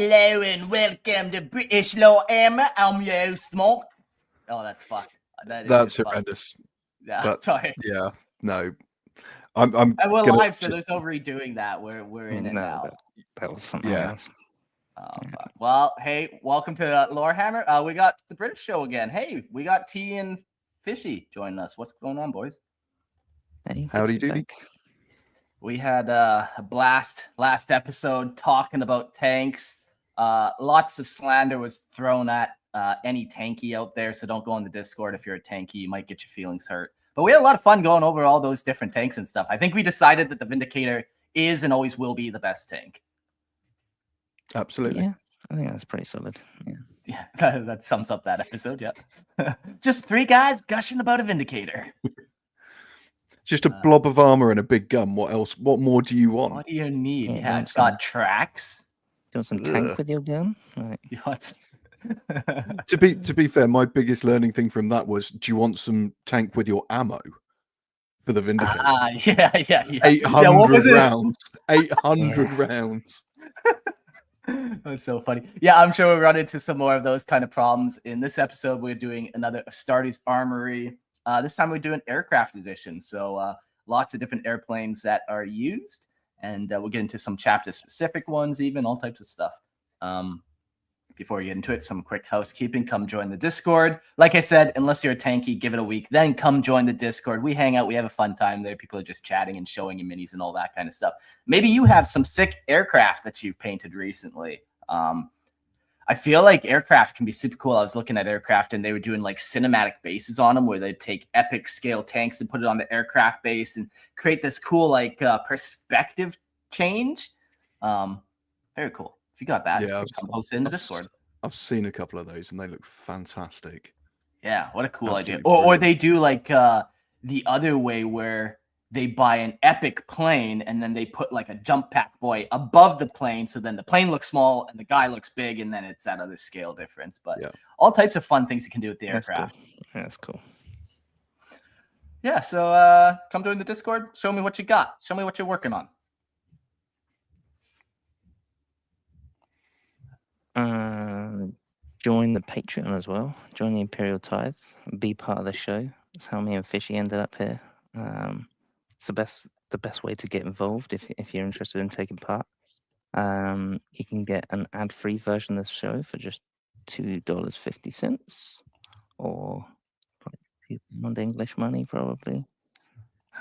Hello and welcome to British Law Armor. I'm your host, Smoke. Oh, that's fucked. That's horrendous. Yeah, sorry. Yeah, no. I'm we're live, so there's no redoing that. We're in and out. That was something else. Oh, fuck. Well, hey, welcome to Lorehammer. We got the British show again. Hey, we got T and Fishy joining us. What's going on, boys? Hey, howdy doody. We had a blast last episode talking about tanks. Lots of slander was thrown at any tanky out there, so don't go on the Discord if you're a tanky. You might get your feelings hurt. But we had a lot of fun going over all those different tanks and stuff. I think we decided that the Vindicator is and always will be the best tank. Absolutely. Yeah, I think that's pretty solid. Yeah, that sums up that episode, yeah. Just three guys gushing about a Vindicator. Just a blob of armor and a big gun. What else? What more do you want? What do you need? Yeah, it's got tracks. Do you want some tank with your gun? Right. To be fair, my biggest learning thing from that was, do you want some tank with your ammo for the Vindicator? Yeah. 800 rounds. 800 rounds. That's so funny. Yeah, I'm sure we'll run into some more of those kind of problems. In this episode, we're doing another Astartes Armoury. This time we're doing aircraft edition. So lots of different airplanes that are used. And we'll get into some chapter-specific ones, even all types of stuff. Before we get into it, some quick housekeeping. Come join the Discord. Like I said, unless you're a tanky, give it a week. Then come join the Discord. We hang out. We have a fun time there. People are just chatting and showing you minis and all that kind of stuff. Maybe you have some sick aircraft that you've painted recently. I feel like aircraft can be super cool. I was looking at aircraft and they were doing like cinematic bases on them where they'd take epic scale tanks and put it on the aircraft base and create this cool like perspective change. Very cool. If you got that, come post it in the Discord. I've seen a couple of those and they look fantastic. Yeah, what a cool idea. Or they do like the other way where they buy an epic plane and then they put like a jump pack boy above the plane. So then the plane looks small and the guy looks big and then it's that other scale difference. But all types of fun things you can do with the aircraft. That's cool. Yeah, so come join the Discord. Show me what you got. Show me what you're working on. Join the Patreon as well. Join the Imperial Tithe. Be part of the show. That's how me and Fishy ended up here. It's the best way to get involved if you're interested in taking part. You can get an ad-free version of the show for just $2.50 or £2 English money probably.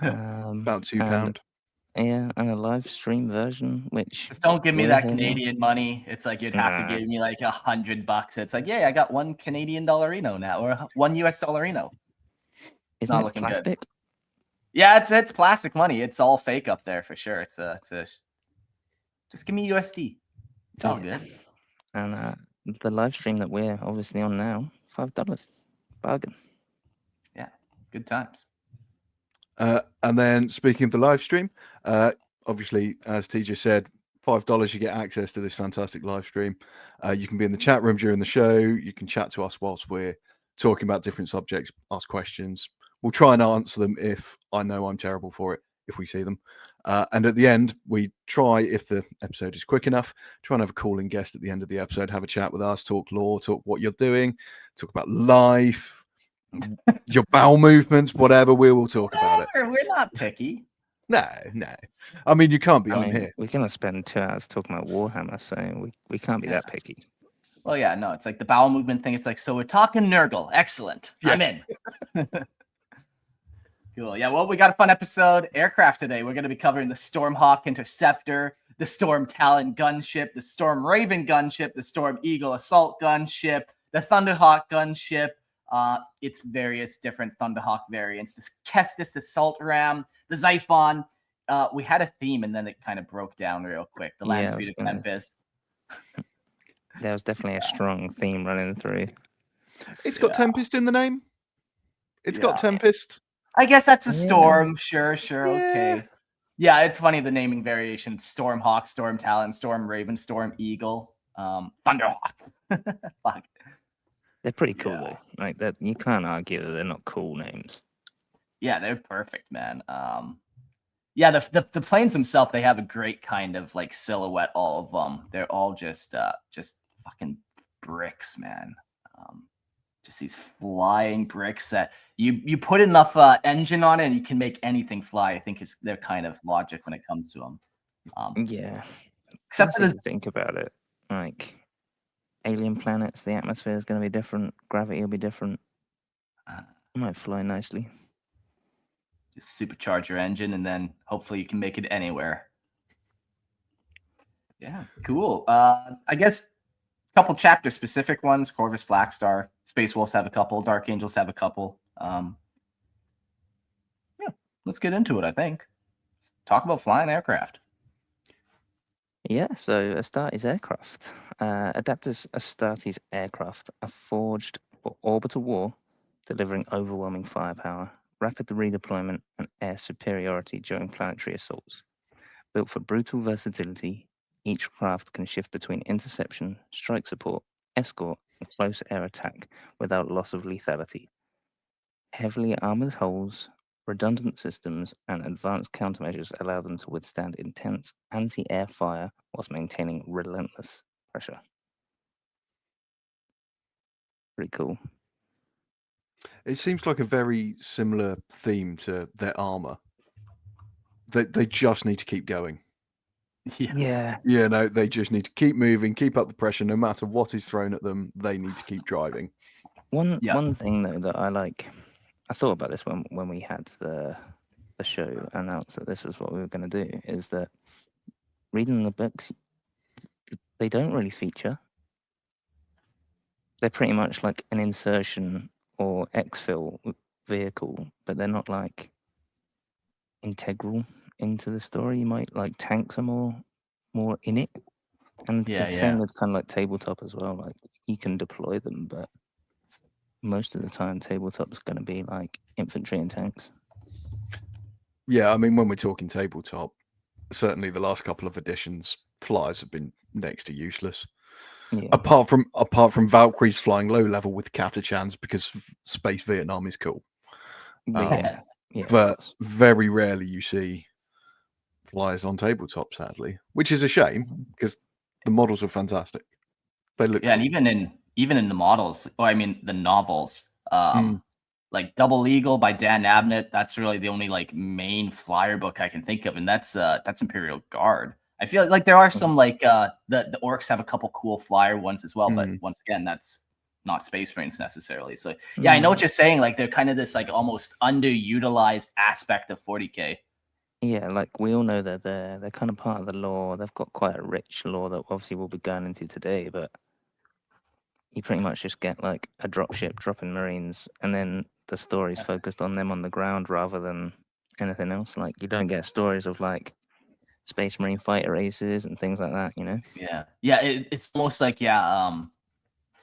About £2. Yeah, and a live stream version, which just don't give me that Canadian money. It's like you'd have to give me like $100. It's like, yeah, I got $1 Canadian dollarino now, or $1 US dollarino. It's not looking plastic. Good. Yeah, it's plastic money. It's all fake up there for sure. It's just give me USD. It's all good. And the live stream that we're obviously on now, $5. Bargain. Yeah, good times. And then speaking of the live stream, obviously, as TJ said, $5 you get access to this fantastic live stream. You can be in the chat room during the show. You can chat to us whilst we're talking about different subjects, ask questions. We'll try and answer them if I know I'm terrible for it, if we see them. And at the end, we try, if the episode is quick enough, try and have a calling guest at the end of the episode, have a chat with us, talk lore, talk what you're doing, talk about life, your bowel movements, whatever. We will talk about it. We're not picky. No. I mean, you can't be on here. We're going to spend 2 hours talking about Warhammer, so we can't be that picky. Well, yeah, no, it's like the bowel movement thing. It's like, so we're talking Nurgle. Excellent. Yeah. I'm in. Cool. Yeah, well, we got a fun episode. Aircraft today. We're going to be covering the Stormhawk Interceptor, the Storm Talon Gunship, the Stormraven Gunship, the Storm Eagle Assault Gunship, the Thunderhawk Gunship, its various different Thunderhawk variants, the Caestus Assault Ram, the Xiphon. We had a theme and then it kind of broke down real quick. The Land Speed of Tempest. There was definitely a strong theme running through. It's got Tempest in the name. It's got Tempest. I guess that's a storm. Sure. Okay. Yeah, it's funny, the naming variation. Stormhawk, Storm Talon, Storm Raven, Storm Eagle, Thunderhawk. Fuck. They're pretty cool though. Like that, you can't argue that they're not cool names. Yeah, they're perfect, man. Yeah, the planes themselves, they have a great kind of like silhouette. All of them, they're all just fucking bricks, man. Just these flying bricks that you put enough engine on it, and you can make anything fly. I think is their kind of logic when it comes to them. Yeah. Except for Plus, this, if you think about it, like alien planets, the atmosphere is going to be different. Gravity will be different. It might fly nicely. just supercharge your engine, and then hopefully you can make it anywhere. Yeah, cool. I guess a couple chapter specific ones. Corvus Blackstar, Space Wolves have a couple, Dark Angels have a couple. Yeah, let's get into it. I think let's talk about flying aircraft. Yeah, so Astartes aircraft. Adeptus Astartes aircraft are forged for orbital war, delivering overwhelming firepower, rapid redeployment, and air superiority during planetary assaults. Built for brutal versatility, each craft can shift between interception, strike support, escort, and close air attack without loss of lethality. Heavily armored hulls, redundant systems, and advanced countermeasures allow them to withstand intense anti-air fire whilst maintaining relentless pressure. Pretty cool. It seems like a very similar theme to their armor. They just need to keep going. Yeah. Yeah, no, they just need to keep moving, keep up the pressure, no matter what is thrown at them. They need to keep driving. One thing though that I thought about this when we had the show announced that this was what we were going to do, is that reading the books, they don't really feature. They're pretty much like an insertion or exfil vehicle, but they're not like integral into the story. You might like tanks are more in it, and Yeah, the same with kind of like tabletop as well. Like you can deploy them, but most of the time tabletop is going to be like infantry and tanks. Yeah, I mean, when we're talking tabletop, certainly the last couple of editions, flyers have been next to useless. Yeah. Apart from Valkyries flying low level with Catachans because Space Vietnam is cool. Yeah, but very rarely you see flyers on tabletop, sadly, which is a shame because the models are fantastic. They look and even in the models, or I mean the novels, like Double Eagle by Dan Abnett, that's really the only like main flyer book I can think of, and that's Imperial Guard. I feel like there are some like the orcs have a couple cool flyer ones as well, but once again, that's not Space Marines necessarily. So yeah, I know what you're saying. Like they're kind of this like almost underutilized aspect of 40K. Yeah, like we all know that they're kind of part of the lore. They've got quite a rich lore that obviously we'll be going into today, but you pretty much just get like a dropship dropping Marines, and then the story's focused on them on the ground rather than anything else. Like you don't get stories of like Space Marine fighter races and things like that, you know? Yeah, it's almost like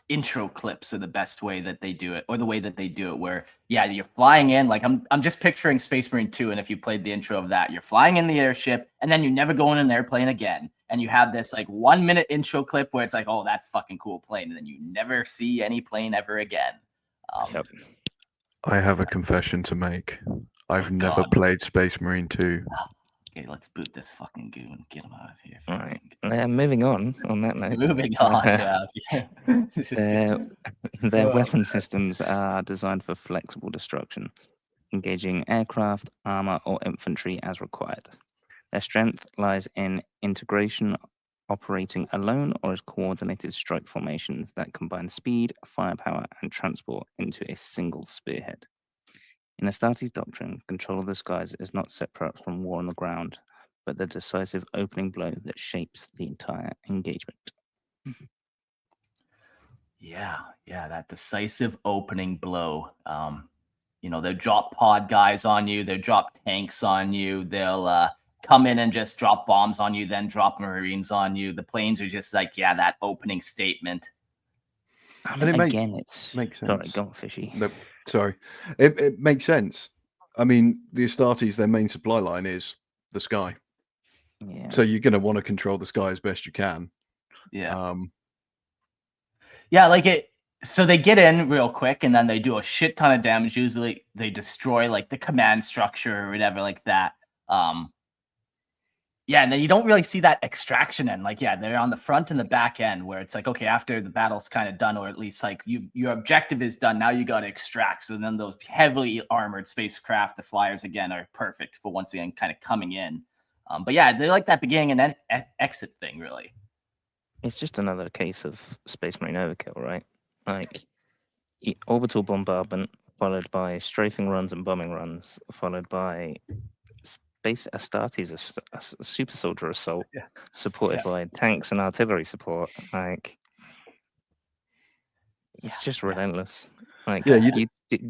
intro clips are the best way that they do it, or the way that they do it, where you're flying in, like I'm just picturing Space Marine 2, and if you played the intro of that, you're flying in the airship and then you never go in an airplane again, and you have this like 1 minute intro clip where it's like, oh, that's fucking cool plane, and then you never see any plane ever again. I have a confession to make. I've never played Space Marine 2. Okay, let's boot this fucking goon. Get him out of here. All right. Moving on that note. Moving on. Their weapon systems are designed for flexible destruction, engaging aircraft, armor, or infantry as required. Their strength lies in integration, operating alone or as coordinated strike formations that combine speed, firepower, and transport into a single spearhead. In Astartes' doctrine, control of the skies is not separate from war on the ground, but the decisive opening blow that shapes the entire engagement. Yeah, that decisive opening blow. They'll drop pod guys on you, they'll drop tanks on you, they'll come in and just drop bombs on you, then drop Marines on you. The planes are just like, that opening statement. I mean, it makes sense. Sorry, go on, Fishy. No, sorry. It makes sense. I mean, the Astartes, their main supply line is the sky. Yeah. So you're going to want to control the sky as best you can. Yeah. So they get in real quick, and then they do a shit ton of damage. Usually they destroy like the command structure or whatever like that. Yeah, and then you don't really see that extraction end. Like, yeah, they're on the front and the back end where it's like, okay, after the battle's kind of done, or at least like your objective is done, now you got to extract. So then those heavily armored spacecraft, the flyers again, are perfect for once again kind of coming in. But yeah, they like that beginning and then exit thing, really. It's just another case of Space Marine overkill, right? Like orbital bombardment followed by strafing runs and bombing runs, followed by Space Astartes, a super soldier assault, supported by tanks and artillery support. Like, it's just relentless. Like, do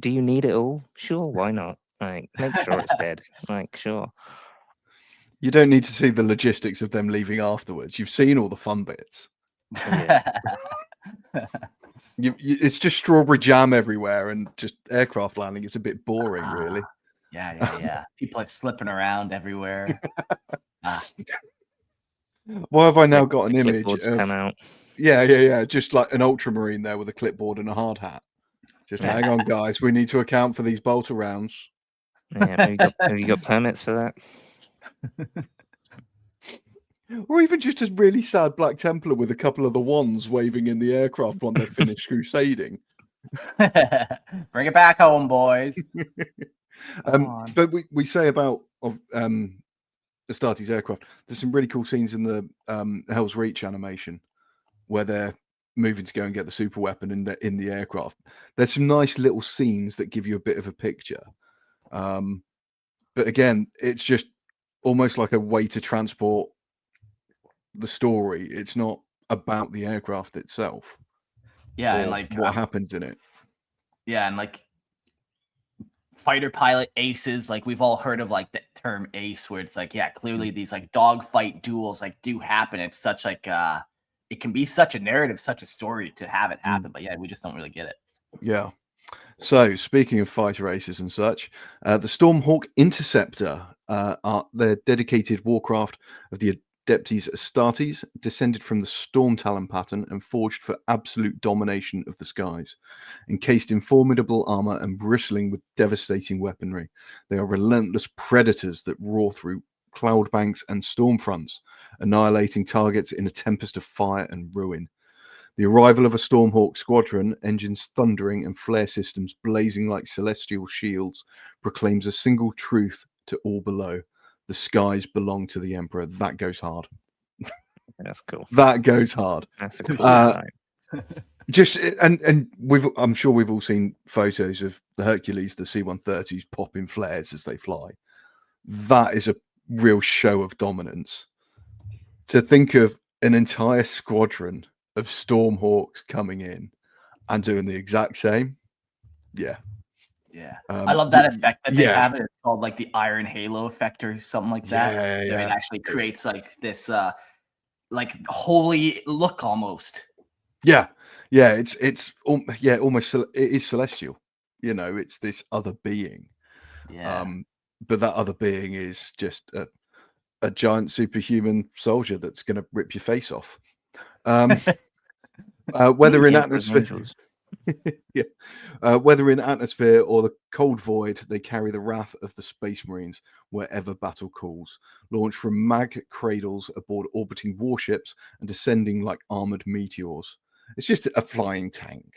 you need it all? Sure, why not? Like, make sure it's dead. Like, sure. You don't need to see the logistics of them leaving afterwards. You've seen all the fun bits. It's just strawberry jam everywhere and just aircraft landing. It's a bit boring, really. Yeah. People are slipping around everywhere. Why have I now got an image of... come out. Yeah. Just like an ultramarine there with a clipboard and a hard hat. Just hang on, guys. We need to account for these bolter rounds. Yeah, have you got permits for that? Or even just a really sad Black Templar with a couple of the wands waving in the aircraft when they're finished crusading. Bring it back home, boys. But we say about Astartes aircraft, there's some really cool scenes in the Hell's Reach animation where they're moving to go and get the super weapon in the aircraft. There's some nice little scenes that give you a bit of a picture. But again, it's just almost like a way to transport the story. It's not about the aircraft itself. Yeah, and like what happens in it. Yeah, and like fighter pilot aces, like we've all heard of like the term ace, where it's like, yeah, clearly these like dogfight duels like do happen. It's such like it can be such a narrative, such a story to have it happen, but yeah, we just don't really get it. Yeah. So speaking of fighter aces and such, the Stormhawk Interceptor are their dedicated warcraft of the Adeptus Astartes, descended from the Storm Talon pattern and forged for absolute domination of the skies. Encased in formidable armor and bristling with devastating weaponry, they are relentless predators that roar through cloud banks and storm fronts, annihilating targets in a tempest of fire and ruin. The arrival of a Stormhawk squadron, engines thundering and flare systems blazing like celestial shields, proclaims a single truth to all below. The skies belong to the Emperor. That goes hard. That's cool. That goes hard. That's a cool line. I'm sure we've all seen photos of the Hercules, the C-130s popping flares as they fly. That is a real show of dominance. To think of an entire squadron of Stormhawks coming in and doing the exact same, yeah. I love that effect that they have. It's called like the Iron Halo effect or something like that. It actually creates like this like holy look almost. It's almost it is celestial. You know, it's this other being. But that other being is just a giant superhuman soldier that's going to rip your face off. Whether in atmosphere, whether in atmosphere or the cold void, they carry the wrath of the Space Marines wherever battle calls. Launched from mag cradles aboard orbiting warships and descending like armored meteors. It's just a flying tank.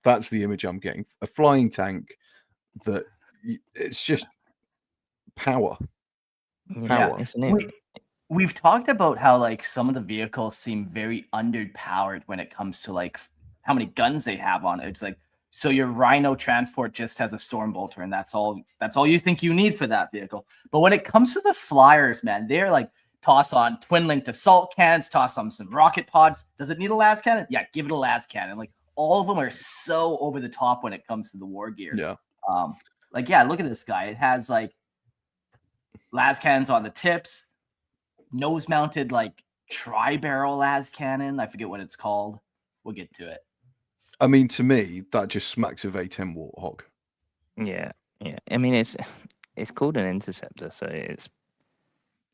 That's the image I'm getting. A flying tank that it's just power. Yeah, it's new. We've talked about how like some of the vehicles seem very underpowered when it comes to like how many guns they have on it. It's like, so your Rhino transport just has a storm bolter and that's all you think you need for that vehicle. But when it comes to the flyers, man, they're like toss on twin linked assault cannons, toss on some rocket pods. Does it need a las cannon? Yeah, give it a las cannon. Like all of them are so over the top when it comes to the war gear. Yeah. Look at this guy. It has like las cannons on the tips, nose mounted like tri-barrel las cannon. I forget what it's called. We'll get to it. I mean, to me, that just smacks of A10 Warthog. Yeah. I mean, it's called an interceptor, so it's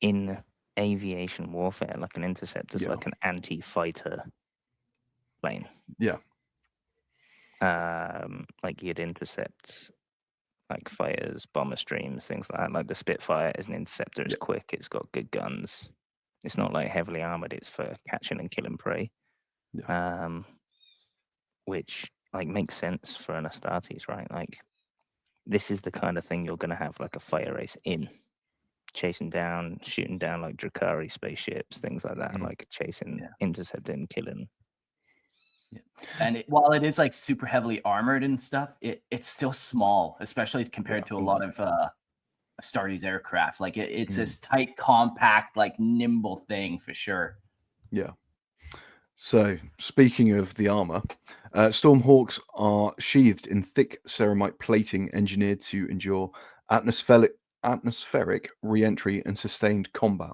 in aviation warfare. Like an interceptor is like an anti-fighter plane. Yeah. Like you'd intercept like fighters, bomber streams, things like that. Like the Spitfire is an interceptor. It's quick. It's got good guns. It's not like heavily armored. It's for catching and killing prey. Which like makes sense for an Astartes, right? Like this is the kind of thing you're going to have like a fighter race in, chasing down, shooting down like Drakari spaceships, things like that, like chasing, intercepting, killing. And while it is like super heavily armored and stuff, it's still small, especially compared to a lot of Astartes aircraft. Like it's this tight, compact, like nimble thing for sure. Yeah. So speaking of the armor, Stormhawks are sheathed in thick ceramite plating engineered to endure atmospheric re-entry and sustained combat.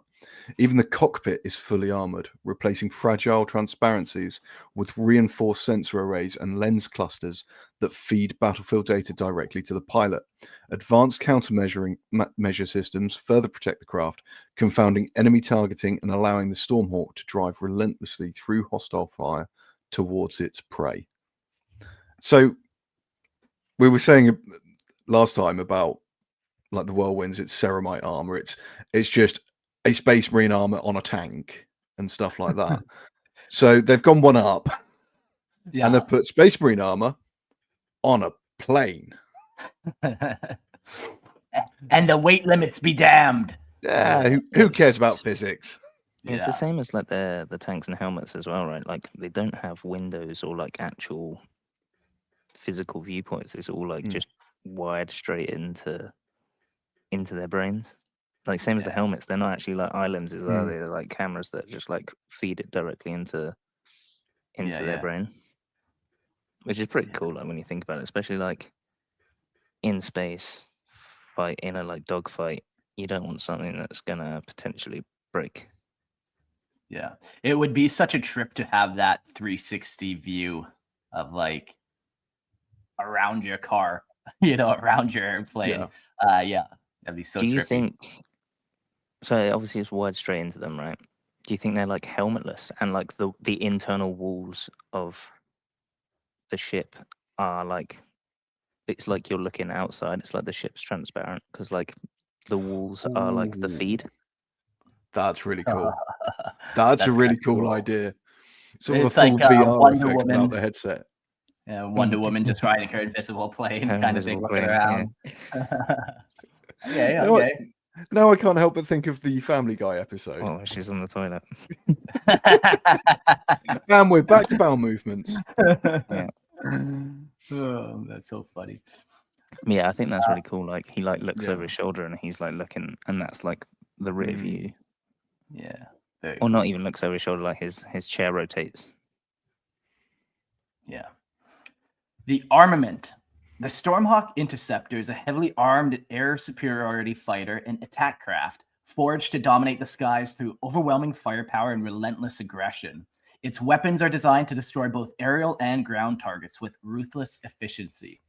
Even the cockpit is fully armored, replacing fragile transparencies with reinforced sensor arrays and lens clusters that feed battlefield data directly to the pilot. Advanced countermeasure systems further protect the craft, confounding enemy targeting and allowing the Stormhawk to drive relentlessly through hostile fire towards its prey. So we were saying last time about like the Whirlwinds, it's ceramite armor. It's just a Space Marine armor on a tank and stuff like that. So they've gone one up, and they've put Space Marine armor on a plane. And the weight limits be damned. Yeah, who cares about physics? It's the same as like the tanks and helmets as well, right? Like they don't have windows or like actual physical viewpoints. It's all like just wired straight into their brains. Like same as the helmets, they're not actually like islands, are they? They're like cameras that just like feed it directly into their brain, which is pretty cool. Like when you think about it, especially like in space, fight in a like dogfight, you don't want something that's gonna potentially break. Yeah, it would be such a trip to have that 360 view of like around your car, around your airplane. That'd be so trippy. Do you think? So obviously it's wired straight into them, right? Do you think they're like helmetless and like the internal walls of the ship are like, it's like you're looking outside. It's like the ship's transparent because like the walls are like the feed. That's really cool. That's a really cool idea. It's like VR Wonder effect Woman without the headset. Yeah, Wonder Woman just riding her invisible plane, kind of thing, looking around. Okay. Now I can't help but think of the Family Guy episode. Oh, she's on the toilet. And we're back to bowel movements. Yeah. Oh, that's so funny. Yeah, I think that's really cool. Like he like looks over his shoulder and he's like looking, and that's like the rear view. Yeah. Or not even looks over his shoulder, like his chair rotates. Yeah. The armament. The Stormhawk Interceptor is a heavily armed air superiority fighter and attack craft forged to dominate the skies through overwhelming firepower and relentless aggression. Its weapons are designed to destroy both aerial and ground targets with ruthless efficiency.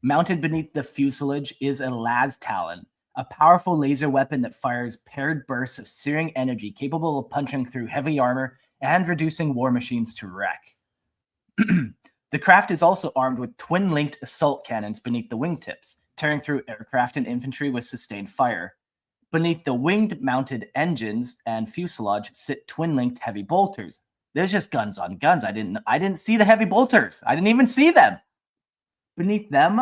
Mounted beneath the fuselage is a Las Talon, a powerful laser weapon that fires paired bursts of searing energy capable of punching through heavy armor and reducing war machines to wreck. The craft is also armed with twin-linked assault cannons beneath the wingtips, tearing through aircraft and infantry with sustained fire. Beneath the winged-mounted engines and fuselage sit twin-linked heavy bolters. There's just guns on guns. I didn't see the heavy bolters. I didn't even see them. Beneath them,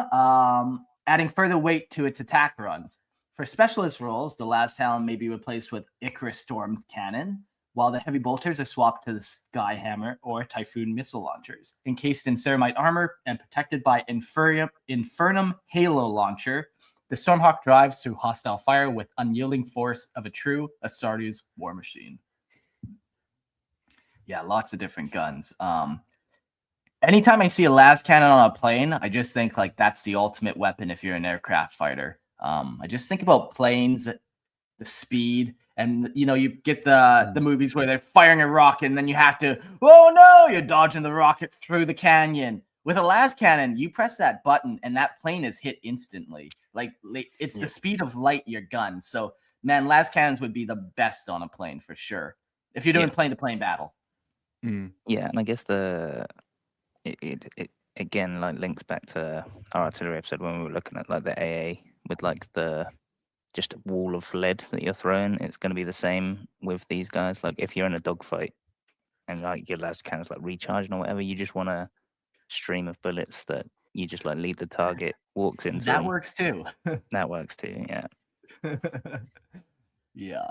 adding further weight to its attack runs. For specialist roles, the Las Talon may be replaced with Icarus Storm Cannon, while the heavy bolters are swapped to the Skyhammer or Typhoon missile launchers. Encased in ceramite armor and protected by Infernum Halo launcher, the Stormhawk drives through hostile fire with unyielding force of a true Astartes war machine. Yeah, lots of different guns. Anytime I see a las cannon on a plane, I just think like that's the ultimate weapon if you're an aircraft fighter. I just think about planes, the speed, and you get the movies where they're firing a rocket and then you have to, oh no, you're dodging the rocket through the canyon. With a las cannon, you press that button and that plane is hit instantly. Like it's the speed of light, your gun. So man, las cannons would be the best on a plane for sure. If you're doing plane to plane battle. Yeah, and I guess it again, like links back to our artillery episode when we were looking at like the AA with like the just a wall of lead that you're throwing. It's going to be the same with these guys. Like if you're in a dogfight and like your las cannon's like recharging or whatever, you just want a stream of bullets that you just like lead the target, walks into That them. works too. That works too, yeah. Yeah.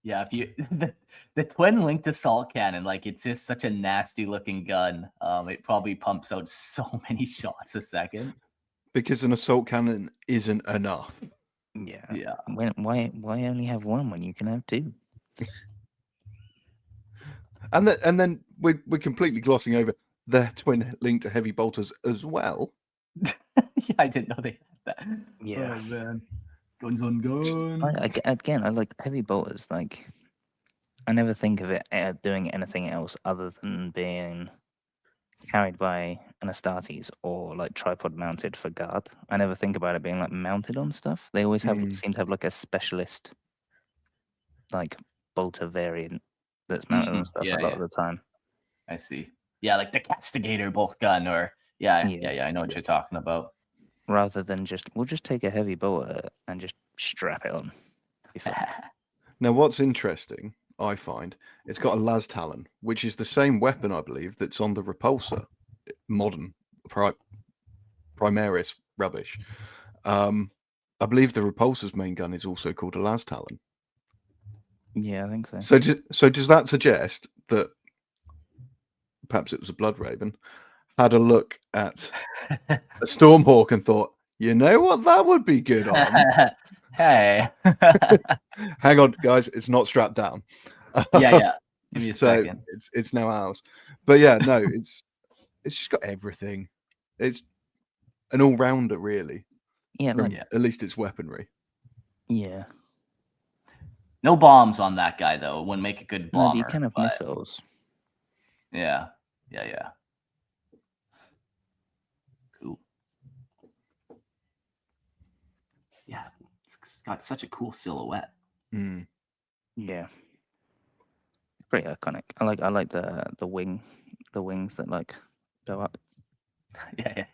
Yeah, if you the twin linked assault cannon, like it's just such a nasty looking gun. It probably pumps out so many shots a second. Because an assault cannon isn't enough. Yeah. Yeah. Why only have one when you can have two? And then we're completely glossing over the twin linked heavy bolters as well. Yeah, I didn't know they had that. Yeah. Oh man. Guns on gun. I like heavy bolters. Like, I never think of it doing anything else other than being carried by an Astartes or like tripod mounted for guard. I never think about it being like mounted on stuff. They always seem to have like a specialist, like bolter variant that's mounted on stuff a lot of the time. I see. Yeah, like the Castigator bolt gun, or yeah. I know what you're talking about. Rather than we'll just take a heavy bolter and just strap it on. Now, what's interesting, I find, it's got a las Talon, which is the same weapon, I believe, that's on the repulsor, modern Primaris rubbish. I believe the repulsor's main gun is also called a las Talon. Yeah, I think so. So does that suggest that perhaps it was a Blood Raven had a look at a Stormhawk and thought, you know what, that would be good on? Hey. Hang on, guys, it's not strapped down. Yeah. Give me a second. It's now ours. But yeah, no, it's just got everything. It's an all-rounder, really. Yeah, at least it's weaponry. Yeah. No bombs on that guy though. It wouldn't make a good bomber. No, you can have missiles. Yeah. Cool. Yeah, it's got such a cool silhouette. Mm. Yeah. It's pretty iconic. I like the wings that like go up. Yeah.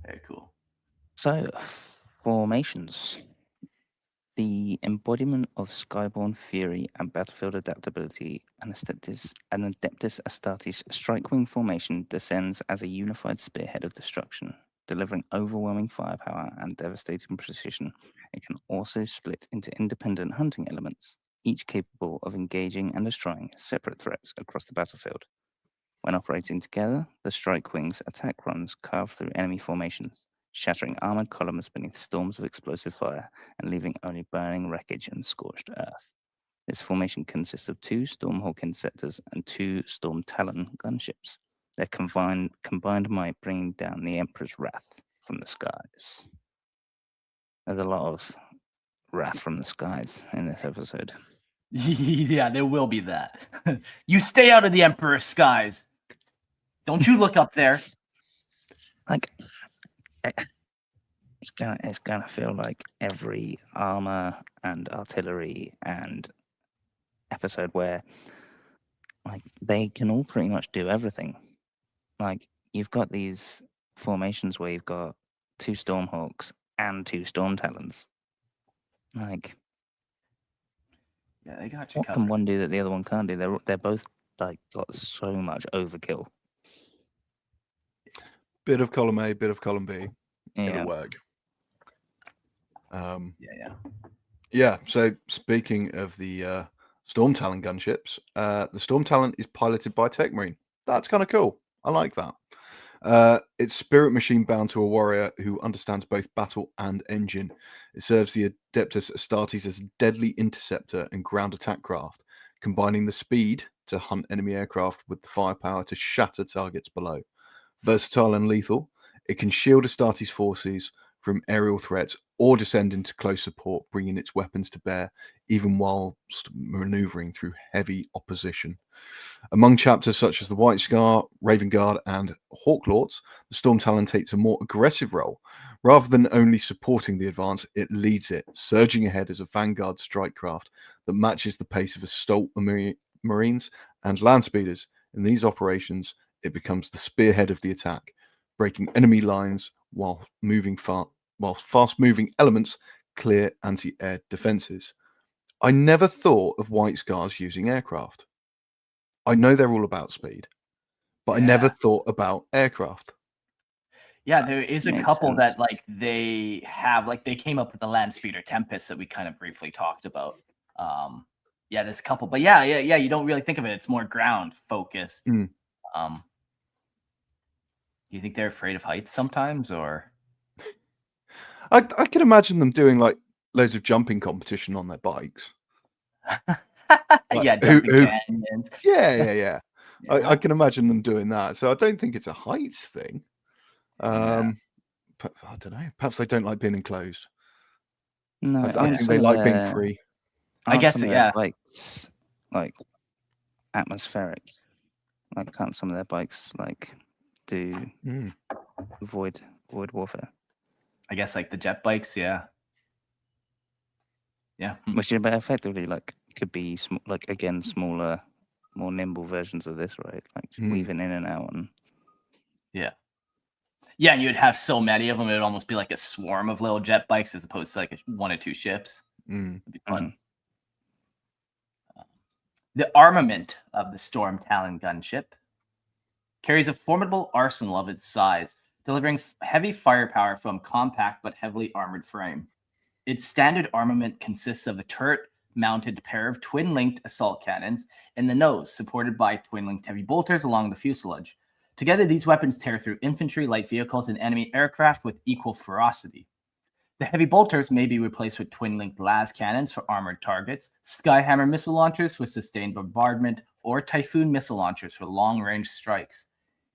Very cool. So, formations. The embodiment of Skyborn fury and battlefield adaptability, an Adeptus Astartes strike-wing formation descends as a unified spearhead of destruction, delivering overwhelming firepower and devastating precision. It can also split into independent hunting elements, each capable of engaging and destroying separate threats across the battlefield. When operating together, the strike wings attack runs carve through enemy formations, shattering armored columns beneath storms of explosive fire and leaving only burning wreckage and scorched earth. This formation consists of 2 Stormhawk Interceptors and 2 Storm Talon gunships. Their combined might bringing down the Emperor's wrath from the skies. There's a lot of wrath from the skies in this episode. Yeah, there will be that. You stay out of the Emperor's skies. Don't you look up there. Like, it's gonna feel like every armor and artillery and episode where like they can all pretty much do everything. Like, you've got these formations where you've got 2 Stormhawks and 2 Storm Talons. Like, yeah, they got you what covered. can one do that the other one can't do? They're both like got so much overkill. Bit of column A, bit of column B. Yeah. It'll work. Yeah. So speaking of the Storm Talon gunships, the Storm Talon is piloted by a Tech Marine. That's kind of cool. I like that. It's spirit machine bound to a warrior who understands both battle and engine. It serves the Adeptus Astartes as a deadly interceptor and ground attack craft, combining the speed to hunt enemy aircraft with the firepower to shatter targets below. Versatile and lethal, it can shield Astartes forces from aerial threats or descend into close support, bringing its weapons to bear even whilst maneuvering through heavy opposition. Among chapters such as the White Scar, Raven Guard, and Hawklords, the Storm Talon takes a more aggressive role. Rather than only supporting the advance, it leads it, surging ahead as a vanguard strike craft that matches the pace of assault marines and land speeders. In these operations, it becomes the spearhead of the attack, breaking enemy lines while fast-moving elements clear anti-air defenses. I never thought of White Scars using aircraft. I know they're all about speed, but I never thought about aircraft. Yeah, there is a Makes couple sense. that like they have, like they came up with the Land Speeder Tempest that we kind of briefly talked about. Yeah, there's a couple, but yeah, you don't really think of it. It's more ground focused. Mm. Do you think they're afraid of heights sometimes, or? I can imagine them doing like loads of jumping competition on their bikes. Yeah, jumping canyons. Yeah. I can imagine them doing that. So I don't think it's a heights thing. But I don't know. Perhaps they don't like being enclosed. No, I think they like being free. I guess, yeah. Bikes like atmospheric. Like, can't some of their bikes like do void warfare? I guess like the jet bikes, yeah. Which is effectively like could be smaller, more nimble versions of this, right? Like weaving in and out and yeah, and you'd have so many of them, it would almost be like a swarm of little jet bikes as opposed to like 1 or 2 ships. It'd be fun. The armament of the Talon gunship carries a formidable arsenal of its size, delivering heavy firepower from compact but heavily armored frame. Its standard armament consists of a turret-mounted pair of twin-linked assault cannons in the nose, supported by twin-linked heavy bolters along the fuselage. Together, these weapons tear through infantry, light vehicles, and enemy aircraft with equal ferocity. The heavy bolters may be replaced with twin-linked las cannons for armored targets, Skyhammer missile launchers for sustained bombardment, or Typhoon missile launchers for long-range strikes.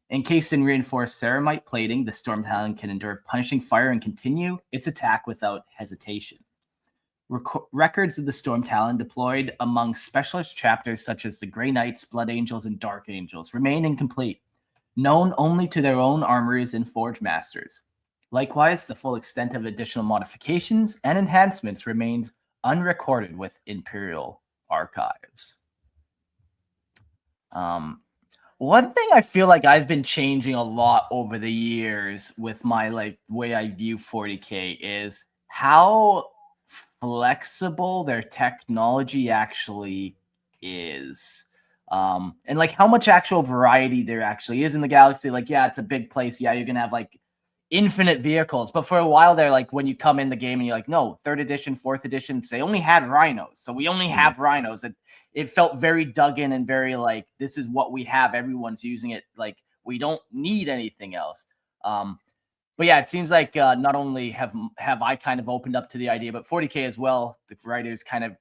Encased in reinforced ceramite plating, the Storm Talon can endure punishing fire and continue its attack without hesitation. Records of the Storm Talon deployed among specialist chapters such as the Grey Knights, Blood Angels, and Dark Angels remain incomplete, known only to their own armories and forge masters. Likewise, the full extent of additional modifications and enhancements remains unrecorded with Imperial archives. One thing I feel like I've been changing a lot over the years with my like way I view 40K is how flexible their technology actually is. And like how much actual variety there actually is in the galaxy. Like, yeah, it's a big place. Yeah, you're gonna have like infinite vehicles, but for a while there, like when you come in the game and you're like, no, 3rd edition, 4th edition, they only had rhinos, so we only have rhinos. It felt very dug in and very like, this is what we have, everyone's using it, like we don't need anything else. But yeah, it seems like not only have I kind of opened up to the idea, but 40K as well, the writers kind of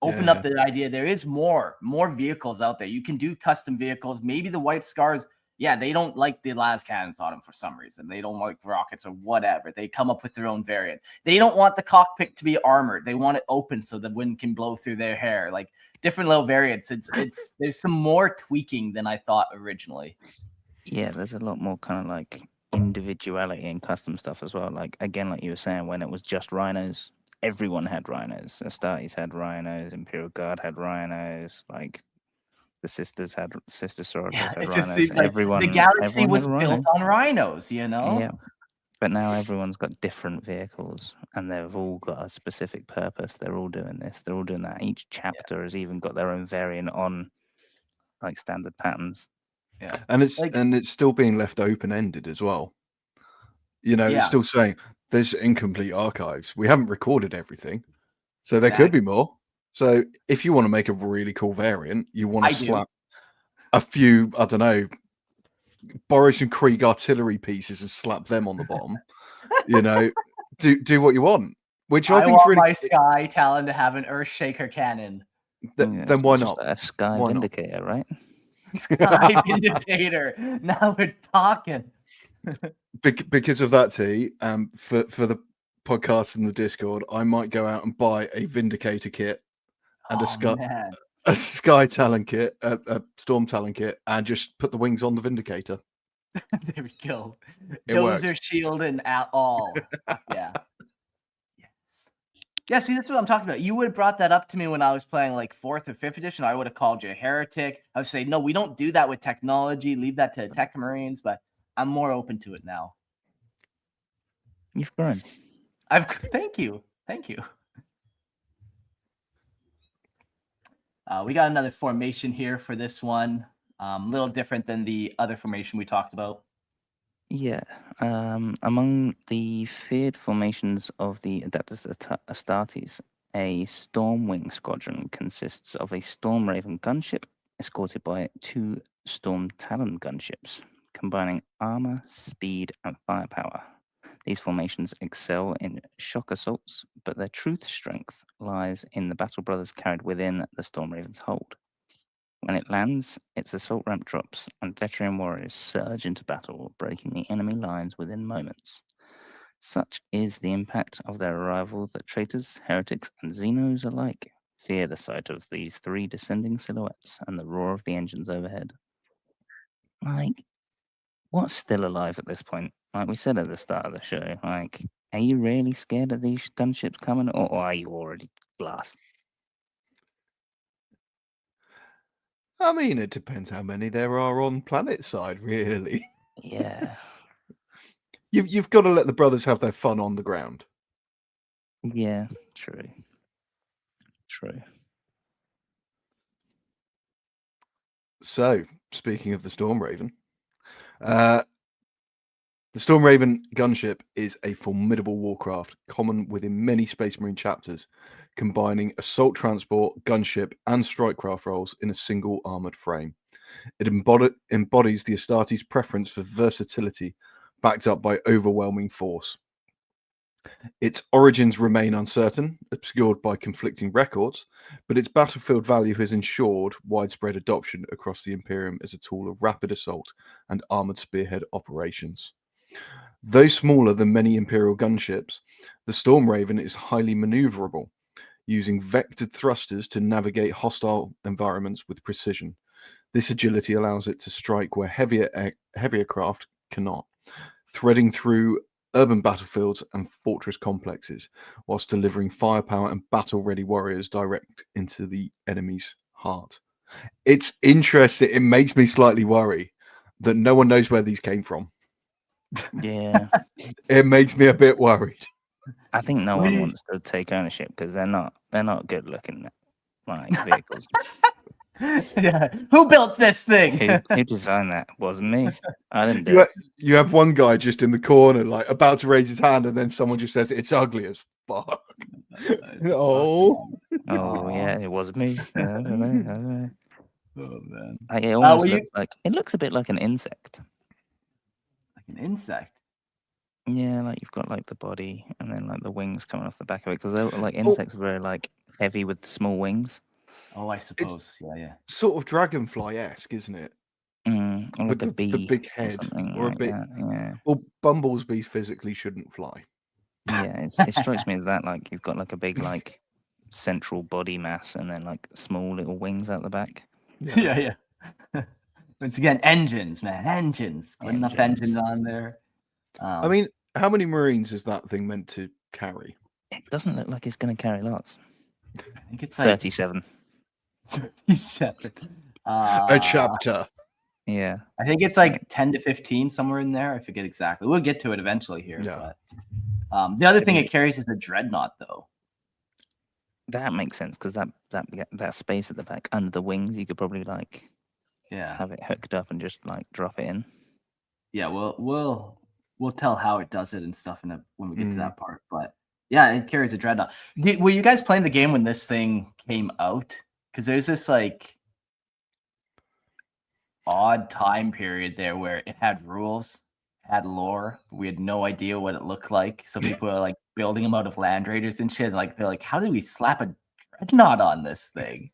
opened up the idea there is more vehicles out there. You can do custom vehicles. Maybe the White Scars, yeah, they don't like the las cannons on them for some reason. They don't like rockets or whatever. They come up with their own variant. They don't want the cockpit to be armored. They want it open so the wind can blow through their hair. Like different little variants. It's there's some more tweaking than I thought originally. Yeah, there's a lot more kind of like individuality and custom stuff as well. Like again, like you were saying, when it was just rhinos, everyone had rhinos. Astartes had rhinos. Imperial Guard had rhinos. Like the Sisters Sororitas had it rhinos. just seems like the galaxy was built on rhinos, you know? Yeah. But now everyone's got different vehicles and they've all got a specific purpose. They're all doing this. They're all doing that. Each chapter has even got their own variant on like standard patterns. Yeah. And it's still being left open-ended as well. You know, it's still saying there's incomplete archives. We haven't recorded everything. So there could be more. So if you want to make a really cool variant, you want to slap a few, I don't know, borrow some Krieg artillery pieces and slap them on the bottom. You know, do what you want. Which I think want really my Sky Talon to have an Earthshaker cannon. Then why not? A Sky Vindicator, right? Sky Vindicator. Now we're talking. Because of that, T, for the podcast and the Discord, I might go out and buy a Vindicator kit and a Sky Talon kit, a Storm Talon kit, and just put the wings on the Vindicator. There we go. Those are shielding at all. Yeah. Yes. Yeah, see, this is what I'm talking about. You would have brought that up to me when I was playing like 4th or 5th edition. I would have called you a heretic. I would say, no, we don't do that with technology. Leave that to tech marines. But I'm more open to it now. You've grown. Thank you. We got another formation here for this one. A little different than the other formation we talked about. Yeah. Among the feared formations of the Adeptus Astartes, a Stormwing squadron consists of a Stormraven gunship escorted by 2 Storm Talon gunships, combining armor, speed, and firepower. These formations excel in shock assaults, but their truth strength lies in the Battle Brothers carried within the Stormraven's hold. When it lands, its assault ramp drops, and veteran warriors surge into battle, breaking the enemy lines within moments. Such is the impact of their arrival that traitors, heretics, and Xenos alike fear the sight of these 3 descending silhouettes and the roar of the engines overhead. Like, what's still alive at this point? Like we said at the start of the show, like, are you really scared of these gunships coming, or are you already glass? I mean, it depends how many there are on planet side, really. Yeah. You've got to let the brothers have their fun on the ground. Yeah, true. So, speaking of the Stormraven, the Stormraven gunship is a formidable warcraft, common within many Space Marine chapters, combining assault transport, gunship, and strikecraft roles in a single armored frame. It embodies the Astartes' preference for versatility, backed up by overwhelming force. Its origins remain uncertain, obscured by conflicting records, but its battlefield value has ensured widespread adoption across the Imperium as a tool of rapid assault and armored spearhead operations. Though smaller than many Imperial gunships, the Stormraven is highly maneuverable, using vectored thrusters to navigate hostile environments with precision. This agility allows it to strike where heavier craft cannot, threading through urban battlefields and fortress complexes, whilst delivering firepower and battle-ready warriors direct into the enemy's heart. It's interesting. It makes me slightly worry that no one knows where these came from. Yeah. It makes me a bit worried. I think no one wants to take ownership because they're not good looking like vehicles. Yeah. Who built this thing? Who designed that? Wasn't me. I didn't do it. You have one guy just in the corner, like about to raise his hand, and then someone just says it's ugly as fuck. Oh yeah, it was me. I don't know. Oh man. It almost looks like it looks a bit like an insect. Like an insect. Yeah, like you've got like the body and then like the wings coming off the back of it because they're like insects are very like heavy with small wings. Oh, I suppose. Yeah. Sort of dragonfly-esque, isn't it? Or like a bee, the big head, or a bit. Yeah. Well, bumblebees physically shouldn't fly. Yeah, it strikes me as that like you've got like a big like central body mass and then like small little wings out the back. Yeah. Once again, engines, man, engines. Put enough engines on there. I mean, how many Marines is that thing meant to carry? It doesn't look like it's going to carry lots. I think it's 37. 37. A chapter. Yeah. I think it's like 10 to 15, somewhere in there. I forget exactly. We'll get to it eventually here. Yeah. But the other thing it carries is a dreadnought, though. That makes sense because that space at the back under the wings, you could probably like have it hooked up and just like drop it in. Yeah, we'll tell how it does it and stuff when we get to that part. But yeah, it carries a dreadnought. Were you guys playing the game when this thing came out? Because there's this like odd time period there where it had rules, had lore, but we had no idea what it looked like. So people are like building them out of Land Raiders and shit. Like they're like, how did we slap a dreadnought on this thing?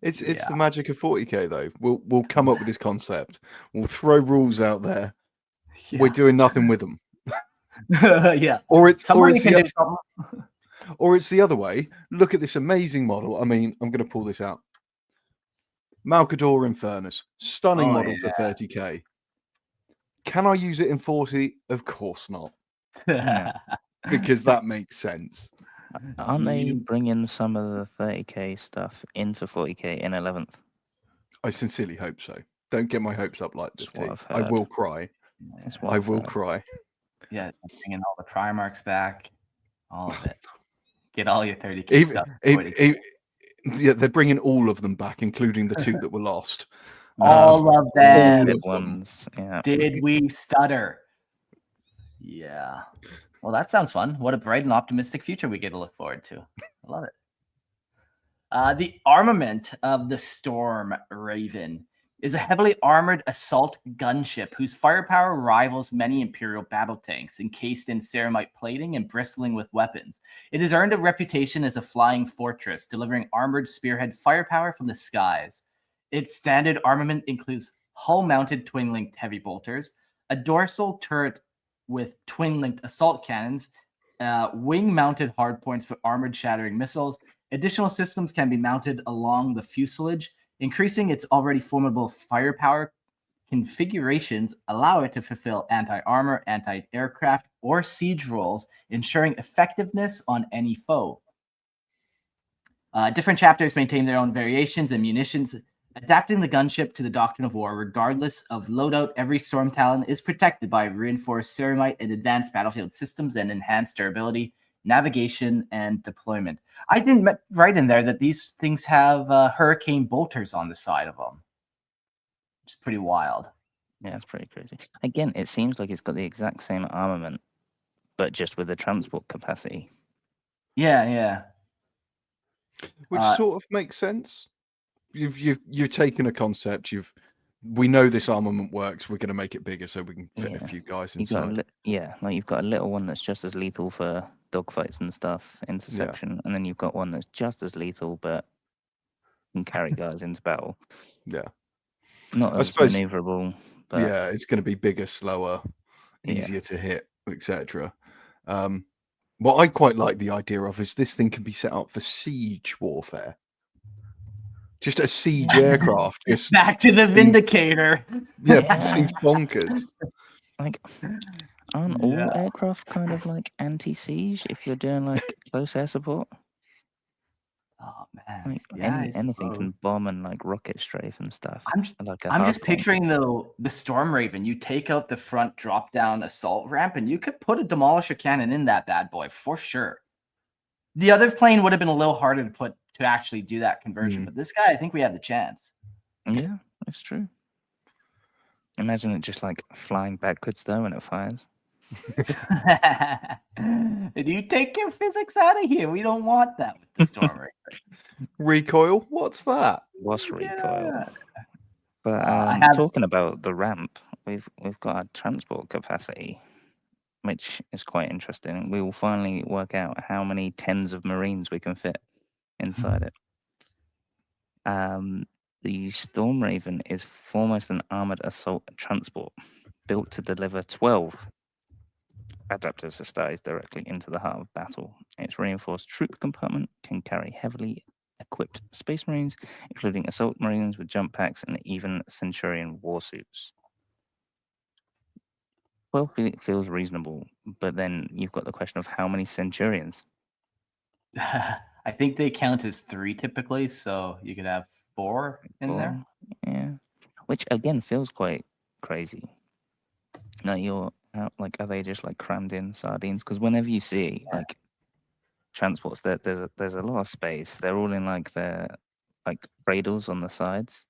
It's the magic of 40k though. We'll come up with this concept. We'll throw rules out there. Yeah. We're doing nothing with them. Yeah. Or it's the other way. Look at this amazing model. I mean, I'm going to pull this out. Malcador Infernus, stunning model for 30k. Can I use it in 40? Of course not. because that makes sense. Aren't they You- bringing some of the 30k stuff into 40k in 11th? I sincerely hope so. Don't get my hopes up like this, That's what T. I've I heard. will cry. That's what I I've will heard. cry. Yeah, bringing all the Primarchs back, all of it. Get all your 30k Even, stuff. yeah, they're bringing all of them back, including the two that were lost. All of All them. the big ones. Yeah. Did we stutter? Yeah. Well, that sounds fun. What a bright and optimistic future we get to look forward to. I love it. The armament of the Stormraven is a heavily armored assault gunship whose firepower rivals many Imperial battle tanks, encased in ceramite plating and bristling with weapons. It has earned a reputation as a flying fortress, delivering armored spearhead firepower from the skies. Its standard armament includes hull-mounted twin-linked heavy bolters, a dorsal turret with twin-linked assault cannons, wing-mounted hardpoints for armored shattering missiles. Additional systems can be mounted along the fuselage. Increasing its already formidable firepower, configurations allow it to fulfill anti-armor, anti-aircraft, or siege roles, ensuring effectiveness on any foe. Different chapters maintain their own variations and munitions. Adapting the gunship to the doctrine of war, regardless of loadout, every Storm Talon is protected by reinforced ceramite and advanced battlefield systems and enhanced durability, navigation, and deployment. I didn't write in there that these things have hurricane bolters on the side of them. It's pretty wild. Yeah, it's pretty crazy. Again, it seems like it's got the exact same armament, but just with the transport capacity. Yeah. Which sort of makes sense. You've taken a concept. We know this armament works. We're going to make it bigger so we can fit a few guys inside. You've got a little one that's just as lethal for dogfights and stuff, interception, and then you've got one that's just as lethal but can carry guys into battle. Yeah, not as maneuverable. But yeah, it's going to be bigger, slower, easier to hit, etc. What I quite like the idea of is this thing can be set up for siege warfare. Just a siege aircraft. Just back to the Vindicator. Yeah, seems bonkers. Like, aren't all aircraft kind of like anti-siege if you're doing like close air support? Oh man, like anything can bomb and like rocket strafe and stuff. I'm just picturing the Stormraven. You take out the front drop down assault ramp, and you could put a demolisher cannon in that bad boy for sure. The other plane would have been a little harder to actually do that conversion, but this guy, I think we have the chance. Yeah, that's true. Imagine it just like flying backwards though when it fires. You take your physics out of here. We don't want that with the Stormraven. Recoil? What's that? What's recoil? But talking about the ramp, we've got a transport capacity, which is quite interesting. We will finally work out how many tens of Marines we can fit inside it. The Stormraven is foremost an armored assault transport built to deliver 12 Adeptus Astartes directly into the heart of battle. Its reinforced troop compartment can carry heavily equipped Space Marines, including assault Marines with jump packs and even Centurion warsuits. 12 feels reasonable, but then you've got the question of how many Centurions? I think they count as 3 typically, so you could have 4 in there. Yeah, which again feels quite crazy. No, you're out, like, are they just like crammed in sardines? Because whenever you see like transports, there's a lot of space. They're all in like their like cradles on the sides.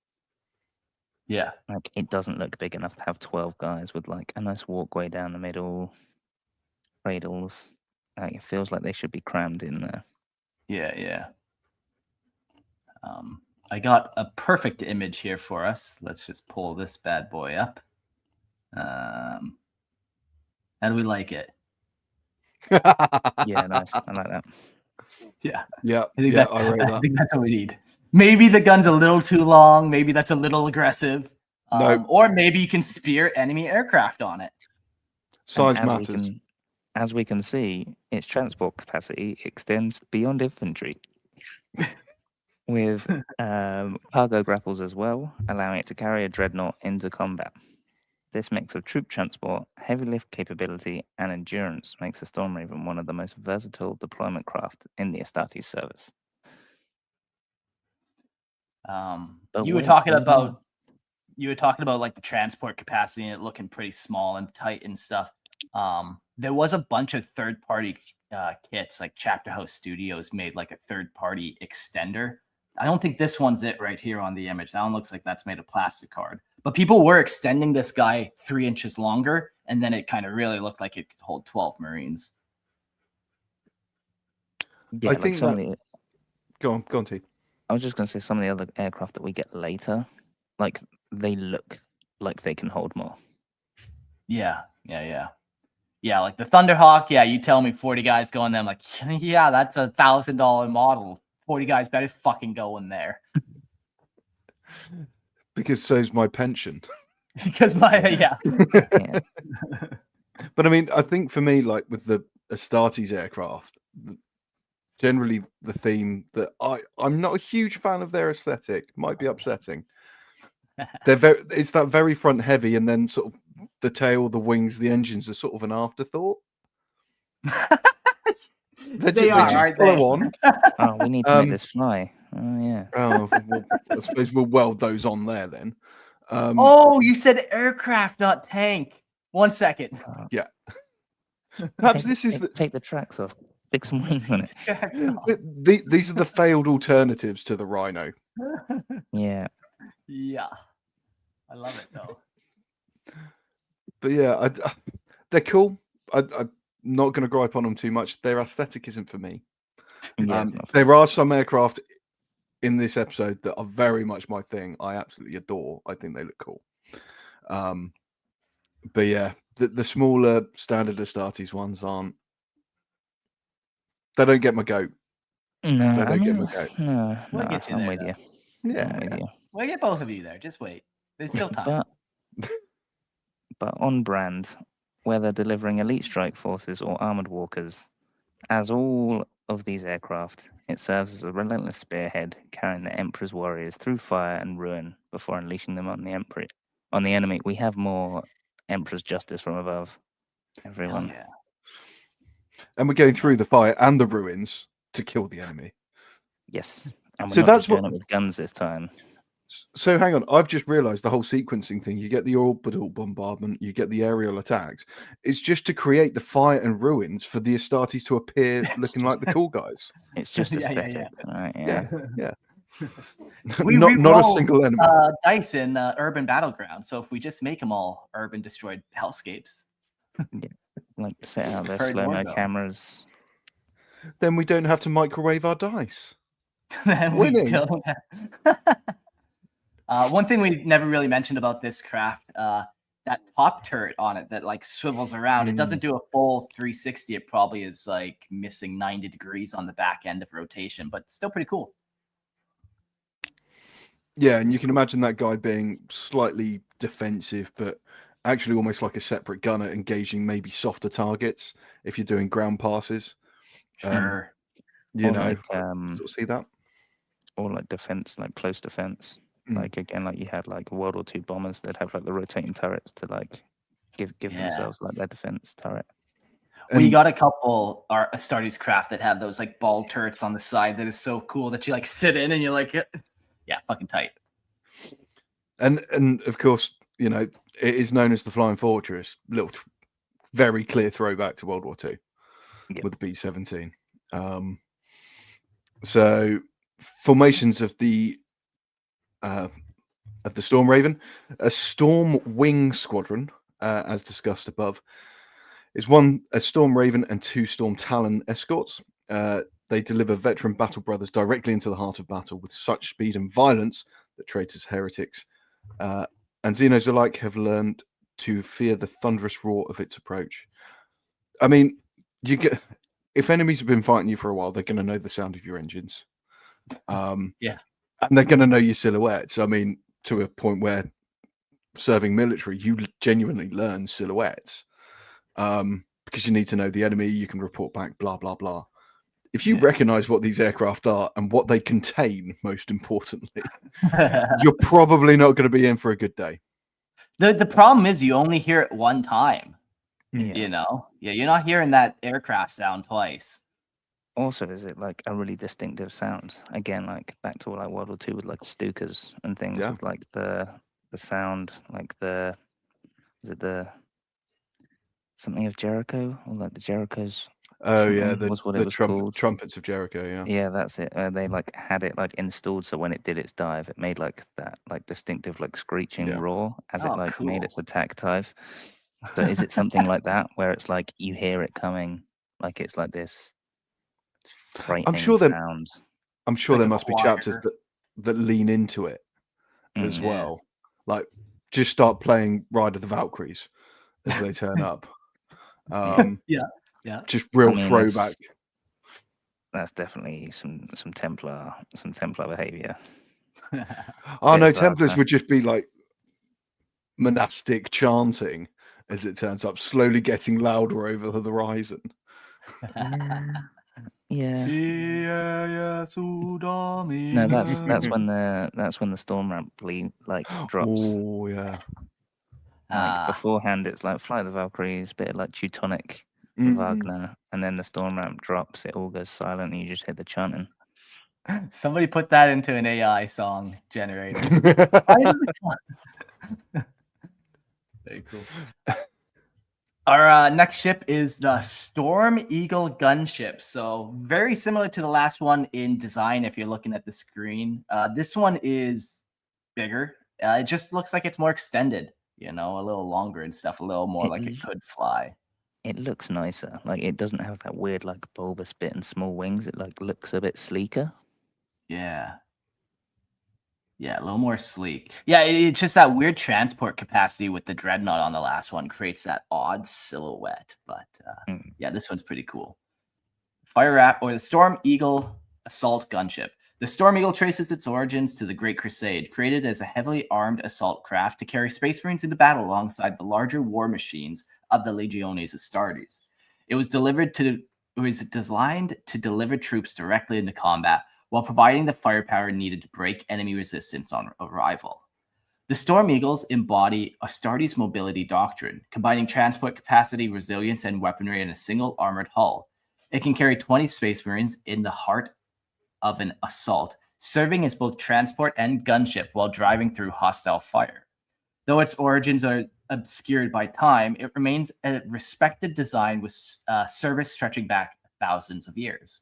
Yeah, like it doesn't look big enough to have 12 guys with like a nice walkway down the middle, cradles. It feels like they should be crammed in there. Yeah. I got a perfect image here for us. Let's just pull this bad boy up. How do we like it? Yeah, nice. I like that. Yeah. I think that's what we need. Maybe the gun's a little too long. Maybe that's a little aggressive. Or maybe you can spear enemy aircraft on it. Size matters. As we can see, its transport capacity extends beyond infantry. With cargo grapples as well, allowing it to carry a dreadnought into combat. This mix of troop transport, heavy lift capability, and endurance makes the Stormraven one of the most versatile deployment craft in the Astartes service. But You were wait, talking there's about more. like the transport capacity and it looking pretty small and tight and stuff. There was a bunch of third-party kits, like Chapter House Studios made like a third-party extender. I don't think this one's it right here on the image. That one looks like that's made of plastic card. But people were extending this guy 3 inches longer, and then it kind of really looked like it could hold 12 Marines. Yeah, I like think some of that- the. Go on, T. I was just going to say some of the other aircraft that we get later, like they look like they can hold more. Yeah. Yeah, like the Thunderhawk. Yeah, you tell me 40 guys go in there. I'm like, yeah, that's $1,000 model. 40 guys better fucking go in there. Because so's my pension. Because Yeah. But I mean, I think for me, like with the Astartes aircraft, generally the theme that I'm not a huge fan of their aesthetic. Might be upsetting. It's that very front heavy, and then sort of the tail, the wings, the engines are sort of an afterthought. They just follow on. Oh, we need to make this fly. Oh, yeah. Oh, well, I suppose we'll weld those on there then. Oh, you said aircraft, not tank. 1 second. Yeah. Perhaps this is take the tracks off. Stick some wings on it. These are the failed alternatives to the Rhino. Yeah. Yeah. I love it though. But yeah, they're cool. I'm not going to gripe on them too much. Their aesthetic isn't for me. Yeah, there are some aircraft in this episode that are very much my thing. I absolutely adore. I think they look cool. But yeah, the smaller standard Astartes ones aren't. They don't get my goat. No, They don't get my goat. No, We'll get you I'm there, with you. Yeah. I'm with you. We'll get both of you there. Just wait. There's still time. But on brand, whether delivering elite strike forces or armored walkers, as all of these aircraft, it serves as a relentless spearhead carrying the Emperor's warriors through fire and ruin before unleashing them on the enemy. We have more Emperor's justice from above. Everyone. Hell yeah. And we're going through the fire and the ruins to kill the enemy. Yes. And we're So not that's just doing what- it with guns this time. So hang on, I've just realized the whole sequencing thing. You get the orbital bombardment, you get the aerial attacks. It's just to create the fire and ruins for the Astartes to appear looking like the cool guys. It's just Yeah, yeah, aesthetic. Right, yeah. We not a re-rolled, single enemy. Dice in Urban Battleground. So if we just make them all urban destroyed hellscapes, Like set out their Very slow-mo more, though. cameras. Then we don't have to microwave our dice. then we Winning. don't. One thing we never really mentioned about this craft, that top turret on it that like swivels around. It doesn't do a full 360. It probably is like missing 90 degrees on the back end of rotation, but still pretty cool. Yeah, and you can imagine that guy being slightly defensive, but actually almost like a separate gunner engaging maybe softer targets if you're doing ground passes. Sure. You Or know, like, sort of see that. or like defense, like close defense. Like again, like you had like World War II bombers that have like the rotating turrets to like give themselves like their defense turret. We And- got a couple Astartes craft that have those like ball turrets on the side that is so cool that you like sit in and you're like, yeah, fucking tight. And of course, you know, it is known as the Flying Fortress. Little, very clear throwback to World War II with the B-17. So formations of the Stormraven, a Storm Wing Squadron, as discussed above, is a Stormraven and 2 Storm Talon escorts. They deliver veteran battle brothers directly into the heart of battle with such speed and violence that traitors, heretics, and Xenos alike have learned to fear the thunderous roar of its approach. I mean, if enemies have been fighting you for a while, they're going to know the sound of your engines. Yeah. And they're going to know your silhouettes. I mean, to a point where serving military, you genuinely learn silhouettes because you need to know the enemy. You can report back, blah, blah, blah. If you recognize what these aircraft are and what they contain, most importantly, you're probably not going to be in for a good day. The problem is you only hear it one time. Mm. You know, you're not hearing that aircraft sound twice. Also, is it like a really distinctive sound? Again, like back to like World War II with like Stukas and things Yeah. with like the sound, like the something of Jericho or like the Jericho's. Oh yeah, something was what it was called. trumpets of Jericho. Yeah. Yeah, that's it. They like had it like installed, so when it did its dive, it made like that like distinctive like screeching Yeah. roar as it Oh, like made cool. its attack dive. So is it something like that where it's like you hear it coming, like it's like this frightening sure there- sound? I'm sure like there a must be choir. chapters that lean into it as Mm. well. Like just start playing Ride of the Valkyries as they turn up. Yeah. Just real I mean, throwback. That's definitely some Templar behavior. Oh bit no, of Templars Wagner. would just be like monastic chanting as it turns up, slowly getting louder over the horizon. Yeah. No, that's when the Stormraven like drops. Oh yeah. Like beforehand, it's like Fly the Valkyries, bit of like Teutonic Mm. Wagner, and then the Stormraven drops. It all goes silent, and you just hear the chanting. Somebody put that into an AI song generator. Very cool. Our next ship is the Storm Eagle Gunship. So very similar to the last one in design. If you're looking at the screen, this one is bigger. It just looks like it's more extended. You know, a little longer and stuff. A little more like it could fly. It looks nicer. Like it doesn't have that weird like bulbous bit and small wings. It like looks a bit sleeker. Yeah. Yeah, a little more sleek. Yeah, it's just that weird transport capacity with the dreadnought on the last one creates that odd silhouette. But yeah, this one's pretty cool. Fire Raptor, or the Storm Eagle Assault Gunship. The Storm Eagle traces its origins to the Great Crusade, created as a heavily armed assault craft to carry Space Marines into battle alongside the larger war machines of the Legiones Astartes. It was designed to deliver troops directly into combat, while providing the firepower needed to break enemy resistance on arrival. The Storm Eagles embody Astartes' mobility doctrine, combining transport capacity, resilience, and weaponry in a single armored hull. It can carry 20 Space Marines in the heart of an assault, serving as both transport and gunship while driving through hostile fire. Though its origins are obscured by time, it remains a respected design with service stretching back thousands of years.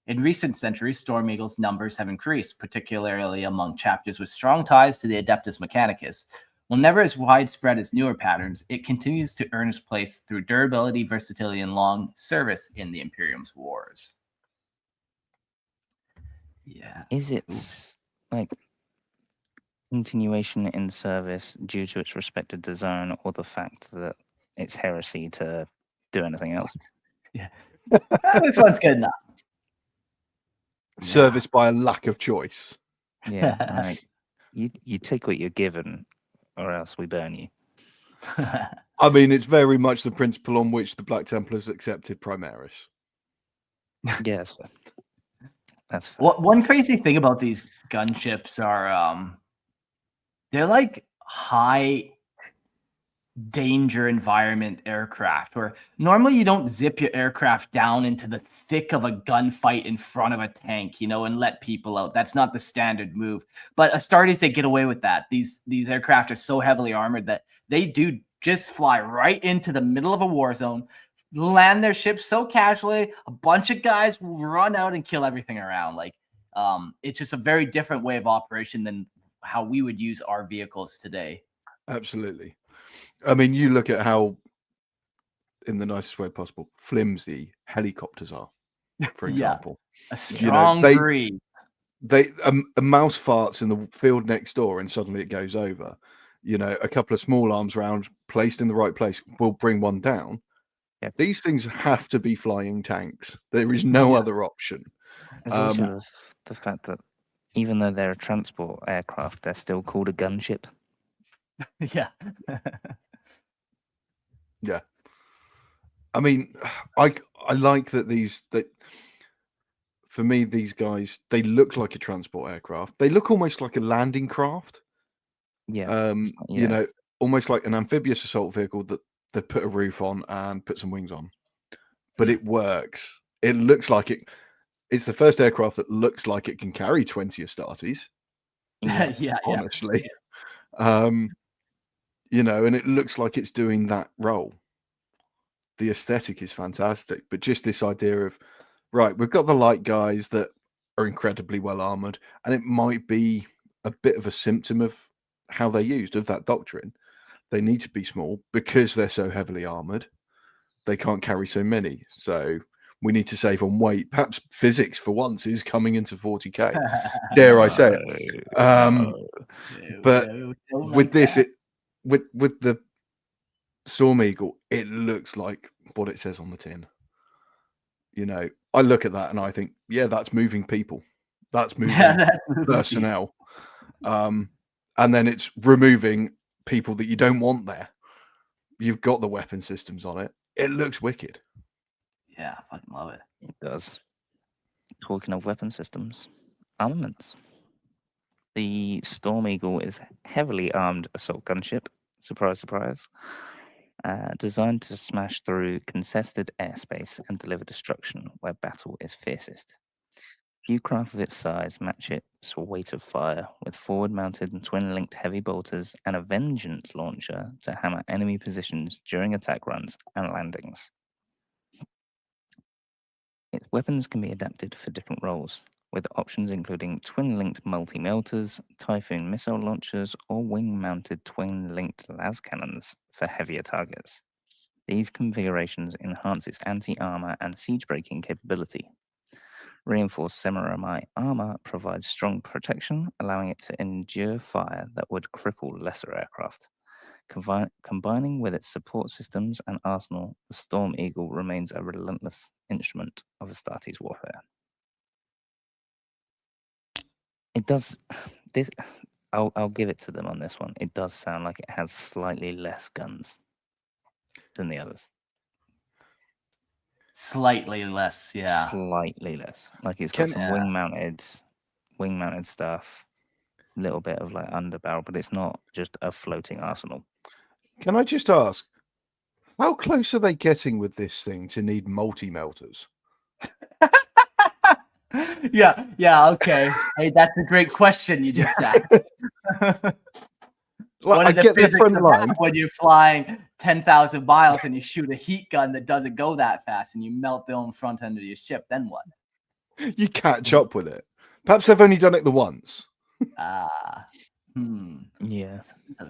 In recent centuries, Storm Eagle's numbers have increased, particularly among chapters with strong ties to the Adeptus Mechanicus. While never as widespread as newer patterns, it continues to earn its place through durability, versatility, and long service in the Imperium's wars. Yeah. Is it like continuation in service due to its respected design, or the fact that it's heresy to do anything else? Yeah. This one's good enough. Service by a lack of choice. Yeah, like you take what you're given, or else we burn you. I mean, it's very much the principle on which the Black Templars accepted Primaris. Yeah, that's fair. That's fair. One crazy thing about these gunships are they're like high danger environment aircraft, where normally you don't zip your aircraft down into the thick of a gunfight in front of a tank, you know, and let people out. That's not the standard move. But Astartes, they get away with that. These aircraft are so heavily armored that they do just fly right into the middle of a war zone, land their ships so casually, a bunch of guys will run out and kill everything around. Like, it's just a very different way of operation than how we would use our vehicles today. Absolutely. I mean, you look at how, in the nicest way possible, flimsy helicopters are, for example. A strong breeze. A mouse farts in the field next door and suddenly it goes over. You know, a couple of small arms rounds placed in the right place will bring one down. Yep. These things have to be flying tanks. There is no other option. There's also the fact that even though they're a transport aircraft, they're still called a gunship. Yeah. Yeah. I mean, I like that for me, these guys, they look like a transport aircraft. They look almost like a landing craft. Yeah. You know, almost like an amphibious assault vehicle that they put a roof on and put some wings on. But it works. It looks like it's the first aircraft that looks like it can carry 20 Astartes. Yeah. Honestly. You know, and it looks like it's doing that role. The aesthetic is fantastic, but just this idea of, right, we've got the light guys that are incredibly well armored, and it might be a bit of a symptom of how they're used, of that doctrine. They need to be small because they're so heavily armored. They can't carry so many. So we need to save on weight. Perhaps physics for once is coming into 40k. Dare I say it? But with this, with the Storm Eagle, it looks like what it says on the tin. You know, I look at that and I think, yeah, that's moving people. That's moving personnel. And then it's removing people that you don't want there. You've got the weapon systems on it. It looks wicked. Yeah, I fucking love it. It does. Talking of weapon systems, armaments. The Storm Eagle is heavily armed assault gunship. Surprise, surprise. Designed to smash through contested airspace and deliver destruction where battle is fiercest. Few craft of its size match its weight of fire, with forward-mounted and twin-linked heavy bolters and a vengeance launcher to hammer enemy positions during attack runs and landings. Its weapons can be adapted for different roles, with options including twin-linked multi-melters, Typhoon missile launchers, or wing-mounted twin-linked las cannons for heavier targets. These configurations enhance its anti-armor and siege-breaking capability. Reinforced semi armor provides strong protection, allowing it to endure fire that would cripple lesser aircraft. Combining with its support systems and arsenal, the Storm Eagle remains a relentless instrument of Astartes warfare. It does this. I'll give it to them on this one. It does sound like it has slightly less guns than the others. Slightly less, yeah. Slightly less. Like it's got some wing mounted stuff, a little bit of like underbarrel, but it's not just a floating arsenal. Can I just ask, how close are they getting with this thing to need multi-melters? Yeah, okay. Hey, that's a great question you just asked. What are the physics of that when you're flying 10,000 miles and you shoot a heat gun that doesn't go that fast and you melt the own front end of your ship? Then what? You catch up with it. Perhaps they've only done it the once. Yeah,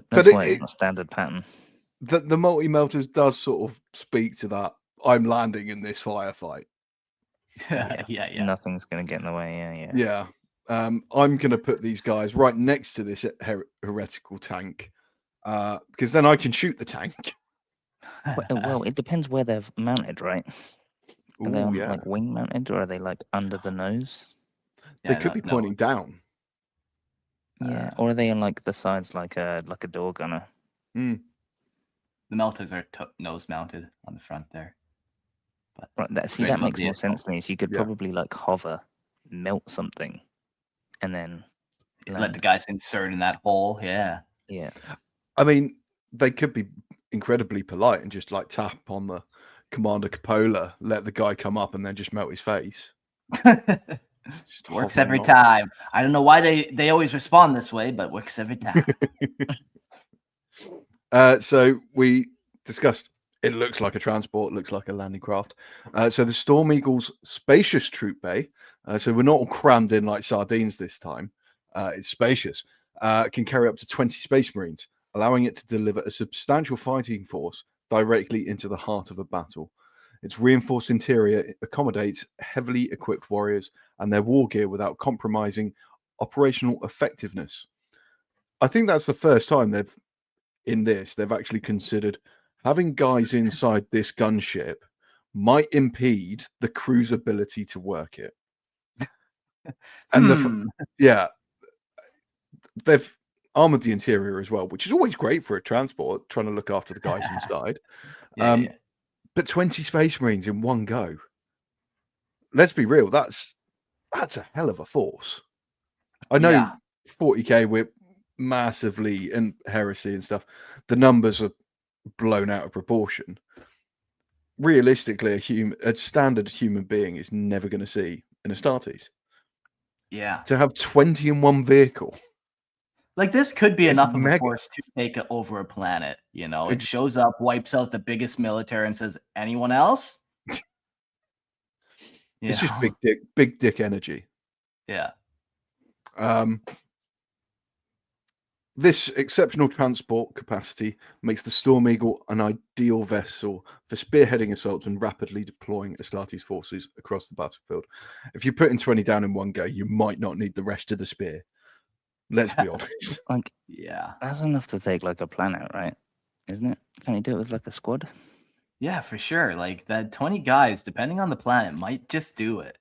that's why it's not standard pattern. The multi-melters does sort of speak to that. I'm landing in this firefight. Yeah. Nothing's going to get in the way. Yeah. I'm going to put these guys right next to this heretical tank because then I can shoot the tank. Well, it depends where they're mounted, right? Are they on like wing mounted or are they like under the nose? They could be pointing down. Yeah, or are they on like the sides like a door gunner? The melters are nose mounted on the front there. But right, that makes more sense to me. So you could probably like hover, melt something, and then let the guys insert in that hole. Yeah. I mean, they could be incredibly polite and just like tap on the Commander Cupola, let the guy come up, and then just melt his face. Works every time. I don't know why they always respond this way, but works every time. So we discussed. It looks like a transport, looks like a landing craft. So the Storm Eagle's spacious troop bay, so we're not all crammed in like sardines this time. It's spacious. Can carry up to 20 Space Marines, allowing it to deliver a substantial fighting force directly into the heart of a battle. Its reinforced interior accommodates heavily equipped warriors and their war gear without compromising operational effectiveness. I think that's the first time they've actually considered having guys inside this gunship might impede the crew's ability to work it. And they've armored the interior as well, which is always great for a transport, trying to look after the guys inside. But 20 Space Marines in one go. Let's be real, that's a hell of a force. I know 40k we're massively in heresy and stuff. the numbers are blown out of proportion. Realistically, a standard human being is never going to see an Astartes. Yeah. To have 20 in one vehicle. Like, this could be It's enough of a mega. force to take over a planet. You know, it Ex- shows up, wipes out the biggest military, and says, "Anyone else?" It's just big dick energy. Yeah. This exceptional transport capacity makes the Storm Eagle an ideal vessel for spearheading assaults and rapidly deploying Astartes forces across the battlefield. If you're putting 20 down in one go, you might not need the rest of the spear. Let's be honest. Like, Yeah. that's enough to take like a planet, right? Isn't it? Can you do it with like a squad? Yeah, for sure. Like, that 20 guys, depending on the planet, might just do it.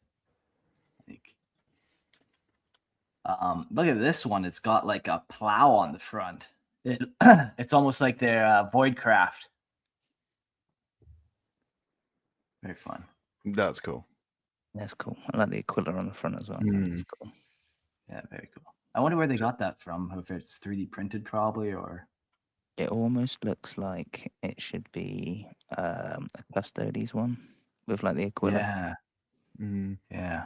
Like, look at this one. It's got like a plow on the front. It's almost like their void craft. Very fun. That's cool. That's cool. I like the Aquila on the front as well. That's cool. Yeah, very cool. I wonder where they got that from. If it's 3D printed, probably, or It almost looks like it should be a Custodes one with like the Aquila. yeah, yeah.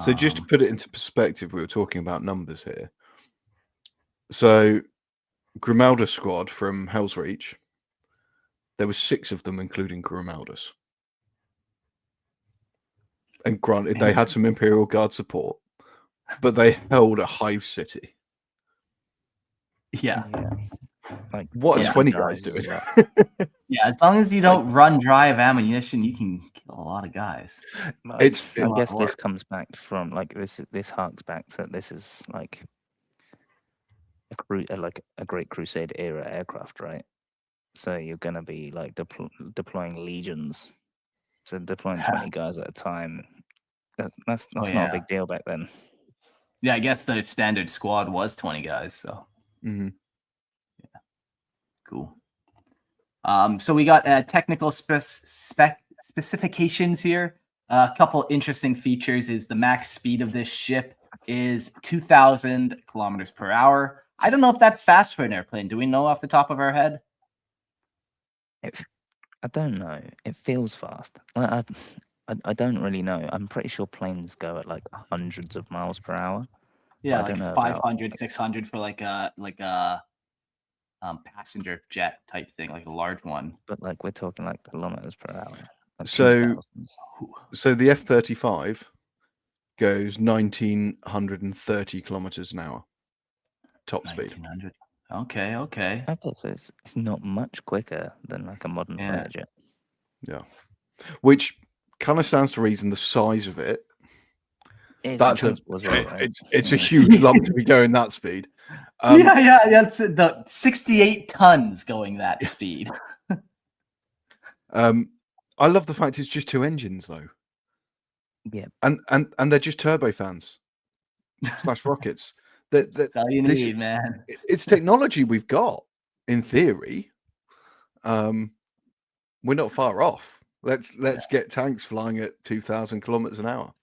So just to put it into perspective, we were talking about numbers here. So Grimaldus squad from Hell's Reach, there were 6 of them, including Grimaldus. And granted, they had some Imperial Guard support, but they held a hive city. Yeah. Like, What are 20 guys doing? Yeah, as long as you don't run dry of ammunition, you can kill a lot of guys. I guess this comes back from like this harks back to this is like a Great Crusade era aircraft, right? So you're gonna be like deploying legions. So deploying 20 guys at a time. That's not a big deal back then. Yeah, I guess the standard squad was 20 guys, so Mm-hmm. yeah. Cool. So we got technical specifications here. A couple interesting features is the max speed of this ship is 2,000 kilometers per hour. I don't know if that's fast for an airplane. Do we know off the top of our head? I don't know. It feels fast. I don't really know. I'm pretty sure planes go at like hundreds of miles per hour. Yeah, I don't like know 500, 600 for like a passenger jet type thing, like a large one. But like we're talking like kilometers per hour. Like So 2000s. the F-35 goes 1,930 kilometers an hour. Top speed. 1900. Okay. Okay, so it's not much quicker than like a modern fighter jet. Yeah. Which kind of stands to reason the size of it. It's That's a transport as well, right? it's a huge lump to be going that speed. Yeah. It's the 68 tons going that speed. I love the fact it's just 2 engines though. Yeah. And they're just turbofans / rockets. That's all you need, man. It's technology we've got in theory. We're not far off. Let's get tanks flying at 2,000 kilometers an hour.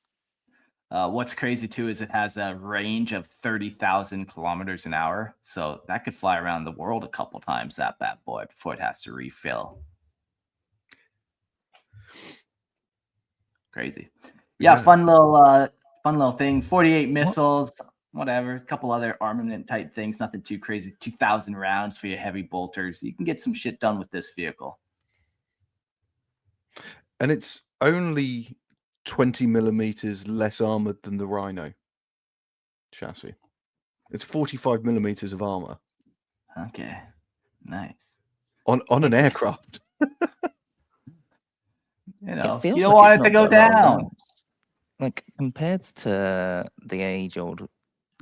What's crazy too is it has a range of 30,000 kilometers an hour, so that could fly around the world a couple times, that bad boy, before it has to refill. Crazy. Yeah. Fun little thing. 48 missiles, whatever. A couple other armament type things, nothing too crazy. 2,000 rounds for your heavy bolters. You can get some shit done with this vehicle. And it's only 20 millimeters less armored than the Rhino chassis. It's 45 millimeters of armor. Okay, nice. On an aircraft. You know, feels you don't like want it's it to not go got a lot of down. rounds. Like compared to the age-old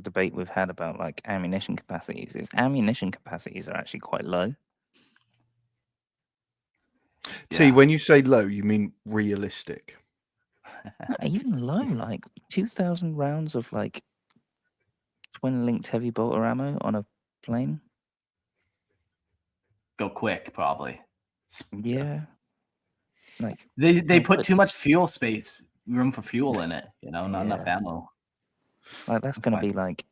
debate we've had about like ammunition capacities, its ammunition capacities are actually quite low. T, when you say low, you mean realistic. Not even low, like 2,000 rounds of like twin-linked heavy bolter ammo on a plane. Go quick, probably. Yeah. Like They put too much room for fuel in it, you know, not enough ammo. Like that's gonna be like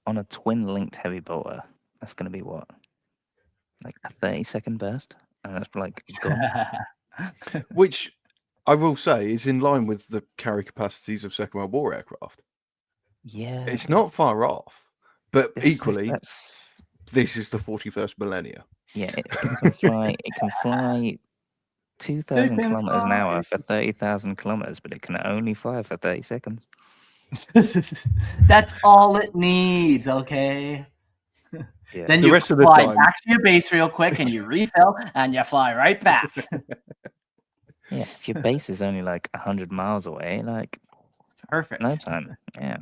on a twin-linked heavy bolter. That's gonna be what? like a 30-second burst, and it's like gone. Which I will say is in line with the carry capacities of Second World War aircraft. Yeah, It's not far off, but equally, that's this is the 41st millennia. yeah. It can fly. It can fly 2,000 can kilometers an hour fly. for 30,000 kilometers, but it can only fly for 30 seconds. That's all it needs, okay? Yeah. Then The you rest of the fly time- back to your base real quick and you refill and you fly right back. Yeah, if your base is only like 100 miles away, like Perfect. no time. Yeah.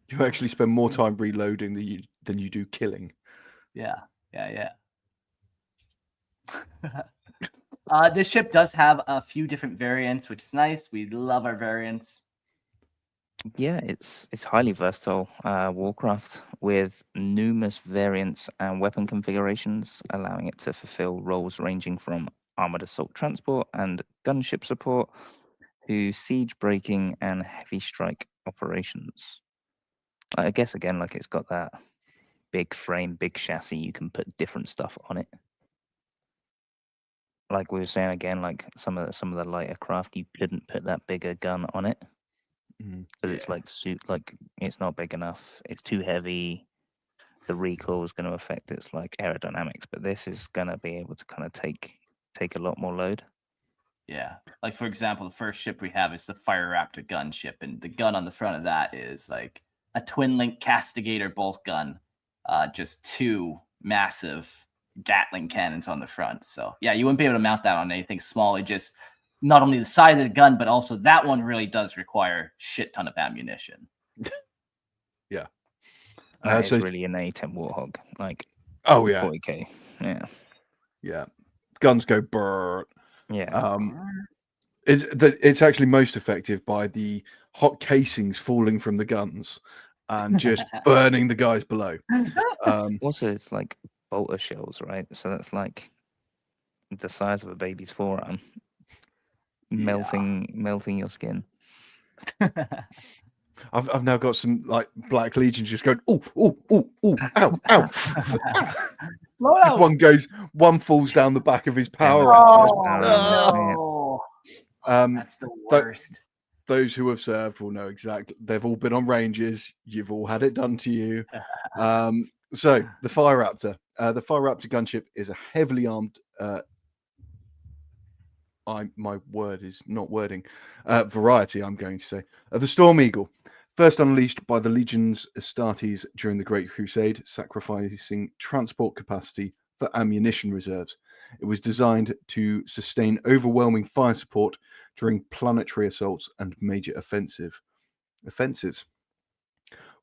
You actually spend more time reloading than you do killing. Yeah. This ship does have a few different variants, which is nice. We love our variants. Yeah, it's highly versatile warcraft with numerous variants and weapon configurations, allowing it to fulfill roles ranging from armored assault transport and gunship support to siege breaking and heavy strike operations. I guess again, like it's got that big frame, big chassis. You can put different stuff on it. Like we were saying again, like some of the lighter craft, you couldn't put that bigger gun on it. Because it's like it's not big enough. It's too heavy. The recoil is going to affect its like aerodynamics, but this is going to be able to kind of take a lot more load. Yeah. Like, for example, the first ship we have is the Fire Raptor gunship, and the gun on the front of that is like a twin-link Castigator bolt gun, just two massive Gatling cannons on the front. So, yeah, you wouldn't be able to mount that on anything small. It just not only the size of the gun, but also that one really does require shit ton of ammunition. Yeah. It's really an A10 Warthog. Like, oh yeah, 40k. Yeah. Yeah. Guns go brrr. Yeah. It's actually most effective by the hot casings falling from the guns and just burning the guys below. Also, it's like bolter shells, right? So that's like the size of a baby's forearm. Melting your skin. I've now got some like Black Legions just going, oh, ow. One falls down the back of his power armor. No. That's the worst. Those who have served will know exactly. They've all been on ranges. You've all had it done to you. So the Fire Raptor. The Fire Raptor gunship is a heavily armed my word is not wording. Variety, I'm going to say. The Storm Eagle, first unleashed by the Legions Astartes during the Great Crusade, sacrificing transport capacity for ammunition reserves. It was designed to sustain overwhelming fire support during planetary assaults and major offenses.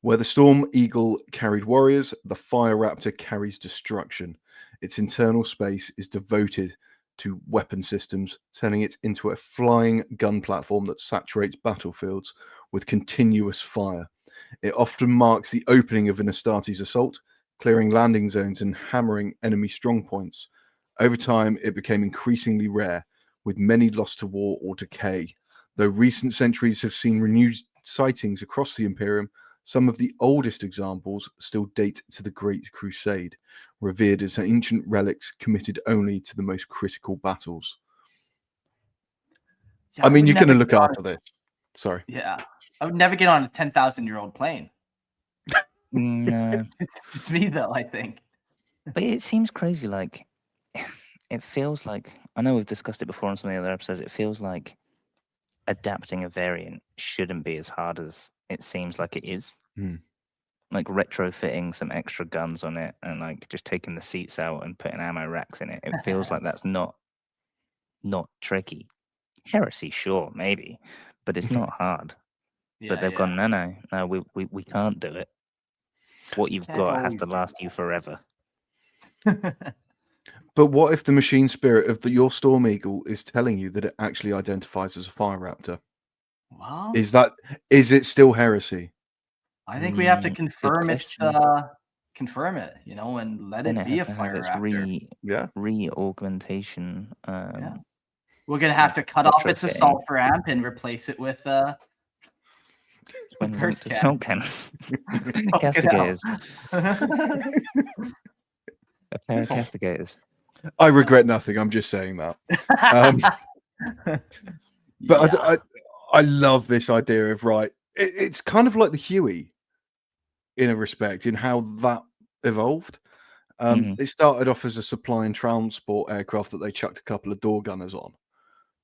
Where the Storm Eagle carried warriors, the Fire Raptor carries destruction. Its internal space is devoted to weapon systems, turning it into a flying gun platform that saturates battlefields with continuous fire. It often marks the opening of an Astartes assault, clearing landing zones and hammering enemy strongpoints. Over time, it became increasingly rare, with many lost to war or decay. Though recent centuries have seen renewed sightings across the Imperium, some of the oldest examples still date to the Great Crusade, revered as ancient relics committed only to the most critical battles. Yeah, I mean, you're going to look after this. Sorry. Yeah. I would never get on a 10,000-year-old plane. No. It's just me, though, I think. But it seems crazy. Like, it feels like, I know we've discussed it before on some of the other episodes, it feels like adapting a variant shouldn't be as hard as it seems like it is. Like retrofitting some extra guns on it and like just taking the seats out and putting ammo racks in it. It feels like that's not tricky. Heresy, sure, maybe, but it's not hard. But they've gone, no, we can't do it. What you've got has to last you forever. But what if the machine spirit of your Storm Eagle is telling you that it actually identifies as a Fire Raptor? Well, is it still heresy? I think we have to confirm confirm it, and let it be a Fire Raptor. Re-augmentation. We're gonna have to cut off its assault ramp and replace it with assault cannons. Castigators. A pair of castigators. I regret nothing. I'm just saying that. Um, But Yeah. I love this idea of it's kind of like the Huey in a respect in how that evolved. It started off as a supply and transport aircraft that they chucked a couple of door gunners on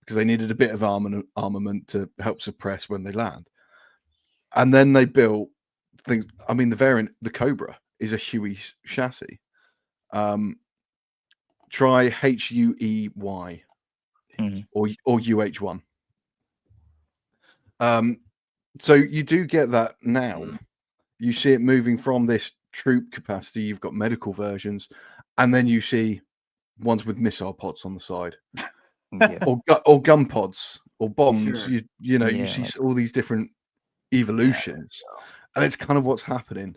because they needed a bit of armament to help suppress when they land. And then they built things. I mean, the Cobra is a Huey chassis. Try HUEY or UH1. So you do get that now. You see it moving from this troop capacity. You've got medical versions, and then you see ones with missile pods on the side, or gun pods or bombs. Sure. You see all these different evolutions, and it's kind of what's happening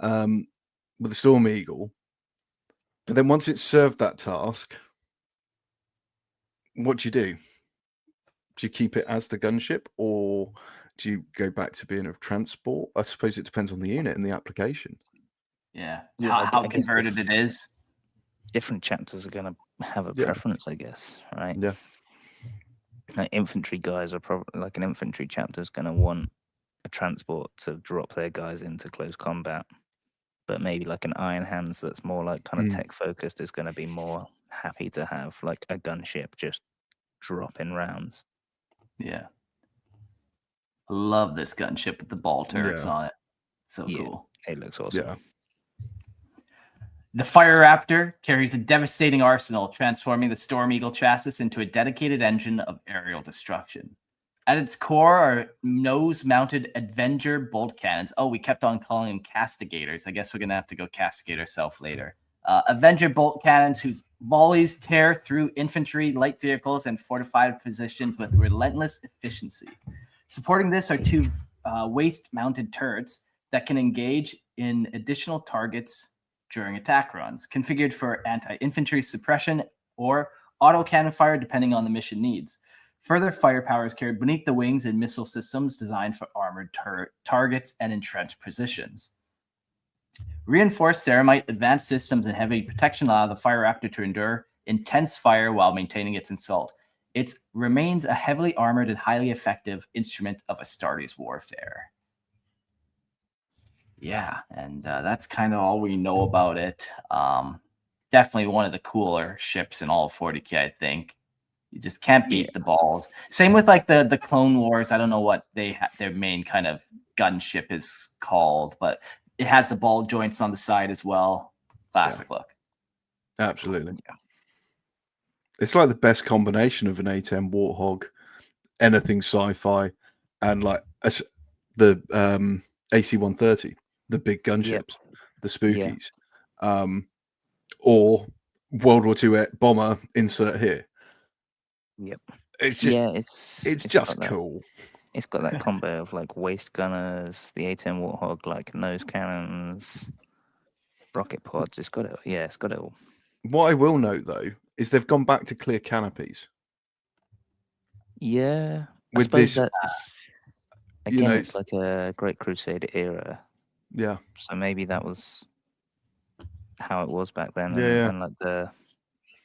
with the Storm Eagle. But then once it's served that task, what do you do? Do you keep it as the gunship, or do you go back to being a transport? I suppose it depends on the unit and the application. Yeah. Yeah, How I guess converted it is. different chapters are going to have a preference, I guess, right? Yeah. Like infantry guys are probably like an infantry chapter is going to want a transport to drop their guys into close combat, but maybe like an Iron Hands that's more like kind of tech focused is going to be more happy to have like a gunship just drop in rounds. Yeah. I love this gunship with the ball turrets on it. So cool. It looks awesome. Yeah. The Fire Raptor carries a devastating arsenal, transforming the Storm Eagle chassis into a dedicated engine of aerial destruction. At its core are nose-mounted Avenger bolt cannons. Oh, we kept on calling them castigators. I guess we're going to have to go castigate ourselves later. Avenger bolt cannons whose volleys tear through infantry, light vehicles, and fortified positions with relentless efficiency. Supporting this are two waist-mounted turrets that can engage in additional targets during attack runs, configured for anti-infantry suppression or autocannon fire depending on the mission needs. Further firepower is carried beneath the wings in missile systems designed for armored targets and entrenched positions. Reinforced ceramite advanced systems and heavy protection allow the Fire Raptor to endure intense fire while maintaining its assault. It remains a heavily armored and highly effective instrument of Astartes warfare. Yeah, and that's kind of all we know about it. Definitely one of the cooler ships in all of 40K, I think. You just can't beat the balls. Same with like the Clone Wars. I don't know what their main kind of gunship is called, but it has the ball joints on the side as well. Classic look. Absolutely. Yeah. It's like the best combination of an A10 Warthog, anything sci-fi, and like the AC-130, the big gunships, the spookies, or World War II bomber insert here. Yep. It's just it's just cool. It's got that combo of like waist gunners, the A10 Warthog, like nose cannons, rocket pods. It's got it. Yeah, it's got it all. What I will note though is they've gone back to clear canopies. Yeah, I suppose that's again, it's like a Great Crusade era. Yeah. So maybe that was how it was back then, and like the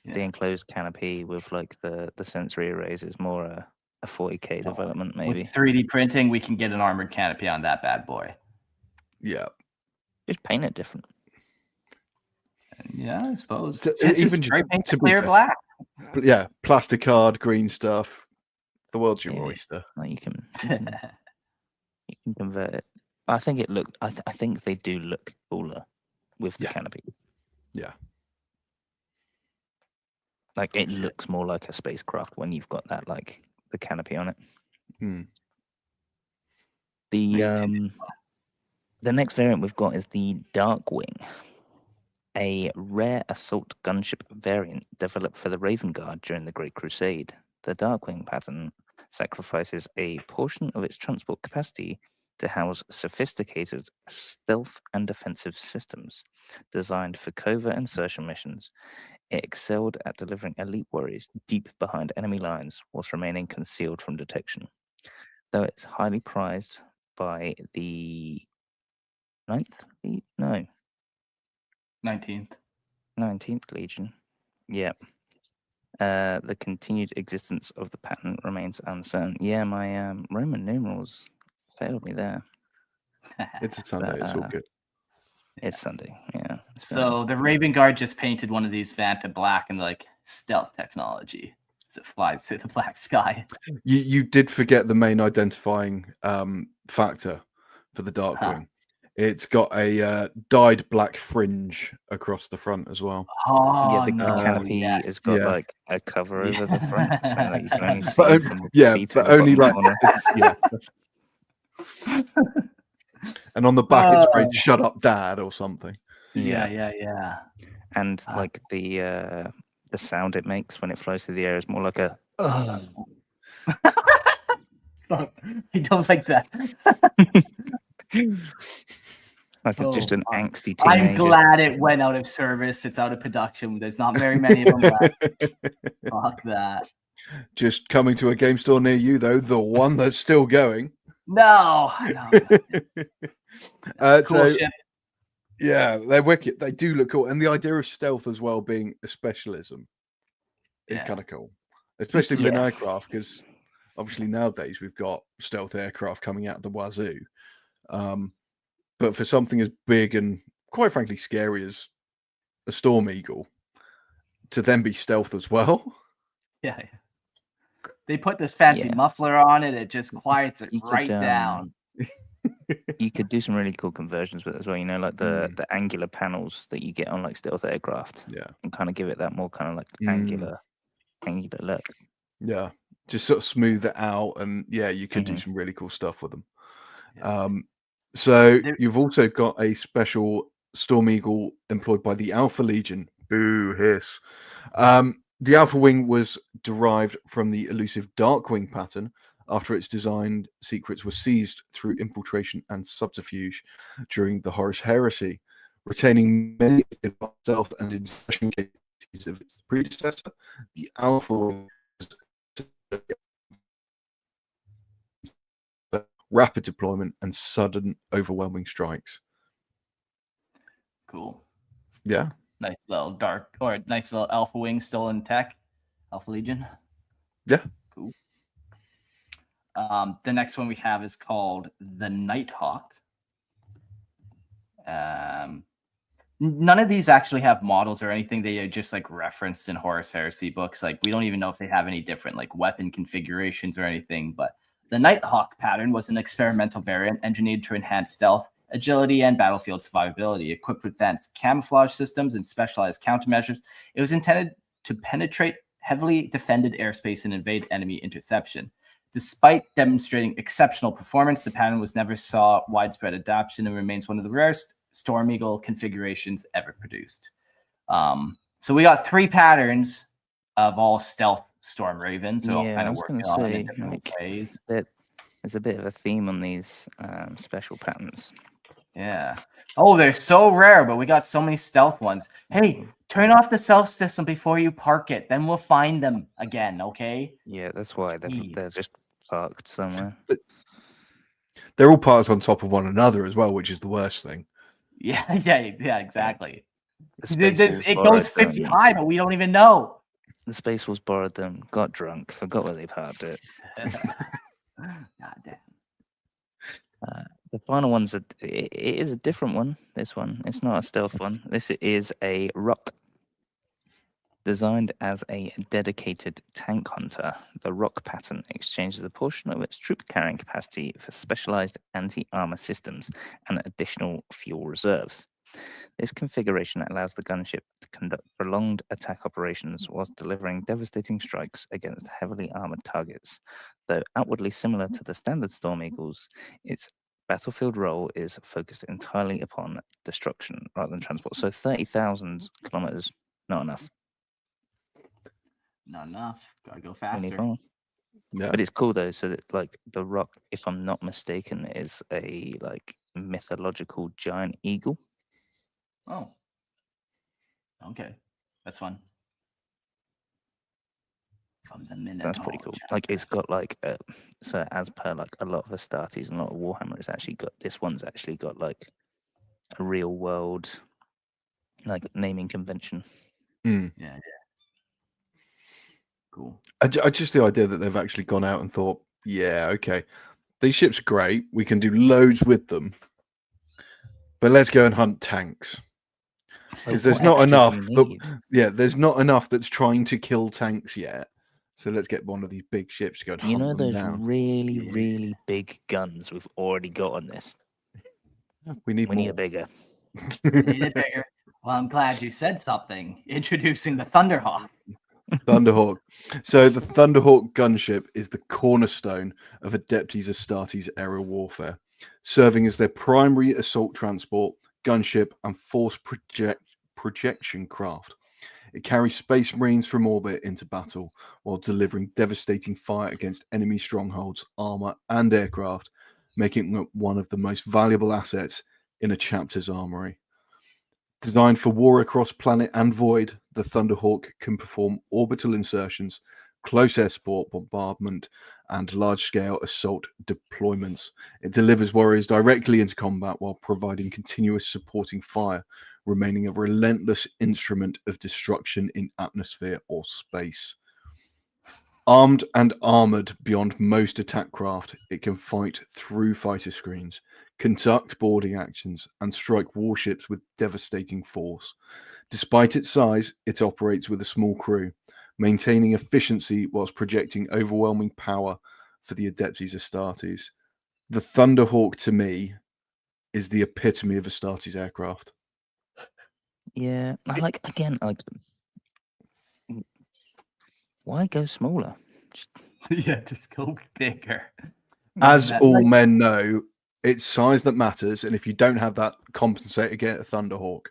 enclosed canopy with like the sensory arrays is more a 40K development, maybe. With 3D printing, we can get an armored canopy on that bad boy. Yeah. Just paint it different. Yeah, I suppose. Even just spray paint to clear black. Yeah, plasticard, green stuff. The world's your oyster. Like you can convert it. I think it looked. I think they do look cooler with the canopy. Yeah. Like it looks more like a spacecraft when you've got that, like the canopy on it. The next variant we've got is the Darkwing, a rare assault gunship variant developed for the Raven Guard during the Great Crusade. The Darkwing pattern sacrifices a portion of its transport capacity to house sophisticated stealth and defensive systems designed for covert insertion missions. It excelled at delivering elite warriors deep behind enemy lines whilst remaining concealed from detection. Though it's highly prized by the 19th Legion. Yeah. The continued existence of the pattern remains uncertain. Yeah, my Roman numerals failed me there. It's a Sunday. It's all good. It's Sunday, yeah. So the Raven Guard just painted one of these Vanta black and like stealth technology as it flies through the black sky. You did forget the main identifying factor for the Darkwing. It's got a dyed black fringe across the front as well. Oh, yeah, the no, canopy yes. has got Yeah. like a cover over the front, so that you can only see But from yeah, see through but the only bottom like corner. yeah. And on the back, it's sprayed "Shut up, Dad" or something. Yeah. And like the sound it makes when it flies through the air is more like a. I don't like that. Like just an angsty I'm teenager. glad it went out of service. It's out of production. There's not very many of them left. Fuck that. Just coming to a game store near you, though, the one that's still going. No. Cool So, ship. yeah, they're wicked. They do look cool. And the idea of stealth as well being a specialism is kind of cool, especially with an aircraft, because obviously nowadays we've got stealth aircraft coming out of the wazoo. But for something as big and quite frankly scary as a Storm Eagle to then be stealth as well. Yeah. They put this fancy muffler on it. It just quiets it down. You could do some really cool conversions with it as well. You know, like the angular panels that you get on like stealth aircraft. Yeah. And kind of give it that more kind of like angular look. Yeah. Just sort of smooth it out, and you could do some really cool stuff with them. Yeah. So you've also got a special Storm Eagle employed by the Alpha Legion. Boo hiss. The Alpha Wing was derived from the elusive Darkwing pattern after its design secrets were seized through infiltration and subterfuge during the Horus Heresy, retaining many of the stealth and insertion capabilities of its predecessor. The Alpha Wing rapid deployment and sudden overwhelming strikes. Cool. Yeah. Nice little nice little Alpha Wing still in tech. Alpha Legion. Yeah. Cool. The next one we have is called the Nighthawk. None of these actually have models or anything. They are just like referenced in Horus Heresy books. Like we don't even know if they have any different like weapon configurations or anything. But the Nighthawk pattern was an experimental variant engineered to enhance stealth, agility, and battlefield survivability. Equipped with advanced camouflage systems and specialized countermeasures, it was intended to penetrate heavily defended airspace and evade enemy interception. Despite demonstrating exceptional performance, the pattern was never saw widespread adoption and remains one of the rarest Storm Eagle configurations ever produced. So we got 3 patterns of all stealth Stormraven. So I'll kind of work on it in different ways. There's a bit of a theme on these special patterns. Yeah. Oh, they're so rare, but we got so many stealth ones. Hey, turn off the stealth system before you park it. Then we'll find them again, okay? Yeah, that's why they're just parked somewhere. They're all parked on top of one another as well, which is the worst thing. Yeah, exactly. It goes 50 high, but we don't even know. The Space Force borrowed them, got drunk, forgot where they parked it. God damn. The final one's it is a different one. This one, it's not a stealth one. This is a Rock. Designed as a dedicated tank hunter, the Rock pattern exchanges a portion of its troop carrying capacity for specialized anti-armor systems and additional fuel reserves. This configuration allows the gunship to conduct prolonged attack operations whilst delivering devastating strikes against heavily armored targets. Though outwardly similar to the standard Storm Eagles, its battlefield role is focused entirely upon destruction rather than transport. So 30,000 kilometers, not enough. Not enough. Gotta go faster. Yeah. But it's cool though, so that like the Rock, if I'm not mistaken, is a like mythological giant eagle. Oh. Okay. That's fun. From the minute. That's pretty cool. Like it's got like so as per like a lot of Astartes and a lot of Warhammer, it's actually got this one's actually got like a real world like naming convention. Yeah. Cool. Just the idea that they've actually gone out and thought, yeah, okay, these ships are great. We can do loads with them, but let's go and hunt tanks. Because there's not enough. There's not enough that's trying to kill tanks yet. So let's get one of these big ships to go and hunt them those down. really big guns we've already got on this. We need a bigger. We need it bigger. Well, I'm glad you said something. Introducing the Thunderhawk. Thunderhawk. So the Thunderhawk gunship is the cornerstone of Adeptus Astartes era warfare, serving as their primary assault transport, gunship, and force projection craft. It carries Space Marines from orbit into battle while delivering devastating fire against enemy strongholds, armor, and aircraft, making it one of the most valuable assets in a chapter's armory. Designed for war across planet and void, the Thunderhawk can perform orbital insertions, close air support bombardment, and large-scale assault deployments. It delivers warriors directly into combat while providing continuous supporting fire, remaining a relentless instrument of destruction in atmosphere or space. Armed and armored beyond most attack craft, it can fight through fighter screens, conduct boarding actions, and strike warships with devastating force. Despite its size, it operates with a small crew, maintaining efficiency whilst projecting overwhelming power for the Adeptus Astartes. The Thunderhawk, to me, is the epitome of Astartes aircraft. Yeah, why go smaller? Just go bigger. As all men know, it's size that matters, and if you don't have that, compensate and get a Thunderhawk.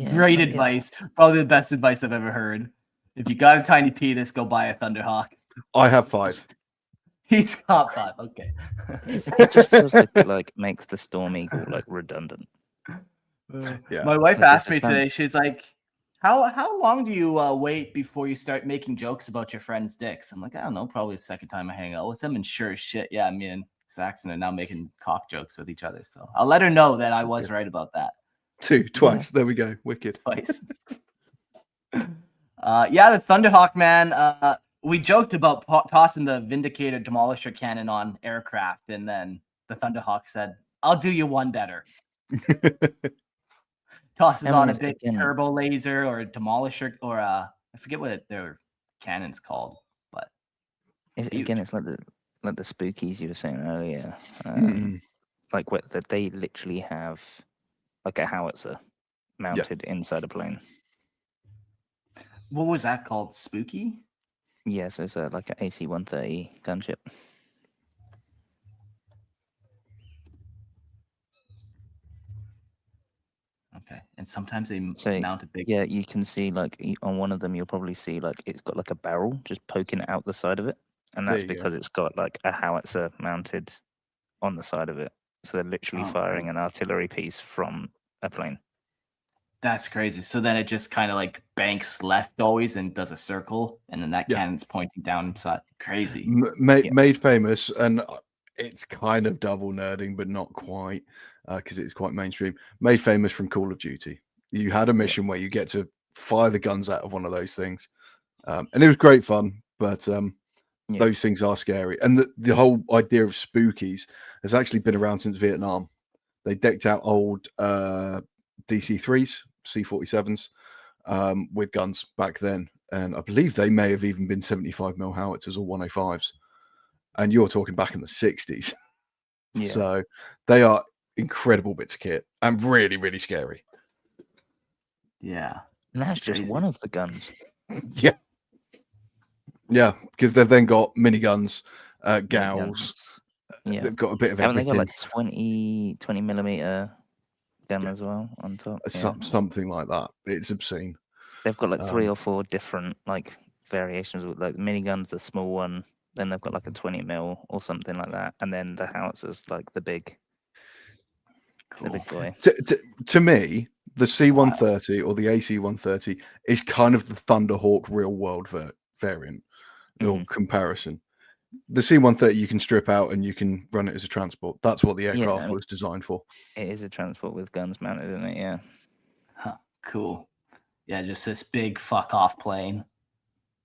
Great advice. Probably the best advice I've ever heard. If you got a tiny penis, go buy a Thunderhawk. I have 5. He's got 5. Okay. It just feels like it makes the Storm Eagle redundant. Yeah. My wife asked me today. She's like, "How long do you wait before you start making jokes about your friend's dicks?" I'm like, "I don't know. Probably the second time I hang out with him." And sure as shit, yeah, me and Saxon are now making cock jokes with each other. So I'll let her know that I was right about that. Twice. There we go. Wicked. Twice. The Thunderhawk, man. We joked about tossing the Vindicator Demolisher cannon on aircraft, and then the Thunderhawk said, "I'll do you one better." Tosses on a big turbo laser or a Demolisher, or I forget what their cannon's called, but it's like the spookies you were saying earlier. Like that they literally have like a howitzer mounted inside a plane. What was that called? Spooky? Yeah, so it's like an AC-130 gunship. Okay, and sometimes they mount a big. Yeah, you can see on one of them, you'll probably see it's got like a barrel just poking out the side of it, and that's because it's got like a howitzer mounted on the side of it. So they're literally firing an artillery piece from a plane. That's crazy. So then it just kind of like banks left always and does a circle, and then that cannon's pointing down inside. Crazy. Made famous, and it's kind of double nerding, but not quite, because it's quite mainstream. Made famous from Call of Duty. You had a mission where you get to fire the guns out of one of those things, and it was great fun. But those things are scary, and the whole idea of spookies has actually been around since Vietnam. They decked out old DC-3s, C-47s with guns back then, and I believe they may have even been 75mm howitzers or 105s, and you're talking back in the 60s. So they are incredible bits of kit and really, really scary. Yeah, and that's just one of the guns. Yeah, because they've then got miniguns, gals. They've got a bit of everything. They got like 20mm gun as well on top. Something like that. It's obscene. They've got like 3 or 4 different variations with like miniguns, the small one. Then they've got like a 20mm or something like that, and then the howitzers like the big boy. To me, the C-130 or the AC-130 is kind of the Thunderhawk real world variant or comparison. The C-130 you can strip out and you can run it as a transport. That's what the aircraft was designed for. It is a transport with guns mounted in it, Huh, cool. Yeah, just this big fuck off plane.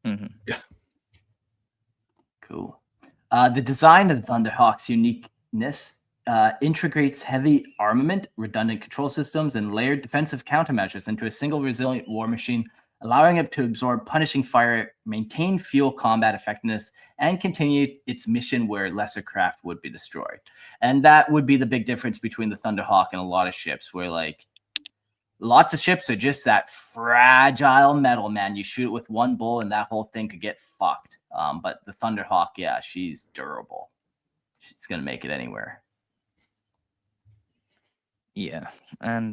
Hmm. Cool. The design of the Thunderhawk's uniqueness integrates heavy armament, redundant control systems, and layered defensive countermeasures into a single resilient war machine, allowing it to absorb punishing fire, maintain fuel combat effectiveness, and continue its mission where lesser craft would be destroyed. And that would be the big difference between the Thunderhawk and a lot of ships, where like lots of ships are just that fragile metal, man. You shoot it with one bullet and that whole thing could get fucked. But the Thunderhawk, yeah, she's durable. She's gonna make it anywhere. Yeah, and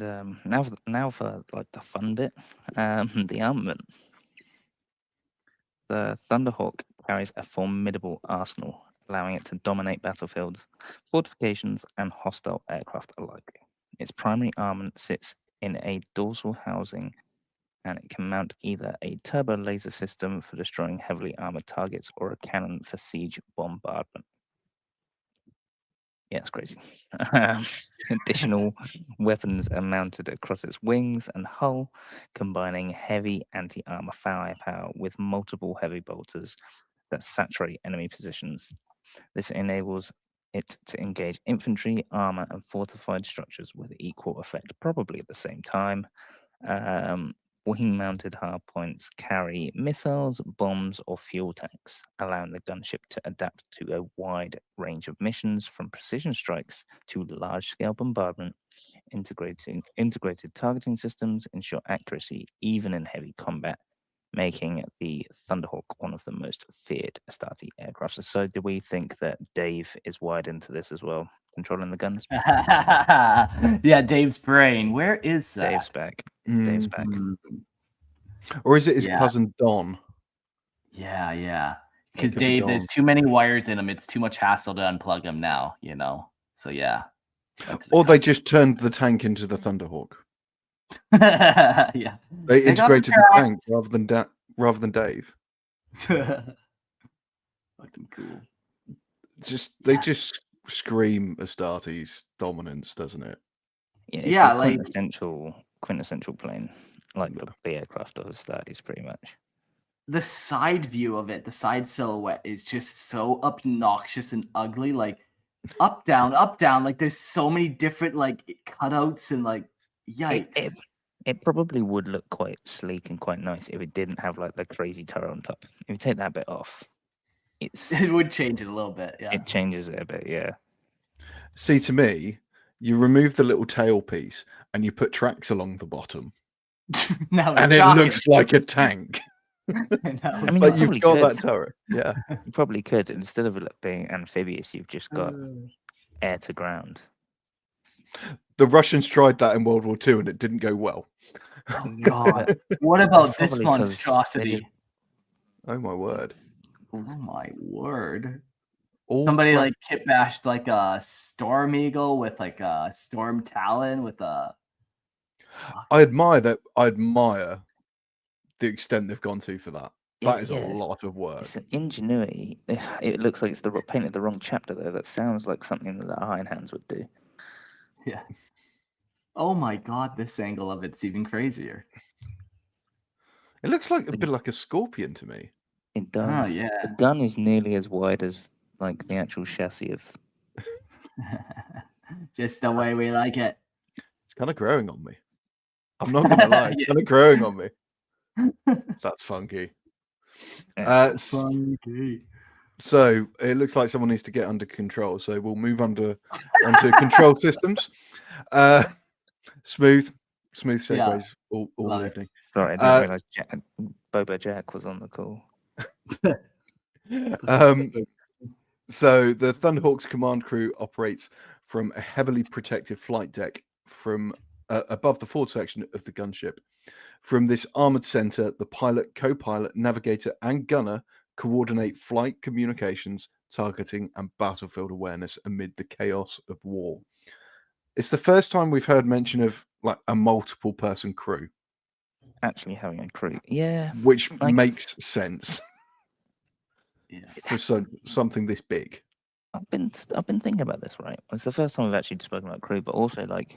now for like the fun bit, the armament. The Thunderhawk carries a formidable arsenal, allowing it to dominate battlefields, fortifications, and hostile aircraft alike. Its primary armament sits in a dorsal housing, and it can mount either a turbo laser system for destroying heavily armored targets or a cannon for siege bombardment. Yeah, it's crazy. Additional weapons are mounted across its wings and hull, combining heavy anti-armor firepower with multiple heavy bolters that saturate enemy positions. This enables it to engage infantry, armor, and fortified structures with equal effect, probably at the same time. Wing-mounted hardpoints carry missiles, bombs, or fuel tanks, allowing the gunship to adapt to a wide range of missions, from precision strikes to large-scale bombardment. Integrated targeting systems ensure accuracy even in heavy combat, making the Thunderhawk one of the most feared Astarte aircraft. So do we think that Dave is wide into this as well, controlling the guns? Yeah, Dave's brain. Where is that? Dave's back. Dave's back. Or is it his Yeah. cousin Don? Yeah. Because could be Dave, there's Don. too many wires in him. It's too much hassle to unplug him now, So yeah. Or they just turned the tank into the Thunderhawk. Yeah. They got integrated the tank tracks. rather than Dave. Fucking cool. They just scream Astartes dominance, doesn't it? Yeah, it's Yeah, the like quintessential plane, like the aircraft of Astartes, pretty much. the side view of it, the side silhouette is just so obnoxious and ugly. Like up, down, up, down. Like there's so many different like cutouts and like yikes. It probably would look quite sleek and quite nice if it didn't have like the crazy turret on top. If you take that bit off, It would change it a little bit. Yeah. it changes it a bit. Yeah. See, to me, you remove the little tail piece and you put tracks along the bottom, Now and it looks like a tank. I mean, Like you you've got probably that turret. Yeah. You probably could. Instead of it being amphibious, you've just got air to ground. The Russians tried that in World War II and it didn't go well. Oh God! What about this Probably 'cause they monstrosity? just- Oh my word. Oh my word! All Somebody plus- like kit bashed like a Storm Eagle with like a Storm Talon with a. I admire the extent they've gone to for that. That It's- is yeah, a it's- lot of work. It's an ingenuity. It looks like it's painted the wrong chapter though. That sounds like something that the Iron Hands would do. Yeah. Oh my God! This angle of it's even crazier. It looks like a bit like a scorpion to me. It does. yeah. The gun is nearly as wide as like the actual chassis of. Just the way we like it. It's kind of growing on me. I'm not gonna lie, it's Yeah. kind of growing on me. That's funky. Funky. So it looks like someone needs to get under control. So we'll move onto control systems. Smooth segues all Love it. evening. Sorry, I didn't realize Boba Jack was on the call. So the Thunderhawk's command crew operates from a heavily protected flight deck from above the forward section of the gunship. From this armored center, the pilot, co-pilot, navigator, and gunner coordinate flight communications, targeting, and battlefield awareness amid the chaos of war. It's the first time we've heard mention of like a multiple person crew. Actually having a crew. Yeah. Which like- makes sense Yeah. for something this big. I've been thinking about this, right? It's the first time we've actually spoken about crew, but also like,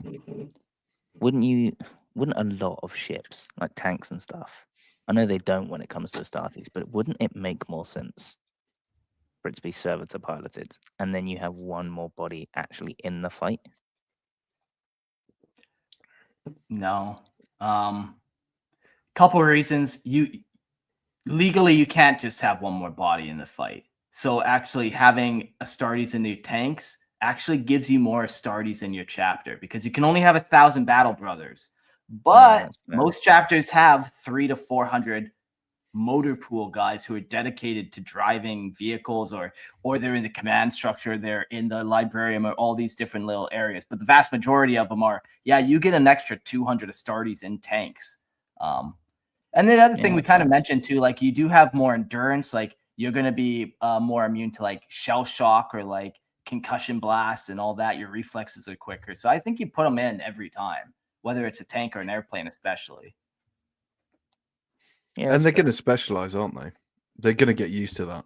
wouldn't you wouldn't a lot of ships, like tanks and stuff, I know they don't when it comes to Astartes, but wouldn't it make more sense for it to be servitor piloted, and then you have one more body actually in the fight? No. Couple of reasons. Legally you can't just have one more body in the fight. So actually having Astartes in your tanks actually gives you more Astartes in your chapter, because you can only have 1,000 battle brothers. But most chapters have 300 to 400 motor pool guys who are dedicated to driving vehicles, or they're in the command structure, they're in the librarium, or all these different little areas. But the vast majority of them are, you get an extra 200 Astartes in tanks. And the other thing we kind of mentioned too, like you do have more endurance, like you're going to be more immune to like shell shock or like concussion blasts and all that. Your reflexes are quicker. So I think you put them in every time, whether it's a tank or an airplane, especially. Yeah, and they're going to specialize, aren't they? They're going to get used to that.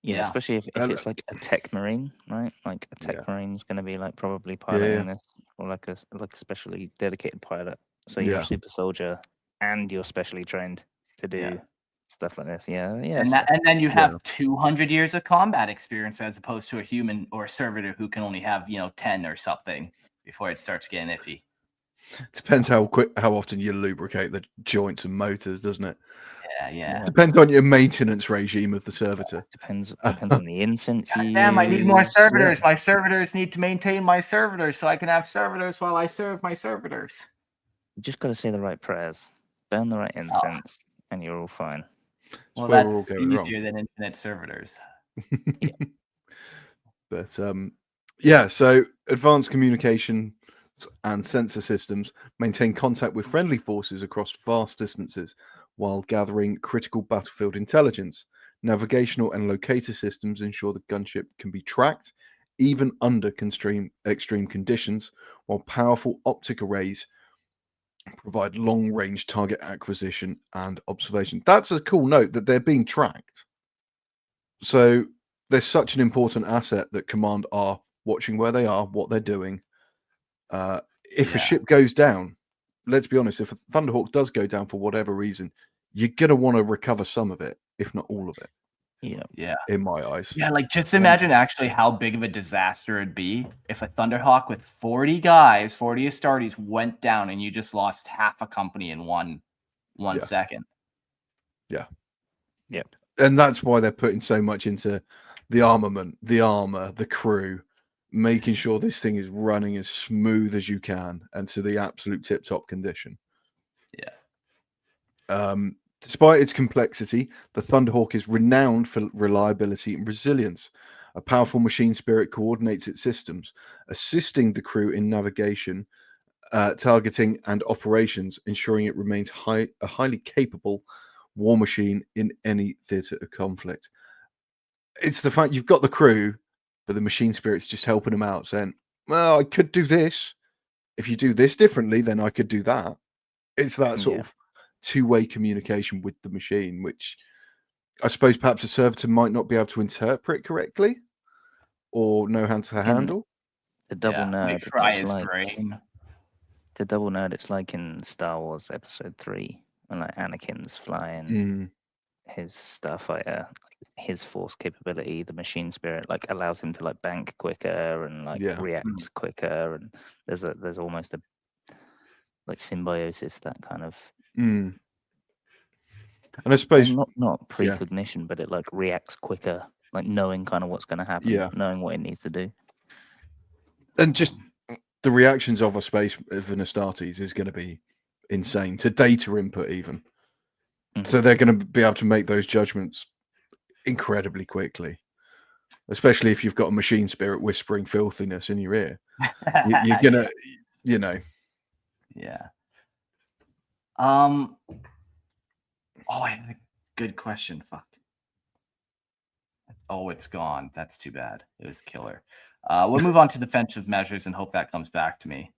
Yeah, especially if it's like a tech marine, right? Like a tech marine's going to be like probably piloting this, or like a specially dedicated pilot. So you're a super soldier and you're specially trained to do stuff like this. And then you have 200 years of combat experience, as opposed to a human or a servitor who can only have 10 or something before it starts getting iffy. Depends how often you lubricate the joints and motors, doesn't it? Yeah. Depends on your maintenance regime of the servitor. Depends on the incense you Damn, I need more servitors. My servitors need to maintain my servitors so I can have servitors while I serve my servitors. You just got to say the right prayers, burn the right incense, and you're all fine. Well, that's easier than infinite servitors. But so advanced communication and sensor systems maintain contact with friendly forces across vast distances while gathering critical battlefield intelligence. Navigational and locator systems ensure the gunship can be tracked even under extreme conditions, while powerful optic arrays provide long-range target acquisition and observation. That's a cool note, that they're being tracked. So there's such an important asset that command are watching where they are, what they're doing. If a ship goes down, let's be honest, if a Thunderhawk does go down for whatever reason, you're going to want to recover some of it, if not all of it. Yeah. In my eyes. Yeah, like just imagine actually how big of a disaster it'd be if a Thunderhawk with 40 guys, 40 Astartes went down and you just lost half a company in one second. Yeah. Yeah. And that's why they're putting so much into the armament, the armor, the crew, making sure this thing is running as smooth as you can and to the absolute tip-top condition. Yeah. Despite its complexity, the Thunderhawk is renowned for reliability and resilience. A powerful machine spirit coordinates its systems, assisting the crew in navigation, targeting, and operations, ensuring it remains a highly capable war machine in any theatre of conflict. It's the fact you've got the crew, but the machine spirit's just helping them out, saying, well, I could do this. If you do this differently, then I could do that. It's that sort of two-way communication with the machine, which I suppose perhaps a servitor might not be able to interpret correctly or know how to handle. The double nerd. Fry his brain. The double nerd, it's like in Star Wars Episode 3, when like Anakin's flying his starfighter, his force capability, the machine spirit like allows him to like bank quicker and like reacts quicker, and there's almost a like symbiosis, that kind of and I suppose not precognition, but it like reacts quicker, like knowing kind of what's going to happen, knowing what it needs to do. And just the reactions of a space of an Astartes is going to be insane to data input even. So they're going to be able to make those judgments incredibly quickly, especially if you've got a machine spirit whispering filthiness in your ear. You're going to, Yeah. Oh, I had a good question. Fuck. Oh, it's gone. That's too bad. It was killer. We'll move on to defensive measures and hope that comes back to me.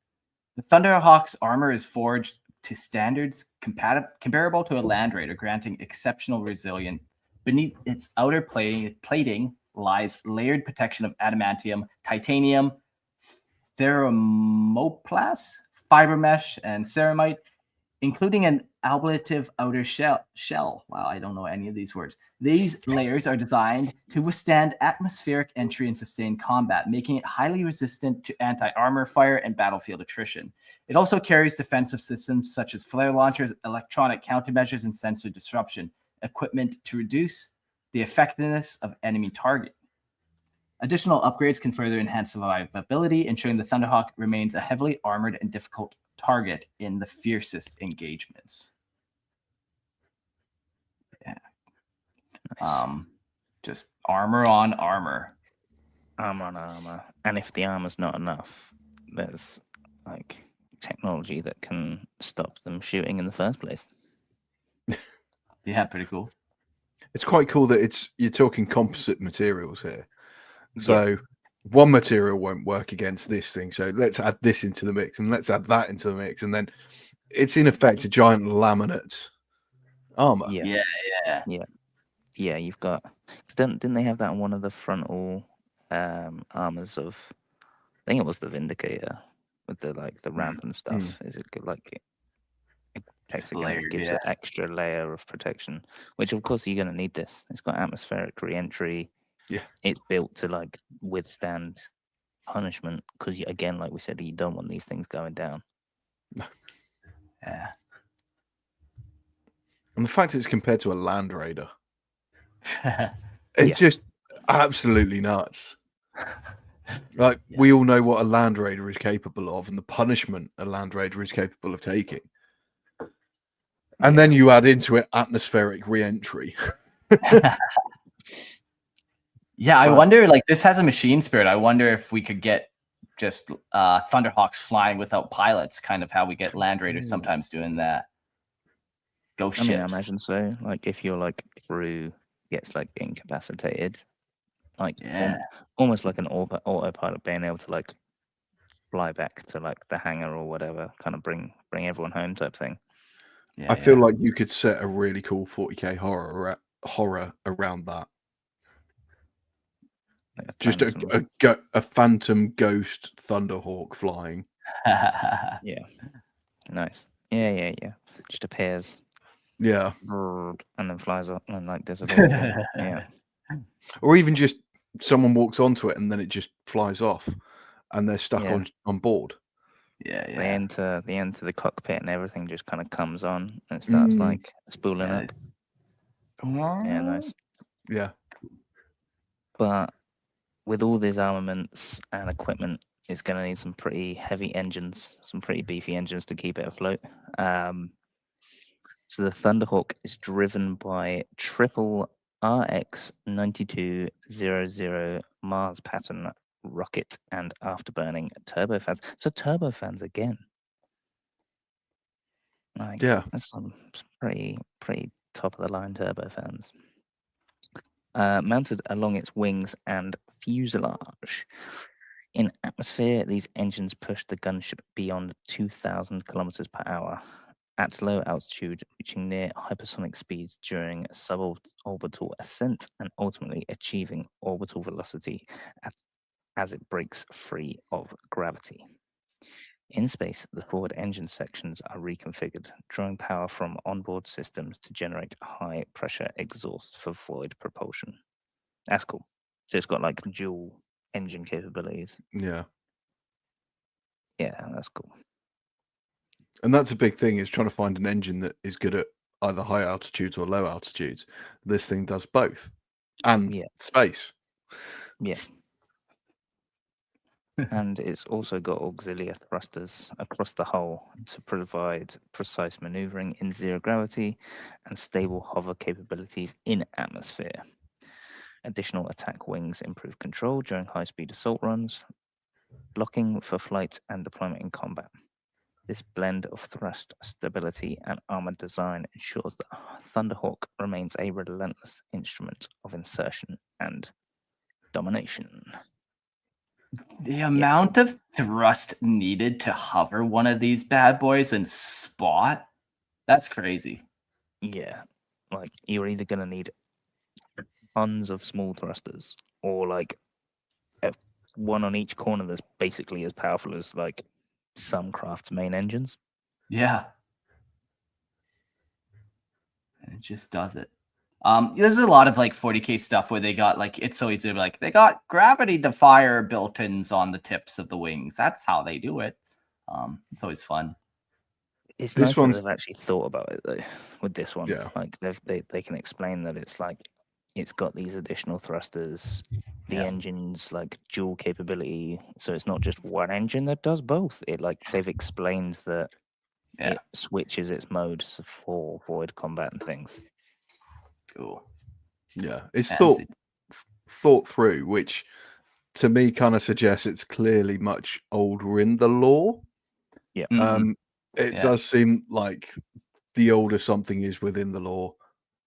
The Thunderhawk's armor is forged to standards comparable to a Land Raider, granting exceptional resilience. Beneath its outer plating lies layered protection of adamantium, titanium, thermoplast, fiber mesh, and ceramite, including an ablative outer shell. Wow, I don't know any of these words. These layers are designed to withstand atmospheric entry and sustained combat, making it highly resistant to anti-armor fire and battlefield attrition. It also carries defensive systems such as flare launchers, electronic countermeasures, and sensor disruption equipment to reduce the effectiveness of enemy target. Additional upgrades can further enhance survivability, ensuring the Thunderhawk remains a heavily armored and difficult target in the fiercest engagements. Yeah. Nice. Just armor on armor. Armor on armor. And if the armor's not enough, there's like technology that can stop them shooting in the first place. Yeah, pretty cool. It's quite cool that you're talking composite materials here. So one material won't work against this thing. So let's add this into the mix and let's add that into the mix. And then it's in effect a giant laminate armor. Yeah, you've got... Didn't they have that on one of the frontal armors of... I think it was the Vindicator with the ramp and stuff. Is it good? Like it protects against, gives an extra layer of protection, which of course you're going to need this. It's got atmospheric re-entry. Yeah, it's built to like withstand punishment because, again, like we said, you don't want these things going down. Yeah. And the fact it's compared to a Land Raider, it's just absolutely nuts. Like we all know what a Land Raider is capable of and the punishment a Land Raider is capable of taking. And then you add into it atmospheric re-entry. Yeah, I wonder, like, this has a machine spirit. I wonder if we could get just Thunderhawks flying without pilots, kind of how we get Land Raiders sometimes doing that. Ghost ships. I imagine so. Like, if your crew gets incapacitated, almost like an autopilot being able to fly back to the hangar or whatever, kind of bring everyone home type thing. Yeah, I feel like you could set a really cool 40k horror around that. Just a phantom ghost Thunderhawk flying. Yeah, nice. Yeah. Just appears. Yeah, and then flies up and disappears. Yeah. Or even just someone walks onto it and then it just flies off, and they're stuck on board. Yeah. They enter the cockpit and everything just kind of comes on and it starts spooling up. Yeah, nice. Yeah. But with all these armaments and equipment, it's going to need some pretty heavy engines, some pretty beefy engines to keep it afloat. So the Thunderhawk is driven by triple RX-9200 Mars pattern rocket and afterburning turbofans. So turbofans again. That's some pretty top of the line turbofans. Mounted along its wings and fuselage. In atmosphere, these engines push the gunship beyond 2,000 kilometers per hour at low altitude, reaching near hypersonic speeds during suborbital ascent and ultimately achieving orbital velocity as it breaks free of gravity. In space, the forward engine sections are reconfigured, drawing power from onboard systems to generate high-pressure exhaust for void propulsion. That's cool. So it's got dual engine capabilities. Yeah. Yeah, that's cool. And that's a big thing, is trying to find an engine that is good at either high altitudes or low altitudes. This thing does both. And space. Yeah. And it's also got auxiliary thrusters across the hull to provide precise maneuvering in zero gravity and stable hover capabilities in atmosphere. Additional attack wings improve control during high-speed assault runs, blocking for flight and deployment in combat. This blend of thrust, stability, and armored design ensures that Thunderhawk remains a relentless instrument of insertion and domination. The amount of thrust needed to hover one of these bad boys and spot, that's crazy. Yeah, you're either going to need tons of small thrusters or one on each corner that's basically as powerful as some crafts main engines. Yeah. And it just does it. There's a lot of like 40k stuff where they got like, it's so easy to be like, they got gravity defier built-ins on the tips of the wings. That's how they do it. It's always fun. It's This nice that one's- they've actually thought about it though. With this one, Yeah. like they can explain that it's like it's got these additional thrusters. The Yeah. engine's like dual capability, so it's not just one engine that does both. It like they've explained that Yeah. it switches its modes for void combat and things. Cool. Yeah, it's Fancy. thought through, which to me kind of suggests it's clearly much older in the lore. Yeah. Mhm. It Yeah. does seem like the older something is within the lore,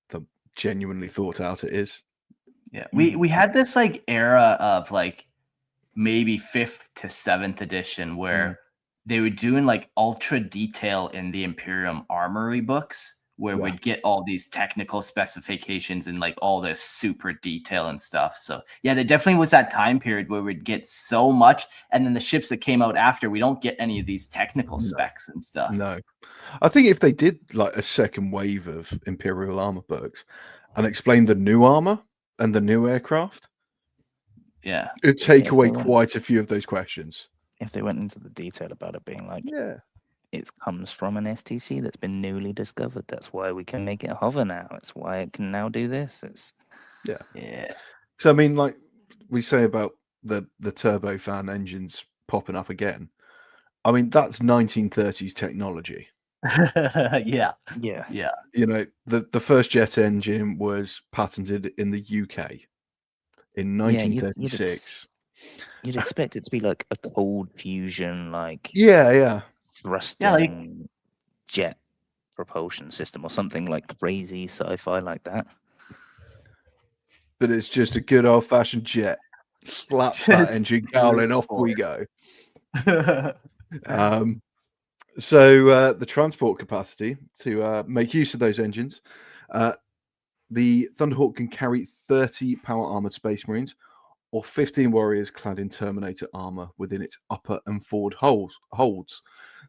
the genuinely thought out it is. Yeah, we had this like era of like maybe 5th to 7th edition where they were doing like ultra detail in the Imperium Armoury books where Yeah. we'd get all these technical specifications and like all this super detail and stuff. So yeah, there definitely was that time period where we'd get so much, and then the ships that came out after, we don't get any of these technical specs and stuff. No, I think if they did like a second wave of Imperial armor books and explained the new armor and the new aircraft, Yeah. it'd take if away they went- quite a few of those questions. If they went into the detail about it being like Yeah. it comes from an STC that's been newly discovered. That's why we can make it hover now. It's why it can now do this. It's Yeah. So I mean, like we say about the turbofan engines popping up again. I mean, that's 1930s technology. Yeah. yeah. Yeah. You know, the first jet engine was patented in the UK in Yeah, 1936. You'd expect it to be like a cold fusion, like Yeah. thrusting jet propulsion system or something like crazy sci-fi like that. But it's just a good old fashioned jet. Slap that Just engine going, off brute we go. So the transport capacity to make use of those engines, the Thunderhawk can carry 30 power armored Space Marines or 15 warriors clad in Terminator armor within its upper and forward holds.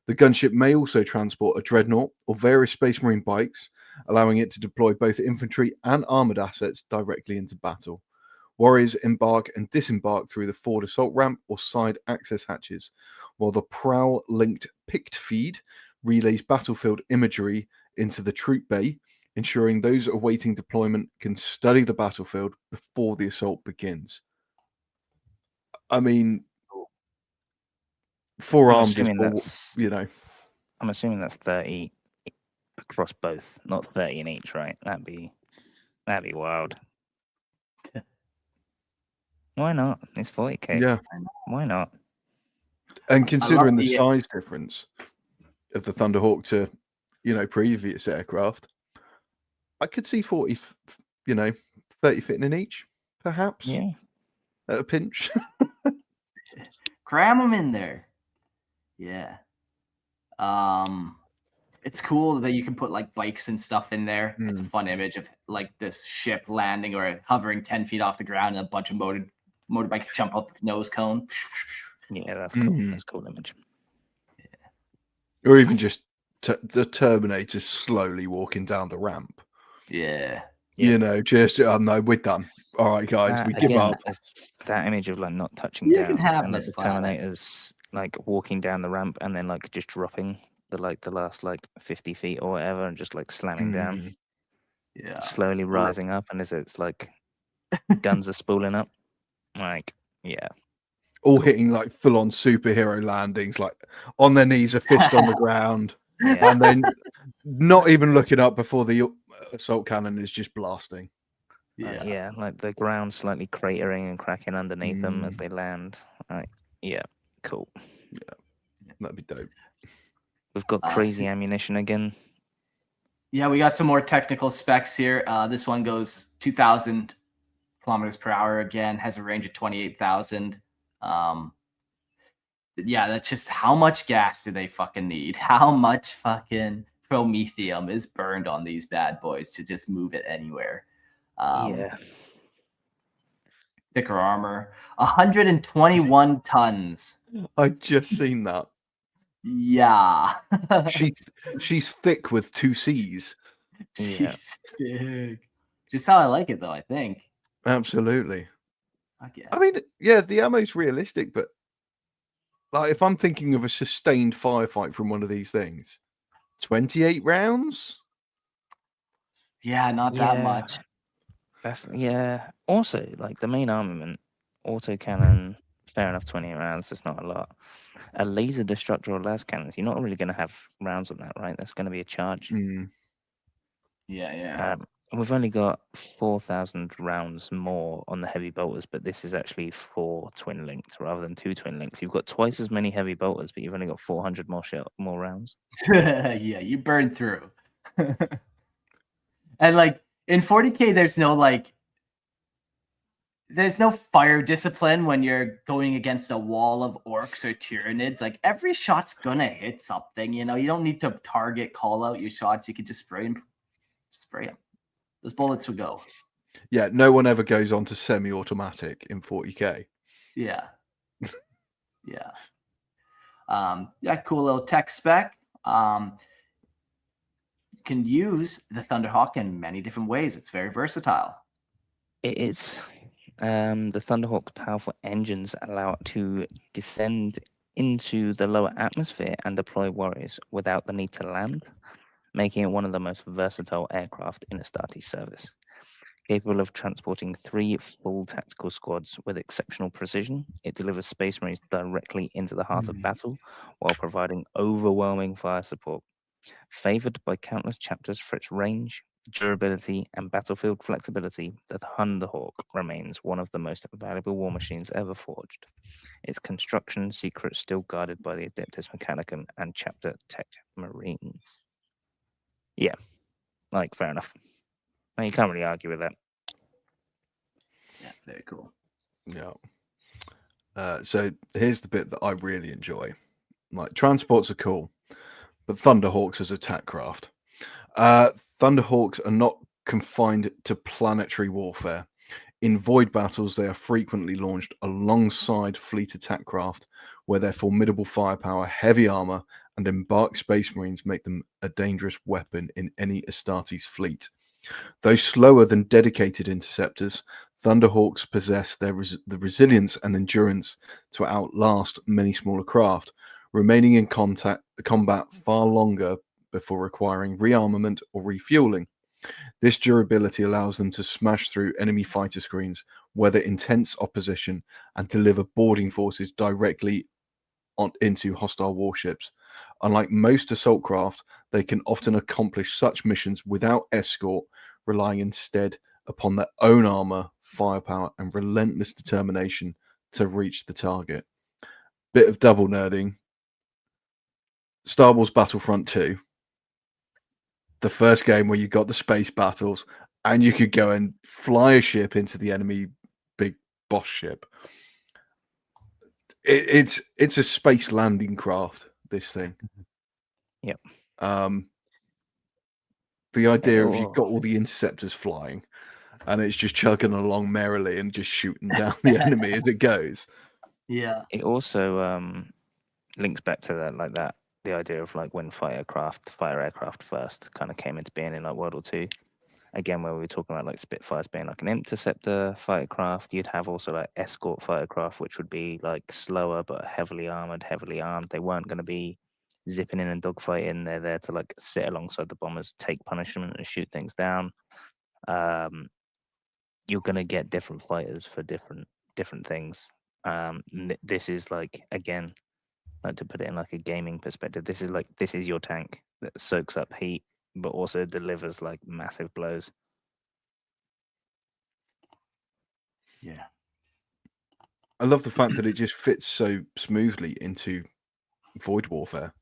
The gunship may also transport a dreadnought or various Space Marine bikes, allowing it to deploy both infantry and armored assets directly into battle. Warriors embark and disembark through the forward assault ramp or side access hatches, while the prowl-linked picked feed relays battlefield imagery into the troop bay, ensuring those awaiting deployment can study the battlefield before the assault begins. I mean, forearmed is, you know. I'm assuming that's 30 across both, not 30 in each, right? That'd be wild. Why not? It's 40k. Yeah. Why not? And considering the the- size difference of the Thunderhawk to, you know, previous aircraft, I could see 40, 30 fitting in each, perhaps. Yeah. At a pinch. Cram them in there. Yeah. It's cool that you can put like bikes and stuff in there. It's a fun image of like this ship landing or hovering 10 feet off the ground and a bunch of motorbikes jump out the nose cone. Yeah, that's cool. That's a cool image. Or even just the Terminator slowly walking down the ramp. Yeah. You know, just, oh no, we're done. All right, guys, we give up. That image of like not touching You down can have and like this the planet. Terminators like walking down the ramp and then like just dropping the last like 50 feet or whatever and just like slamming down. Yeah. Slowly rising up, and as it's like guns are spooling up. Like, yeah. All hitting like full on superhero landings, like on their knees, a fist on the ground, Yeah. and then not even looking up before the assault cannon is just blasting. Yeah, like the ground slightly cratering and cracking underneath them as they land. Yeah, cool. Yeah, that'd be dope. We've got crazy ammunition again. Yeah, we got some more technical specs here. This one goes 2,000 kilometers per hour again, has a range of 28,000. Yeah, that's just how much gas do they fucking need? How much fucking promethium is burned on these bad boys to just move it anywhere? Yeah. Thicker armor, 121 tons. I just seen that. Yeah. She's thick with 2 C's. Yeah. She's thick. Just how I like it, though, I think. Absolutely. Yeah. I mean, yeah, the ammo's realistic, but like if I'm thinking of a sustained firefight from one of these things, 28 rounds? Yeah, not that much. That's Also, like the main armament, autocannon, fair enough, 28 rounds. That's not a lot. A laser destructor or las cannons, you're not really going to have rounds on that, right? That's going to be a charge. Yeah. We've only got 4,000 rounds more on the heavy bolters, but this is actually 4 twin links rather than 2 twin links. You've got twice as many heavy bolters, but you've only got 400 more rounds. Yeah, you burn through. And like in 40K, there's no fire discipline when you're going against a wall of orcs or tyranids. Like every shot's gonna hit something, you know. You don't need to call out your shots. You can just spray them. Those bullets would go. Yeah, no one ever goes on to semi-automatic in 40K. Yeah. Cool little tech spec. Can use the Thunderhawk in many different ways. It's very versatile. It is. The Thunderhawk's powerful engines allow it to descend into the lower atmosphere and deploy warriors without the need to land, making it one of the most versatile aircraft in Astartes service. Capable of transporting 3 full tactical squads with exceptional precision, it delivers Space Marines directly into the heart of battle while providing overwhelming fire support. Favored by countless chapters for its range, durability, and battlefield flexibility, the Thunderhawk remains one of the most valuable war machines ever forged. Its construction secrets still guarded by the Adeptus Mechanicum and Chapter Tech Marines. Yeah, fair enough. You can't really argue with that. Yeah, very cool. Yeah. So here's the bit that I really enjoy. Like transports are cool, but Thunderhawks as attack craft. Thunderhawks are not confined to planetary warfare. In void battles, they are frequently launched alongside fleet attack craft, where their formidable firepower, heavy armor, and embarked space marines make them a dangerous weapon in any Astartes fleet. Though slower than dedicated interceptors, Thunderhawks possess the resilience and endurance to outlast many smaller craft, remaining in combat far longer before requiring rearmament or refueling. This durability allows them to smash through enemy fighter screens, weather intense opposition, and deliver boarding forces directly into hostile warships. Unlike most assault craft, they can often accomplish such missions without escort, relying instead upon their own armor, firepower, and relentless determination to reach the target. Bit of double nerding. Star Wars Battlefront 2, the first game where you got the space battles and you could go and fly a ship into the enemy big boss ship. It's a space landing craft, this thing. Yep. The idea of you've got all the interceptors flying and it's just chugging along merrily and just shooting down the enemy as it goes. Yeah. It also links back to that, the idea of when fire aircraft first kind of came into being in World War II. Again, where we were talking about Spitfires being an interceptor fighter craft, you'd have also escort fighter craft, which would be slower but heavily armored, heavily armed. They weren't going to be zipping in and dogfighting. They're there to sit alongside the bombers, take punishment, and shoot things down. You're going to get different fighters for different things. This is again, to put it in a gaming perspective, this is your tank that soaks up heat but also delivers massive blows. Yeah. I love the fact that it just fits so smoothly into void warfare.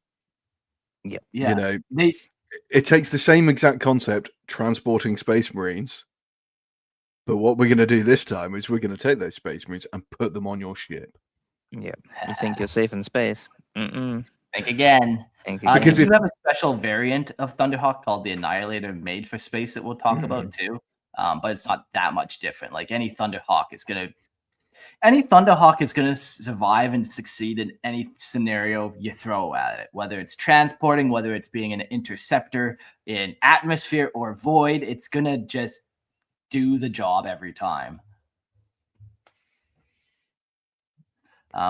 Yeah. You know, it takes the same exact concept, transporting space marines, but what we're going to do this time is we're going to take those space marines and put them on your ship. Yeah. You think you're safe in space? Think again. Because you have a special variant of Thunderhawk called the Annihilator made for space that we'll talk about too. But it's not that much different. Any Thunderhawk is going to Any Thunderhawk is going to survive and succeed in any scenario you throw at it, whether it's transporting, whether it's being an interceptor in atmosphere or void. It's going to just do the job every time.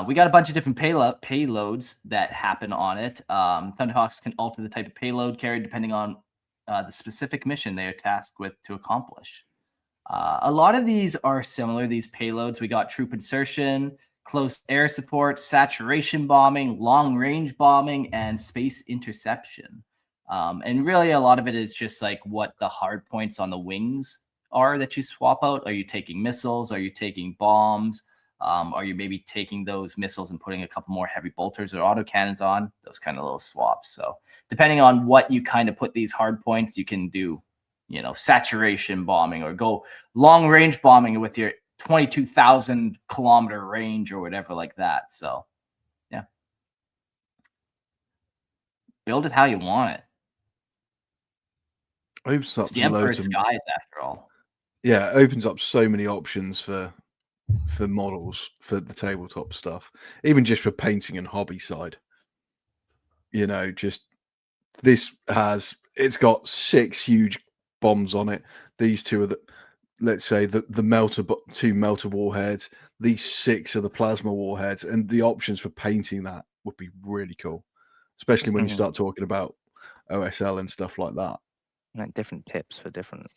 We got a bunch of different payloads that happen on it. Thunderhawks can alter the type of payload carried depending on the specific mission they are tasked with to accomplish. A lot of these are similar, these payloads. We got troop insertion, close air support, saturation bombing, long-range bombing, and space interception. And really, a lot of it is just like what the hard points on the wings are that you swap out. Are you taking missiles? Are you taking bombs? Are you maybe taking those missiles and putting a couple more heavy bolters or autocannons on? Those kind of little swaps. So depending on what you kind of put these hard points, you can do, you know, saturation bombing or go long range bombing with your 22,000 kilometer range or whatever like that. So yeah, build it how you want it. Opens up It's the Emperor's loads of, skies after all. yeah, it opens up so many options for models for the tabletop stuff, even just for painting and hobby side. You know, just it's got 6 huge bombs on it. These 2 are the, let's say, the two melter warheads. These 6 are the plasma warheads, and the options for painting that would be really cool, especially when you start talking about OSL and stuff like that. Like different tips for different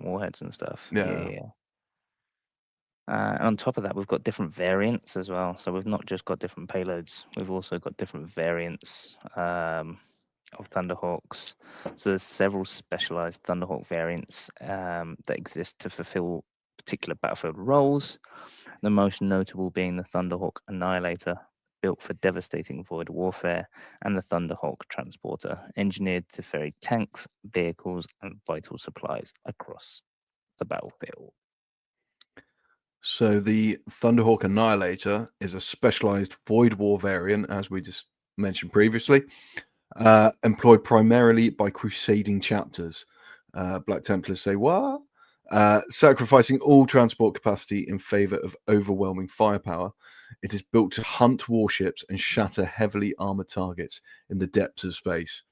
warheads and stuff. Yeah. And on top of that, we've got different variants as well. So we've not just got different payloads, we've also got different variants of Thunderhawks. So there's several specialized Thunderhawk variants that exist to fulfill particular battlefield roles. The most notable being the Thunderhawk Annihilator, built for devastating void warfare, and the Thunderhawk Transporter, engineered to ferry tanks, vehicles, and vital supplies across the battlefield. So the Thunderhawk Annihilator is a specialized void war variant, as we just mentioned previously, employed primarily by crusading chapters. Black Templars say, what? Sacrificing all transport capacity in favor of overwhelming firepower. It is built to hunt warships and shatter heavily armored targets in the depths of space.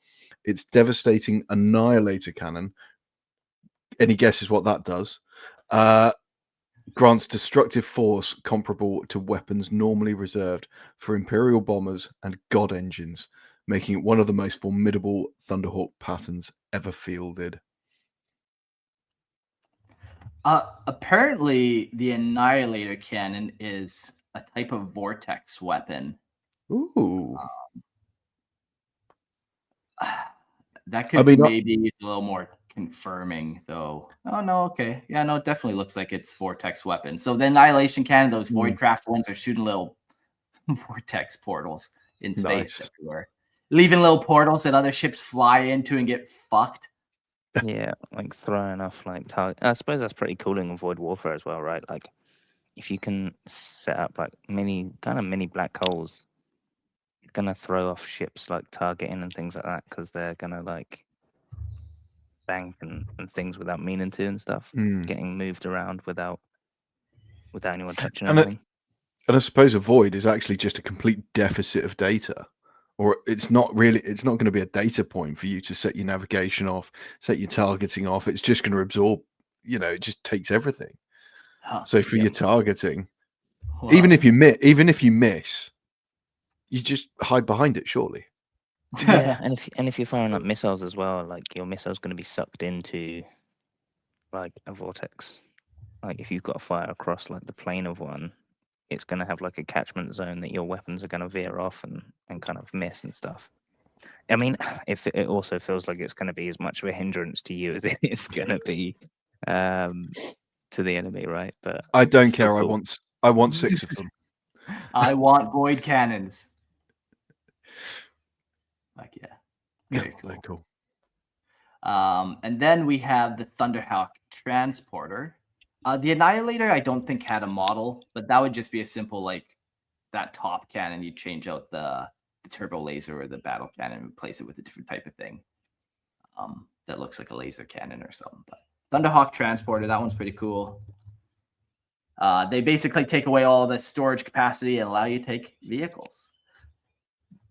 Its devastating Annihilator cannon, any guesses what that does? Grants destructive force comparable to weapons normally reserved for Imperial bombers and God engines, making it one of the most formidable Thunderhawk patterns ever fielded. Apparently, the Annihilator cannon is a type of vortex weapon. Ooh. That could maybe use a little more confirming, though. Oh, no, okay. Yeah, no, it definitely looks like it's vortex weapon. So the Annihilation cannon, those Voidcraft ones are shooting little vortex portals in space everywhere. Leaving little portals that other ships fly into and get fucked. Yeah, like throwing off like target. I suppose that's pretty cool in void warfare as well, right? Like if you can set up like mini black holes, you're gonna throw off ships like targeting and things like that because they're gonna like bank and things without meaning to and stuff, getting moved around without anyone touching anything. And I suppose a void is actually just a complete deficit of data. Or it's not going to be a data point for you to set your navigation off, set your targeting off. It's just going to absorb, it just takes everything. So for your targeting, even if you miss, you just hide behind it, surely. Yeah, and if you're firing up missiles as well, like your missile's going to be sucked into like a vortex. Like if you've got to fire across like the plane of one, it's going to have like a catchment zone that your weapons are going to veer off and kind of miss and stuff. I mean, if it also feels like it's going to be as much of a hindrance to you as it is going to be to the enemy, right? But I don't care. Cool. I want 6 of them. I want void cannons. Like very cool. And then we have the Thunderhawk Transporter. The Annihilator, I don't think had a model, but that would just be a simple like that top cannon. You change out the turbo laser or the battle cannon and replace it with a different type of thing that looks like a laser cannon or something. But Thunderhawk Transporter, that one's pretty cool. They basically take away all the storage capacity and allow you to take vehicles.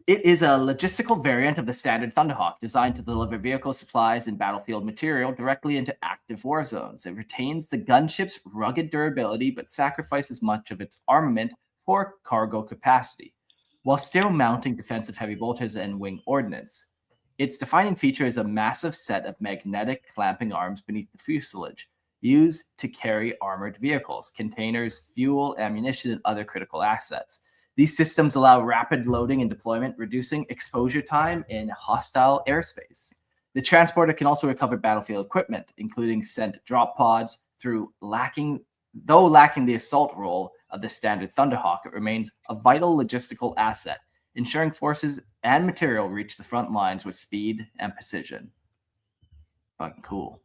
It is a logistical variant of the standard Thunderhawk, designed to deliver vehicle supplies and battlefield material directly into active war zones. It retains the gunship's rugged durability, but sacrifices much of its armament for cargo capacity, while still mounting defensive heavy bolters and wing ordnance. Its defining feature is a massive set of magnetic clamping arms beneath the fuselage, used to carry armored vehicles, containers, fuel, ammunition, and other critical assets. These systems allow rapid loading and deployment, reducing exposure time in hostile airspace. The transporter can also recover battlefield equipment, including sent drop pods. Though lacking the assault role of the standard Thunderhawk, it remains a vital logistical asset, ensuring forces and material reach the front lines with speed and precision. Fucking cool.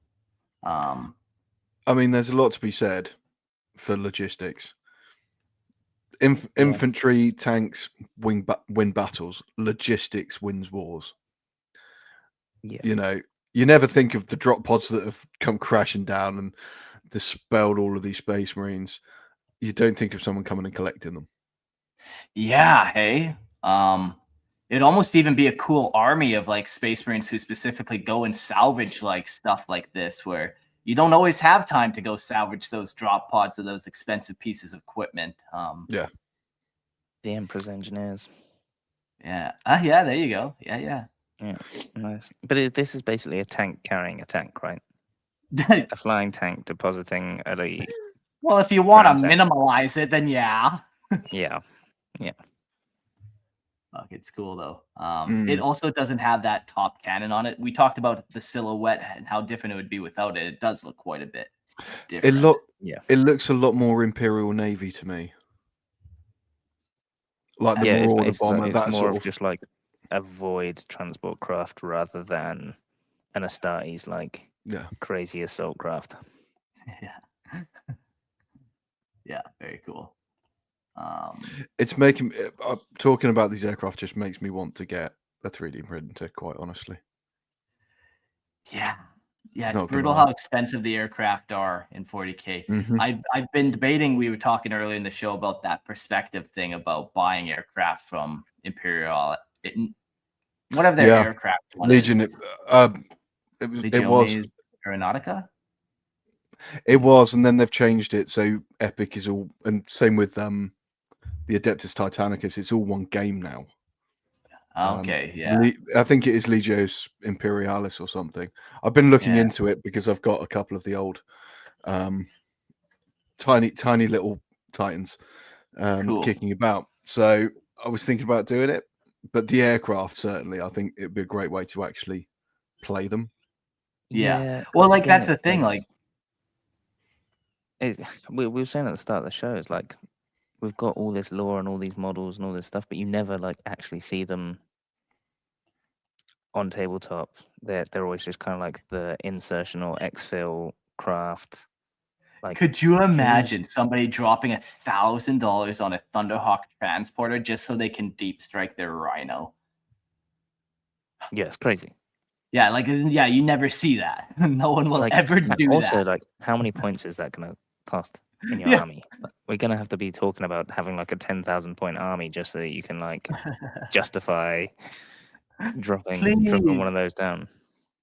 I mean, there's a lot to be said for logistics. Infantry, tanks win battles. Logistics wins wars. Yeah. You know, you never think of the drop pods that have come crashing down and dispelled all of these Space Marines. You don't think of someone coming and collecting them. Yeah, hey. It'd almost even be a cool army of like Space Marines who specifically go and salvage like stuff like this, where you don't always have time to go salvage those drop pods or those expensive pieces of equipment. Yeah. The Emperor's engineers. Yeah. Yeah, there you go. Yeah. Yeah, nice. But this is basically a tank carrying a tank, right? A flying tank depositing at a... Well, if you want to ground tank. minimalize it, then yeah. Yeah. Fuck, it's cool though. It also doesn't have that top cannon on it. We talked about the silhouette and how different it would be without it. It does look quite a bit different. It looks a lot more Imperial Navy to me. Like the Marauder bomber, it's that more sort of of just like a void transport craft rather than an Astartes like crazy assault craft. Yeah. Yeah, very cool. It's making talking about these aircraft just makes me want to get a 3D printer, quite honestly. Yeah, it's Not brutal how expensive the aircraft are in 40K. Mm-hmm. I've been debating. We were talking earlier in the show about that perspective thing about buying aircraft from Imperial. Whatever their aircraft one Legion. is. It was Aeronautica. It was, and then they've changed it. So Epic is all, and same with the Adeptus Titanicus. It's all one game now. Okay, yeah. I think it is Legios Imperialis or something. I've been looking into it because I've got a couple of the old tiny little Titans kicking about. So I was thinking about doing it, but the aircraft, certainly, I think it'd be a great way to actually play them. Yeah. Well, like that's the thing. Like, we were saying at the start of the show, it's like we've got all this lore and all these models and all this stuff, but you never like actually see them on tabletop. They're always just kind of like the insertional exfil craft. Like, could you imagine somebody dropping $1,000 on a Thunderhawk transporter just so they can deep strike their Rhino? Yeah, it's crazy. Yeah, like you never see that. No one will ever do that. Also, like, how many points is that going to cost in your army? We're going to have to be talking about having like a 10,000 point army just so that you can like justify dropping one of those down.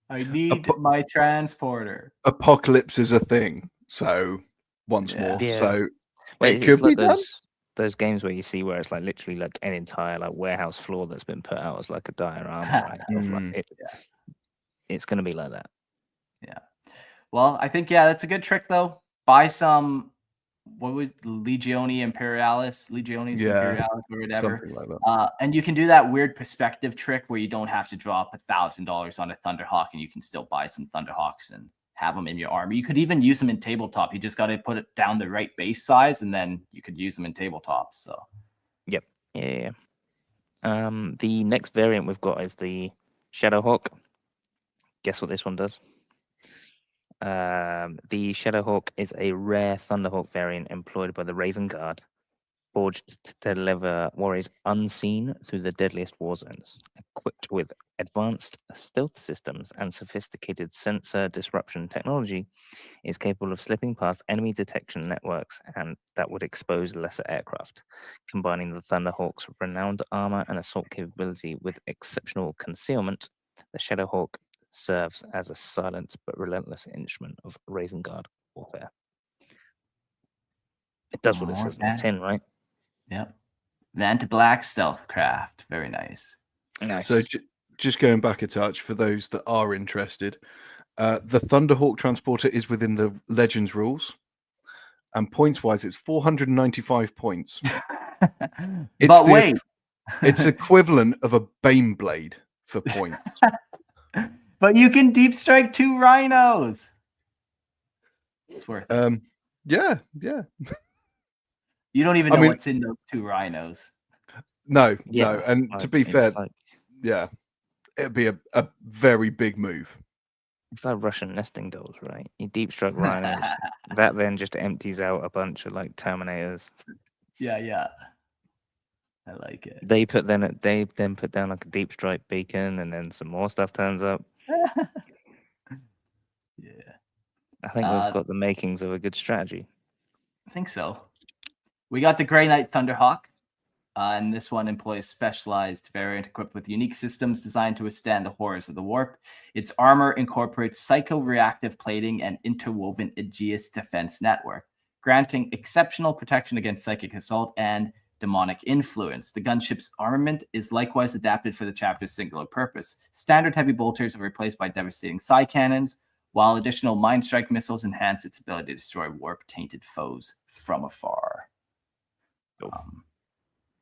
I need my transporter. Apocalypse is a thing, so once more. So it could be like those games where you see where it's like literally like an entire like warehouse floor that's been put out as like a diorama, right? It's going to be like that. Yeah. Well, I think that's a good trick though. Buy some. What was Legionis Imperialis or whatever, like that. And you can do that weird perspective trick where you don't have to drop $1,000 on a Thunderhawk, and you can still buy some Thunderhawks and have them in your army. You could even use them in tabletop. You just got to put it down the right base size, and then you could use them in tabletop. So, yep, yeah. The next variant we've got is the Shadowhawk. Guess what this one does? The Shadowhawk is a rare Thunderhawk variant employed by the Raven Guard, forged to deliver warriors unseen through the deadliest war zones. Equipped with advanced stealth systems and sophisticated sensor disruption technology, It's capable of slipping past enemy detection networks and that would expose lesser aircraft. Combining the Thunderhawk's renowned armor and assault capability with exceptional concealment, the Shadowhawk serves as a silent but relentless instrument of Raven Guard warfare. It does what it says on the tin, right? Yep. Vant Black Stealth Craft. Very nice. Nice. So just going back a touch for those that are interested, the Thunderhawk transporter is within the Legends rules, and points wise, it's 495 points. But wait, it's equivalent of a Bane Blade for points. but you can deep strike 2 rhinos. It's worth it. Yeah. You don't even know what's in those 2 rhinos. No. And to be fair, like, it'd be a very big move. it's like Russian nesting dolls, right? You deep strike rhinos, that then just empties out a bunch of like Terminators. Yeah. I like it. They then put down like a deep strike beacon, and then some more stuff turns up. Yeah. I think we've got the makings of a good strategy. I think so. We got the Grey Knight Thunderhawk, and this one employs specialized variant equipped with unique systems designed to withstand the horrors of the warp. Its armor incorporates psycho-reactive plating and interwoven Aegis defense network, granting exceptional protection against psychic assault and demonic influence. The gunship's armament is likewise adapted for the chapter's singular purpose. Standard heavy bolters are replaced by devastating psi cannons, while additional mind strike missiles enhance its ability to destroy warp-tainted foes from afar.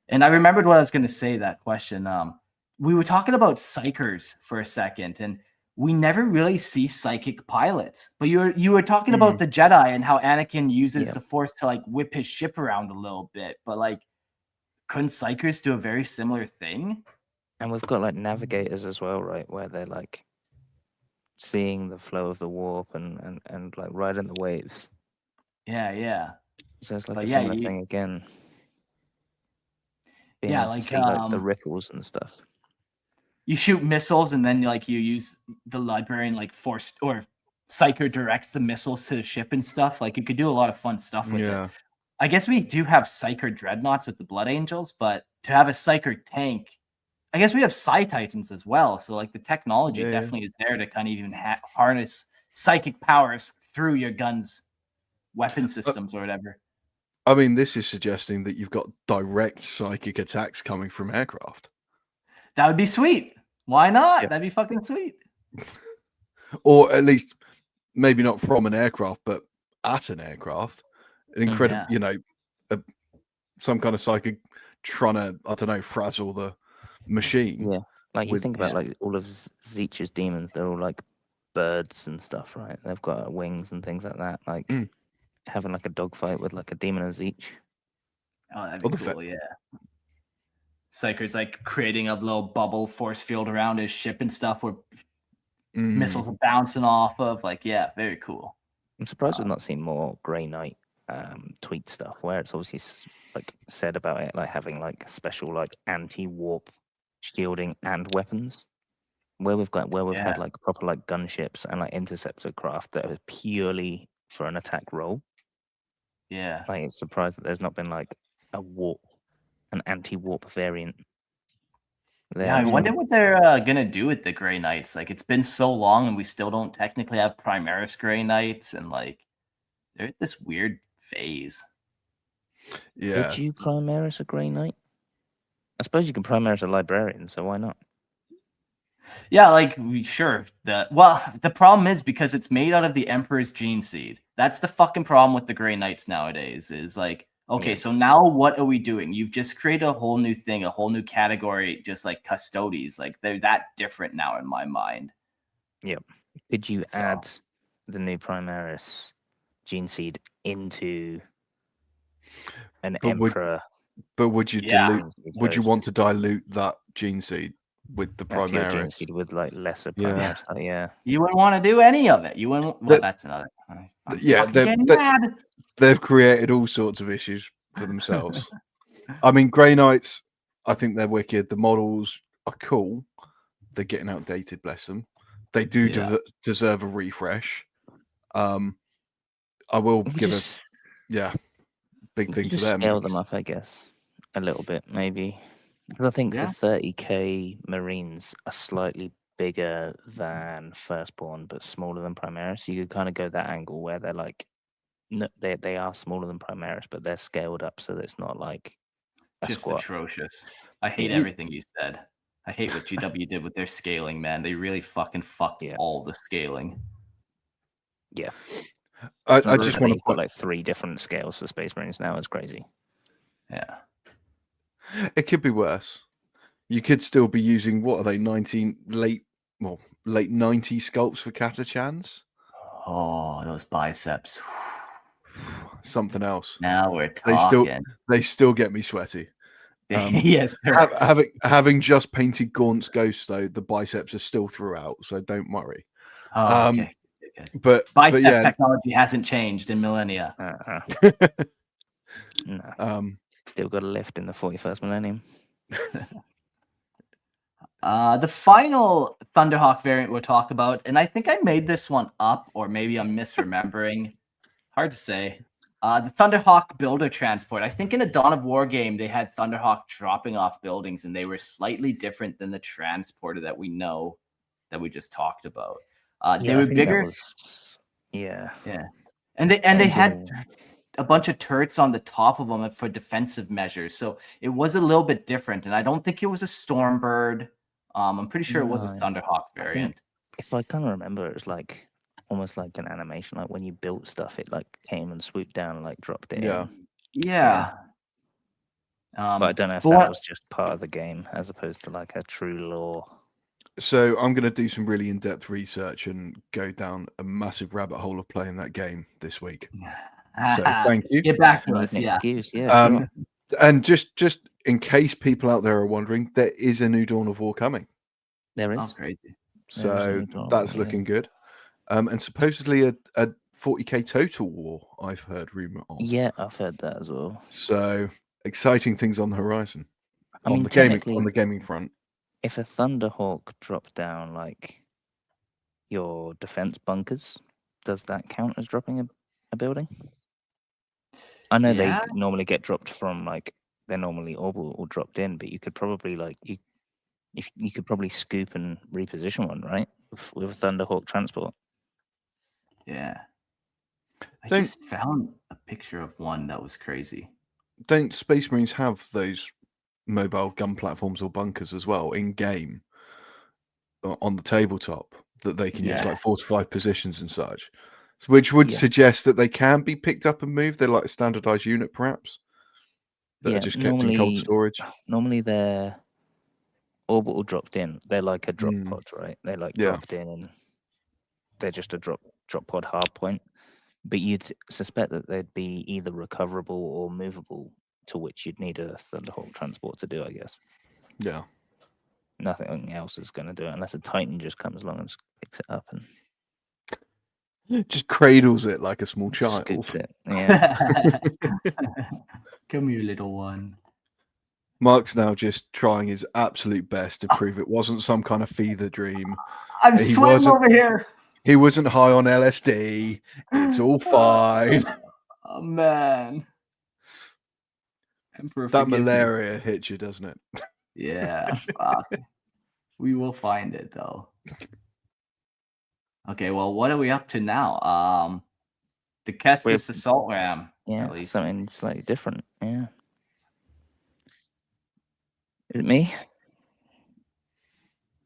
And I remembered what I was going to say, that question. We were talking about psychers for a second, and we never really see psychic pilots. But you were talking about the Jedi and how Anakin uses the Force to like whip his ship around a little bit. But like, couldn't psychers do a very similar thing? And we've got like navigators as well, right? Where they're like seeing the flow of the warp and like riding the waves. Yeah. So it's like a similar thing again. Being able to see, like the ripples and stuff. You shoot missiles, and then like you use the librarian like force or psyker directs the missiles to the ship and stuff. Like you could do a lot of fun stuff with it. I guess we do have psyker dreadnoughts with the Blood Angels, but to have a psyker tank, I guess we have Psi Titans as well. So like the technology definitely is there to kind of even harness psychic powers through your guns, weapon systems, or whatever. I mean, this is suggesting that you've got direct psychic attacks coming from aircraft. That would be sweet. Why not? That'd be fucking sweet. Or at least maybe not from an aircraft, but at an aircraft. An incredible, some kind of psychic trying to, I don't know, frazzle the machine. Yeah. Like you think about like all of Zeech's demons, they're all like birds and stuff, right? They've got wings and things like that. Like having like a dogfight with like a demon of Zeech. Oh, that'd be cool, yeah. Psyker's like creating a little bubble force field around his ship and stuff where missiles are bouncing off of. Like, yeah, very cool. I'm surprised we've not seen more Grey Knight tweet stuff where it's obviously like said about it, like having like special like anti-warp shielding and weapons. Where we've had like proper like gunships and like interceptor craft that are purely for an attack role. Yeah. Like it's surprised that there's not been like an anti-warp variant. Yeah, I wonder what they're gonna do with the Grey Knights. Like it's been so long and we still don't technically have Primaris Grey Knights, and like they're at this weird phase. Yeah. Would you Primaris a Grey Knight? I suppose you can Primaris a librarian, so why not? Yeah, like sure. The problem is because it's made out of the Emperor's gene seed. That's the fucking problem with the Grey Knights nowadays. Is like, okay, so now what are we doing? You've just created a whole new thing, a whole new category, just like Custodes. Like they're that different now in my mind. Yep. Could you add the new Primaris gene seed into an Emperor? Would you dilute? Would you want to dilute that gene seed with the Primaris gene seed with like lesser Primaris? Yeah. You wouldn't want to do any of it. You wouldn't. Well, that's another. They've created all sorts of issues for themselves. I mean, Grey Knights, I think they're wicked. The models are cool. They're getting outdated, bless them. They do deserve a refresh. I will You give just, big you thing to just them. scale them up, I guess, a little bit, maybe. But I think Yeah. the 30k Marines are slightly bigger than Firstborn, but smaller than Primaris. You could kind of go that angle where they're like, no, they are smaller than Primaris, but they're scaled up so that it's not like a Just squat. atrocious. I hate Yeah. everything you said. I hate what GW did with their scaling, man. They really fucking fucked Yeah. all the scaling. Yeah. I So just want to you've got like 3 different scales for Space Marines now. It's crazy. Yeah. It could be worse. You could still be using, what are they, late 90s sculpts for Catachans? Oh, those biceps. Something else. Now we're They talking. still get me sweaty. Yes, sir. Having just painted Gaunt's Ghost, though, the biceps are still throughout, so don't worry. Oh, okay. But Bicep yeah, technology hasn't changed in millennia. No. Still got a lift in the 41st millennium. The final Thunderhawk variant we'll talk about, and I think I made this one up, or maybe I'm misremembering. Hard to say. The Thunderhawk builder transport. I think in a Dawn of War game, they had Thunderhawk dropping off buildings, and they were slightly different than the transporter that we know that we just talked about. They were bigger. Yeah. And they had a bunch of turrets on the top of them for defensive measures. So it was a little bit different. And I don't think it was a Stormbird. I'm pretty sure it was a Thunderhawk variant. If I kind of remember, it was like almost like an animation. Like when you built stuff, it like came and swooped down and like dropped it in. Yeah. But I don't know if that was just part of the game as opposed to like a true lore. So I'm going to do some really in-depth research and go down a massive rabbit hole of playing that game this week. So thank you. Get back to us, an excuse, sure. And just in case people out there are wondering, there is a new Dawn of War coming. There is. Oh, crazy. So that's looking good. And supposedly a 40k total war, I've heard rumor of. Yeah, I've heard that as well. So exciting things on the horizon. I mean, on the gaming front. If a Thunderhawk dropped down like your defense bunkers, does that count as dropping a building? I know they normally get dropped from like they're normally orbital or dropped in, but you could probably like you could probably scoop and reposition one, right? With a Thunderhawk transport. Yeah. I just found a picture of one that was crazy. Don't Space Marines have those mobile gun platforms or bunkers as well in game on the tabletop that they can use like fortified positions and such, which would suggest that they can be picked up and moved? They're like a standardized unit, perhaps. That are just kept in cold storage. Normally they're orbital dropped in. They're like a drop pod, right? They're like dropped in and they're just a drop pod hard point. But you'd suspect that they'd be either recoverable or movable, to which you'd need a Thunderhawk transport to do, I guess. Yeah. Nothing else is going to do it unless a Titan just comes along and picks it up and just cradles it like a small child. Scoops it. Yeah. Come here, little one. Mark's now just trying his absolute best to prove it wasn't some kind of fever dream. I'm sweating over here. He wasn't high on LSD. It's all fine. Oh, man. Emperor, that malaria hits you, doesn't it? Yeah. Fuck. We will find it, though. Okay, well, what are we up to now? The Caestus Assault Ram. Yeah, something slightly different. Yeah. Is it me?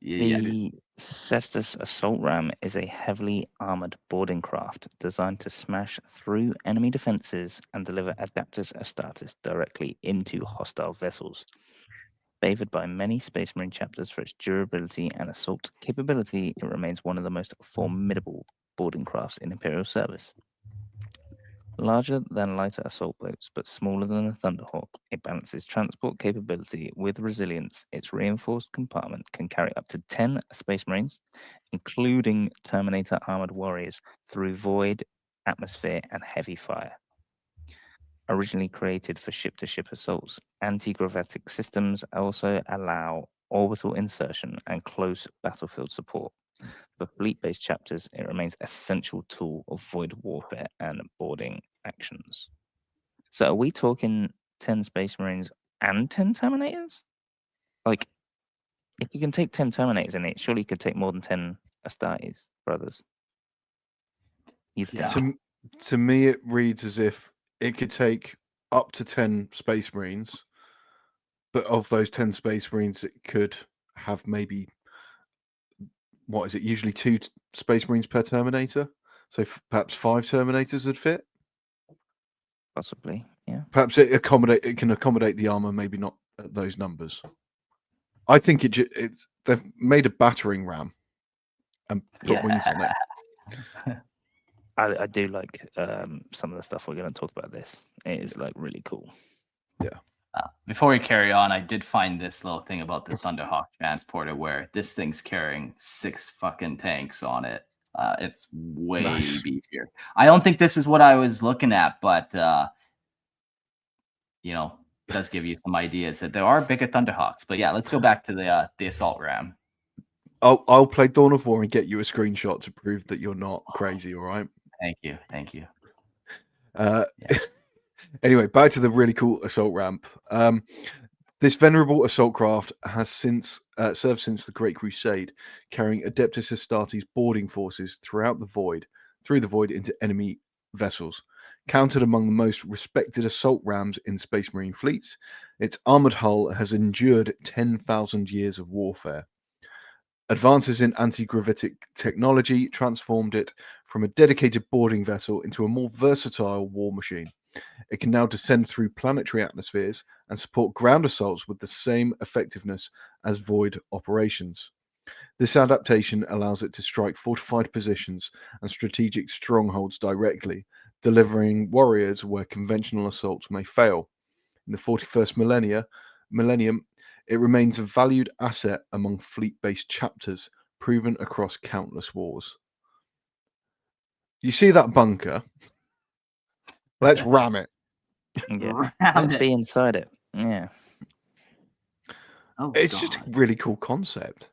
Yeah. The Caestus Assault Ram is a heavily armored boarding craft designed to smash through enemy defenses and deliver Adeptus Astartes directly into hostile vessels. Favored by many Space Marine chapters for its durability and assault capability, it remains one of the most formidable boarding crafts in Imperial service. Larger than lighter assault boats, but smaller than a Thunderhawk, it balances transport capability with resilience. Its reinforced compartment can carry up to 10 Space Marines, including Terminator armored warriors, through void, atmosphere, and heavy fire. Originally created for ship-to-ship assaults, anti-gravitic systems also allow orbital insertion and close battlefield support. For fleet-based chapters, it remains an essential tool of void warfare and boarding actions. So are we talking 10 Space Marines and 10 Terminators? Like, if you can take 10 Terminators in it, surely you could take more than 10 Astartes, brothers. You'd think. To me, it reads as if it could take up to 10 Space Marines, but of those 10 Space Marines, it could have maybe, what is it, usually 2 Space Marines per Terminator? So perhaps 5 Terminators would fit? Possibly, yeah. Perhaps it can accommodate the armor, maybe not at those numbers. I think they've made a battering ram and put wings on it. I do like some of the stuff we're going to talk about. This it is like really cool. Yeah. Before we carry on, I did find this little thing about the Thunderhawk transporter where this thing's carrying 6 fucking tanks on it. It's way beefier. I don't think this is what I was looking at, but you know, it does give you some ideas that there are bigger Thunderhawks. But yeah, let's go back to the Assault Ram. I'll play Dawn of War and get you a screenshot to prove that you're not crazy. All right. Thank you. Anyway, back to the really cool assault ramp. This venerable assault craft has served since the Great Crusade, carrying Adeptus Astartes boarding forces through the void into enemy vessels. Counted among the most respected assault rams in Space Marine fleets, its armored hull has endured 10,000 years of warfare. Advances in anti-gravitic technology transformed it from a dedicated boarding vessel into a more versatile war machine. It can now descend through planetary atmospheres and support ground assaults with the same effectiveness as void operations. This adaptation allows it to strike fortified positions and strategic strongholds directly, delivering warriors where conventional assaults may fail. In the 41st millennium, it remains a valued asset among fleet-based chapters, proven across countless wars. You see that bunker? Let's ram it. Yeah. Let's be inside it. Yeah. Oh, it's just a really cool concept.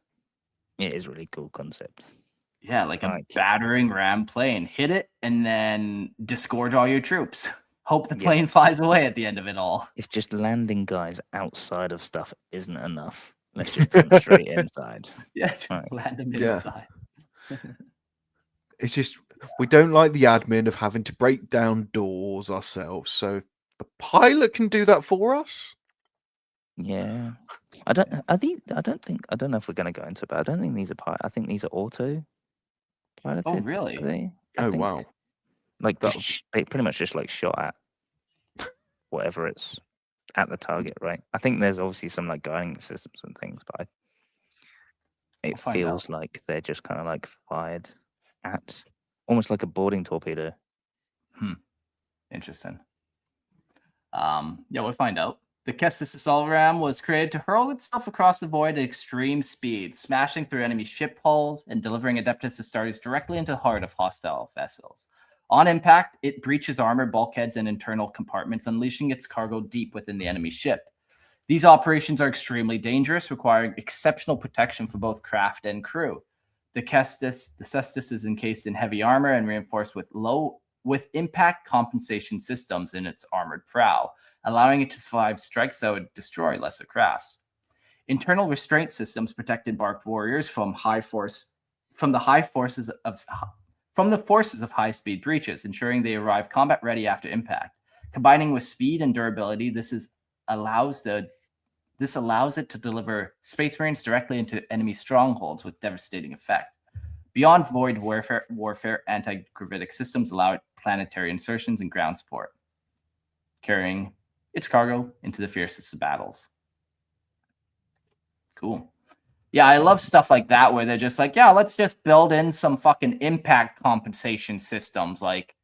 It is a really cool concept. Yeah, like a battering ram plane. Hit it and then disgorge all your troops. Hope the plane flies away at the end of it all. If just landing guys outside of stuff isn't enough, let's just put them straight inside. Yeah, land them inside. It's just, we don't like the admin of having to break down doors ourselves, so the pilot can do that for us. Yeah. I don't know if we're going to go into it, but I don't think these are pilot. I think these are auto piloted. Oh, really? Wow. Like pretty much just like shot at whatever it's at the target, right? I think there's obviously some like guiding systems and things, but it feels like they're just kind of like fired at almost like a boarding torpedo. Interesting. We'll find out. The Caestus Assault Ram was created to hurl itself across the void at extreme speed, smashing through enemy ship hulls and delivering Adeptus Astartes directly into the heart of hostile vessels. On impact, it breaches armor, bulkheads, and internal compartments, unleashing its cargo deep within the enemy ship. These operations are extremely dangerous, requiring exceptional protection for both craft and crew. The Caestus is encased in heavy armor and reinforced with impact compensation systems in its armored prow, allowing it to survive strikes that would destroy lesser crafts. Internal restraint systems protect embarked warriors from the forces of high-speed breaches, ensuring they arrive combat-ready after impact. Combining with speed and durability, this allows it to deliver Space Marines directly into enemy strongholds with devastating effect. Beyond void warfare, anti-gravitic systems allow planetary insertions and ground support, carrying its cargo into the fiercest of battles. Cool. Yeah, I love stuff like that where they're just like, yeah, let's just build in some fucking impact compensation systems, like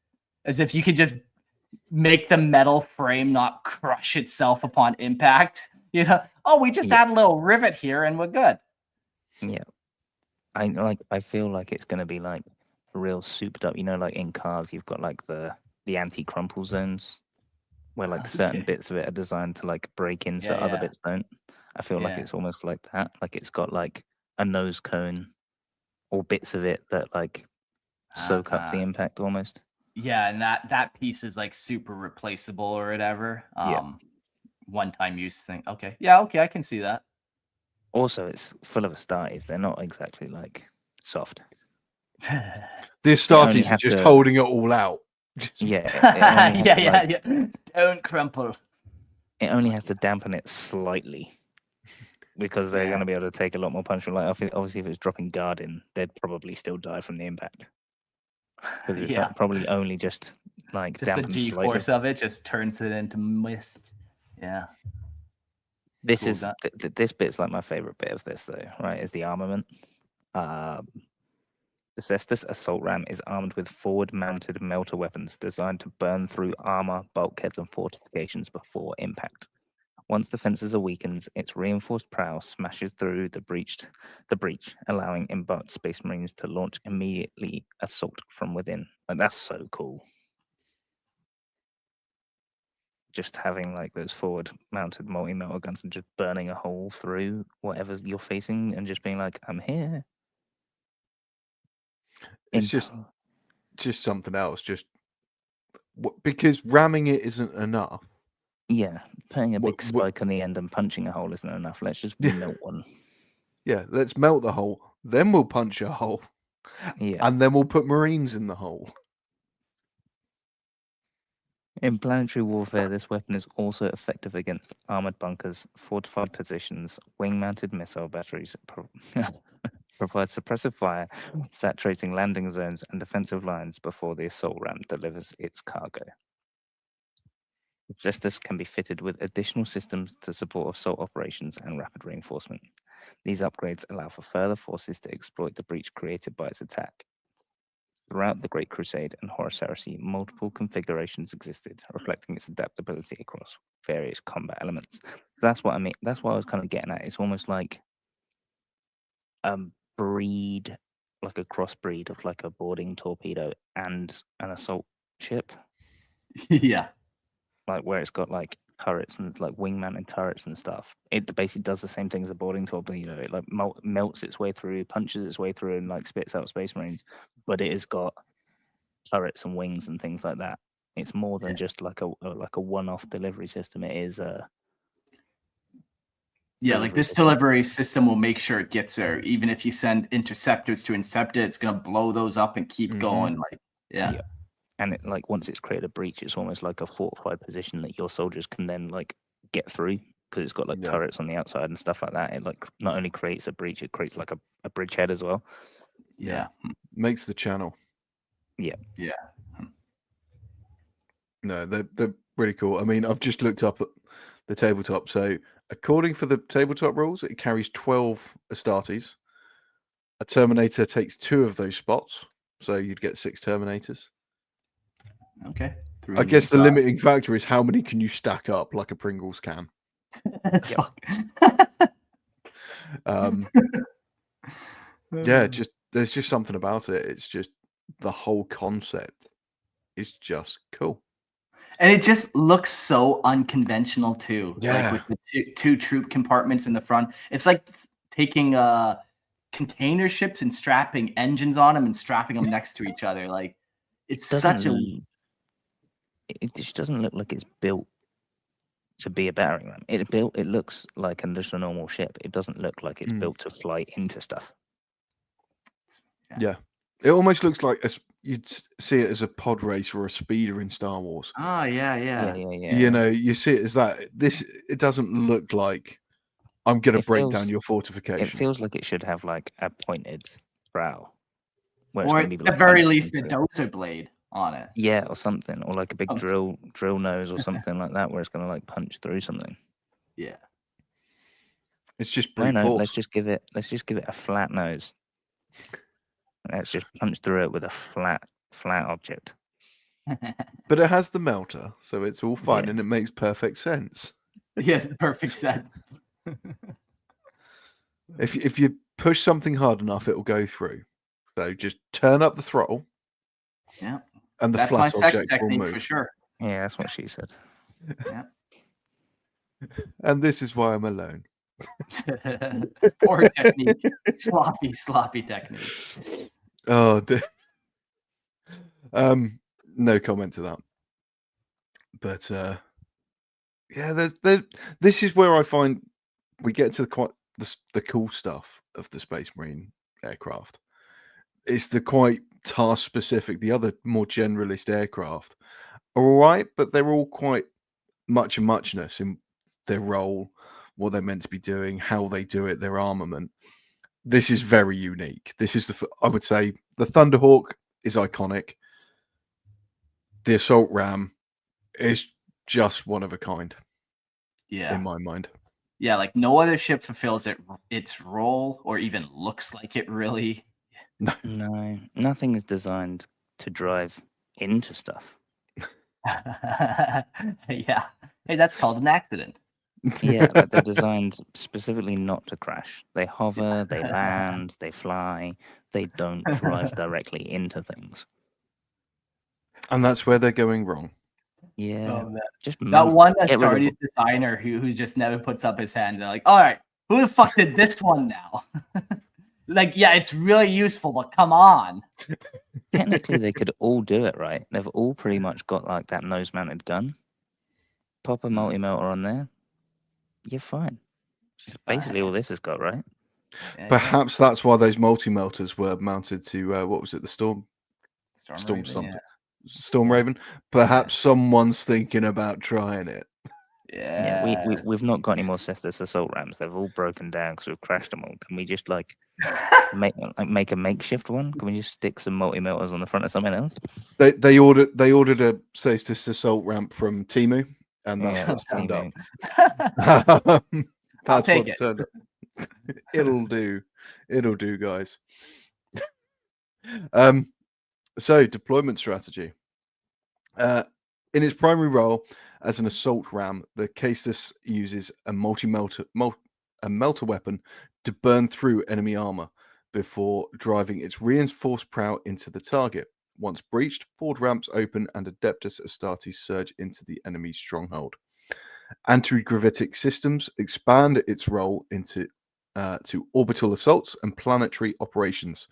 as if you could just make the metal frame not crush itself upon impact. You know, we just add a little rivet here and we're good. Yeah. I feel like it's going to be like real souped up, you know, like in cars you've got like the anti-crumple zones where like certain bits of it are designed to like break in so other bits don't. I feel like it's almost like that. Like it's got like a nose cone or bits of it that like soak up the impact almost. Yeah, and that piece is like super replaceable or whatever. Yeah. One-time use thing. Okay. Yeah, okay, I can see that. Also, it's full of Astartes. They're not exactly like soft. The Astartes are just holding it all out. Yeah. Don't crumple. It only has to dampen it slightly because they're going to be able to take a lot more punch. Like obviously, if it's dropping guard in, they'd probably still die from the impact because it's probably only just like just the dampened G-force slightly. of it just turns it into mist. Yeah. This cool is this bit's like my favorite bit of this though, right? Is the armament. The Caestus Assault Ram is armed with forward-mounted melter weapons designed to burn through armor, bulkheads, and fortifications before impact. Once defenses are weakened, its reinforced prow smashes through the breach, allowing embarked Space Marines to launch immediately assault from within. Like that's so cool. Just having like those forward-mounted multi-melter guns and just burning a hole through whatever you're facing, and just being like, "I'm here." It's just something else. Just because ramming it isn't enough. Yeah, putting a big spike on the end and punching a hole isn't enough. Let's just melt one. Yeah, let's melt the hole. Then we'll punch a hole. Yeah, and then we'll put Marines in the hole. In planetary warfare, this weapon is also effective against armored bunkers, fortified positions, wing-mounted missile batteries, provides suppressive fire, saturating landing zones and defensive lines before the assault ram delivers its cargo. Caestus can be fitted with additional systems to support assault operations and rapid reinforcement. These upgrades allow for further forces to exploit the breach created by its attack. Throughout the Great Crusade and Horus Heresy, multiple configurations existed, reflecting its adaptability across various combat elements. So that's what I mean. That's what I was kind of getting at. It's almost like a breed, like a crossbreed of like a boarding torpedo and an assault ship. Yeah. Like where it's got like turrets and like wing-mounted turrets and stuff. It basically does the same thing as a boarding torpedo. It like melts its way through, punches its way through, and like spits out Space Marines. But it has got turrets and wings and things like that. It's more than just like a one-off delivery system. It is like this delivery system will make sure it gets there. Even if you send interceptors to intercept it, it's gonna blow those up and keep going. Like yeah. And it, like once it's created a breach, it's almost like a fortified position that your soldiers can then like get through because it's got like turrets on the outside and stuff like that. It like not only creates a breach, it creates like a bridgehead as well. Yeah. Makes the channel. Yeah. No, they're really cool. I mean, I've just looked up at the tabletop. So according for the tabletop rules, it carries 12 Astartes. A Terminator takes 2 of those spots. So you'd get 6 Terminators. Okay. I guess the limiting factor is how many can you stack up like a Pringles can. There's just something about it. It's just the whole concept is just cool. And it just looks so unconventional too. Yeah. Like with the two troop compartments in the front. It's like taking container ships and strapping engines on them and strapping them next to each other. Like it's it just doesn't look like it's built to be a battering ram. It looks like just a normal ship. It doesn't look like it's built to fly into stuff. Yeah. It almost looks like you'd see it as a pod race or a speeder in Star Wars. Oh yeah. You know, you see it as that. It doesn't look like I'm going to break down your fortification. It feels like it should have like a pointed prow. Or at the very least a dozer blade on it. Yeah, or something. Or like a big drill nose or something like that where it's going to like punch through something. Yeah. It's just no, let's just give it a flat nose. Let's just punch through it with a flat object. But it has the melter, so it's all fine and it makes perfect sense. Yes, perfect sense. If you push something hard enough, it will go through. So just turn up the throttle. Yeah. And that's my sex technique for sure. Yeah, that's what she said. Yeah. And this is why I'm alone. Poor technique. Sloppy technique. Oh, no comment to that. But yeah, this is where I find we get to the cool stuff of the Space Marine aircraft. It's the quite task specific. The other more generalist aircraft are all right, but they're all quite much and muchness in their role, what they're meant to be doing, how they do it, their armament. This is very unique. This is I would say the Thunderhawk is iconic. The Assault Ram is just one of a kind. Yeah. In my mind. Yeah, like no other ship fulfills its role or even looks like it really. No, nothing is designed to drive into stuff. Yeah. Hey, that's called an accident. Yeah, like they're designed specifically not to crash. They hover, they land, they fly. They don't drive directly into things. And that's where they're going wrong. Yeah, Oh, just that one get rid of- Astartes designer who just never puts up his hand. They're like, all right, who the fuck did this one now? Like, yeah, it's really useful, but come on. Technically, they could all do it, right? They've all pretty much got like that nose-mounted gun. Pop a multi-melter on there, you're fine. It's basically all this has got, right? Yeah, Perhaps that's why those multi-melters were mounted to what was it? The Stormraven. Perhaps someone's thinking about trying it. Yeah, we've not got any more Caestus Assault Rams. They've all broken down because we've crashed them all. Can we just like make a makeshift one? Can we just stick some multi-melters on the front of something else? They ordered a Caestus Assault Ramp from Temu, and that's what's turned up. That's what's turned up. It'll do, guys. So deployment strategy. In its primary role as an assault ram, the Caestus uses a melter weapon to burn through enemy armor before driving its reinforced prow into the target. Once breached, forward ramps open and Adeptus Astartes surge into the enemy's stronghold. Anti-gravitic systems expand its role into to orbital assaults and planetary operations,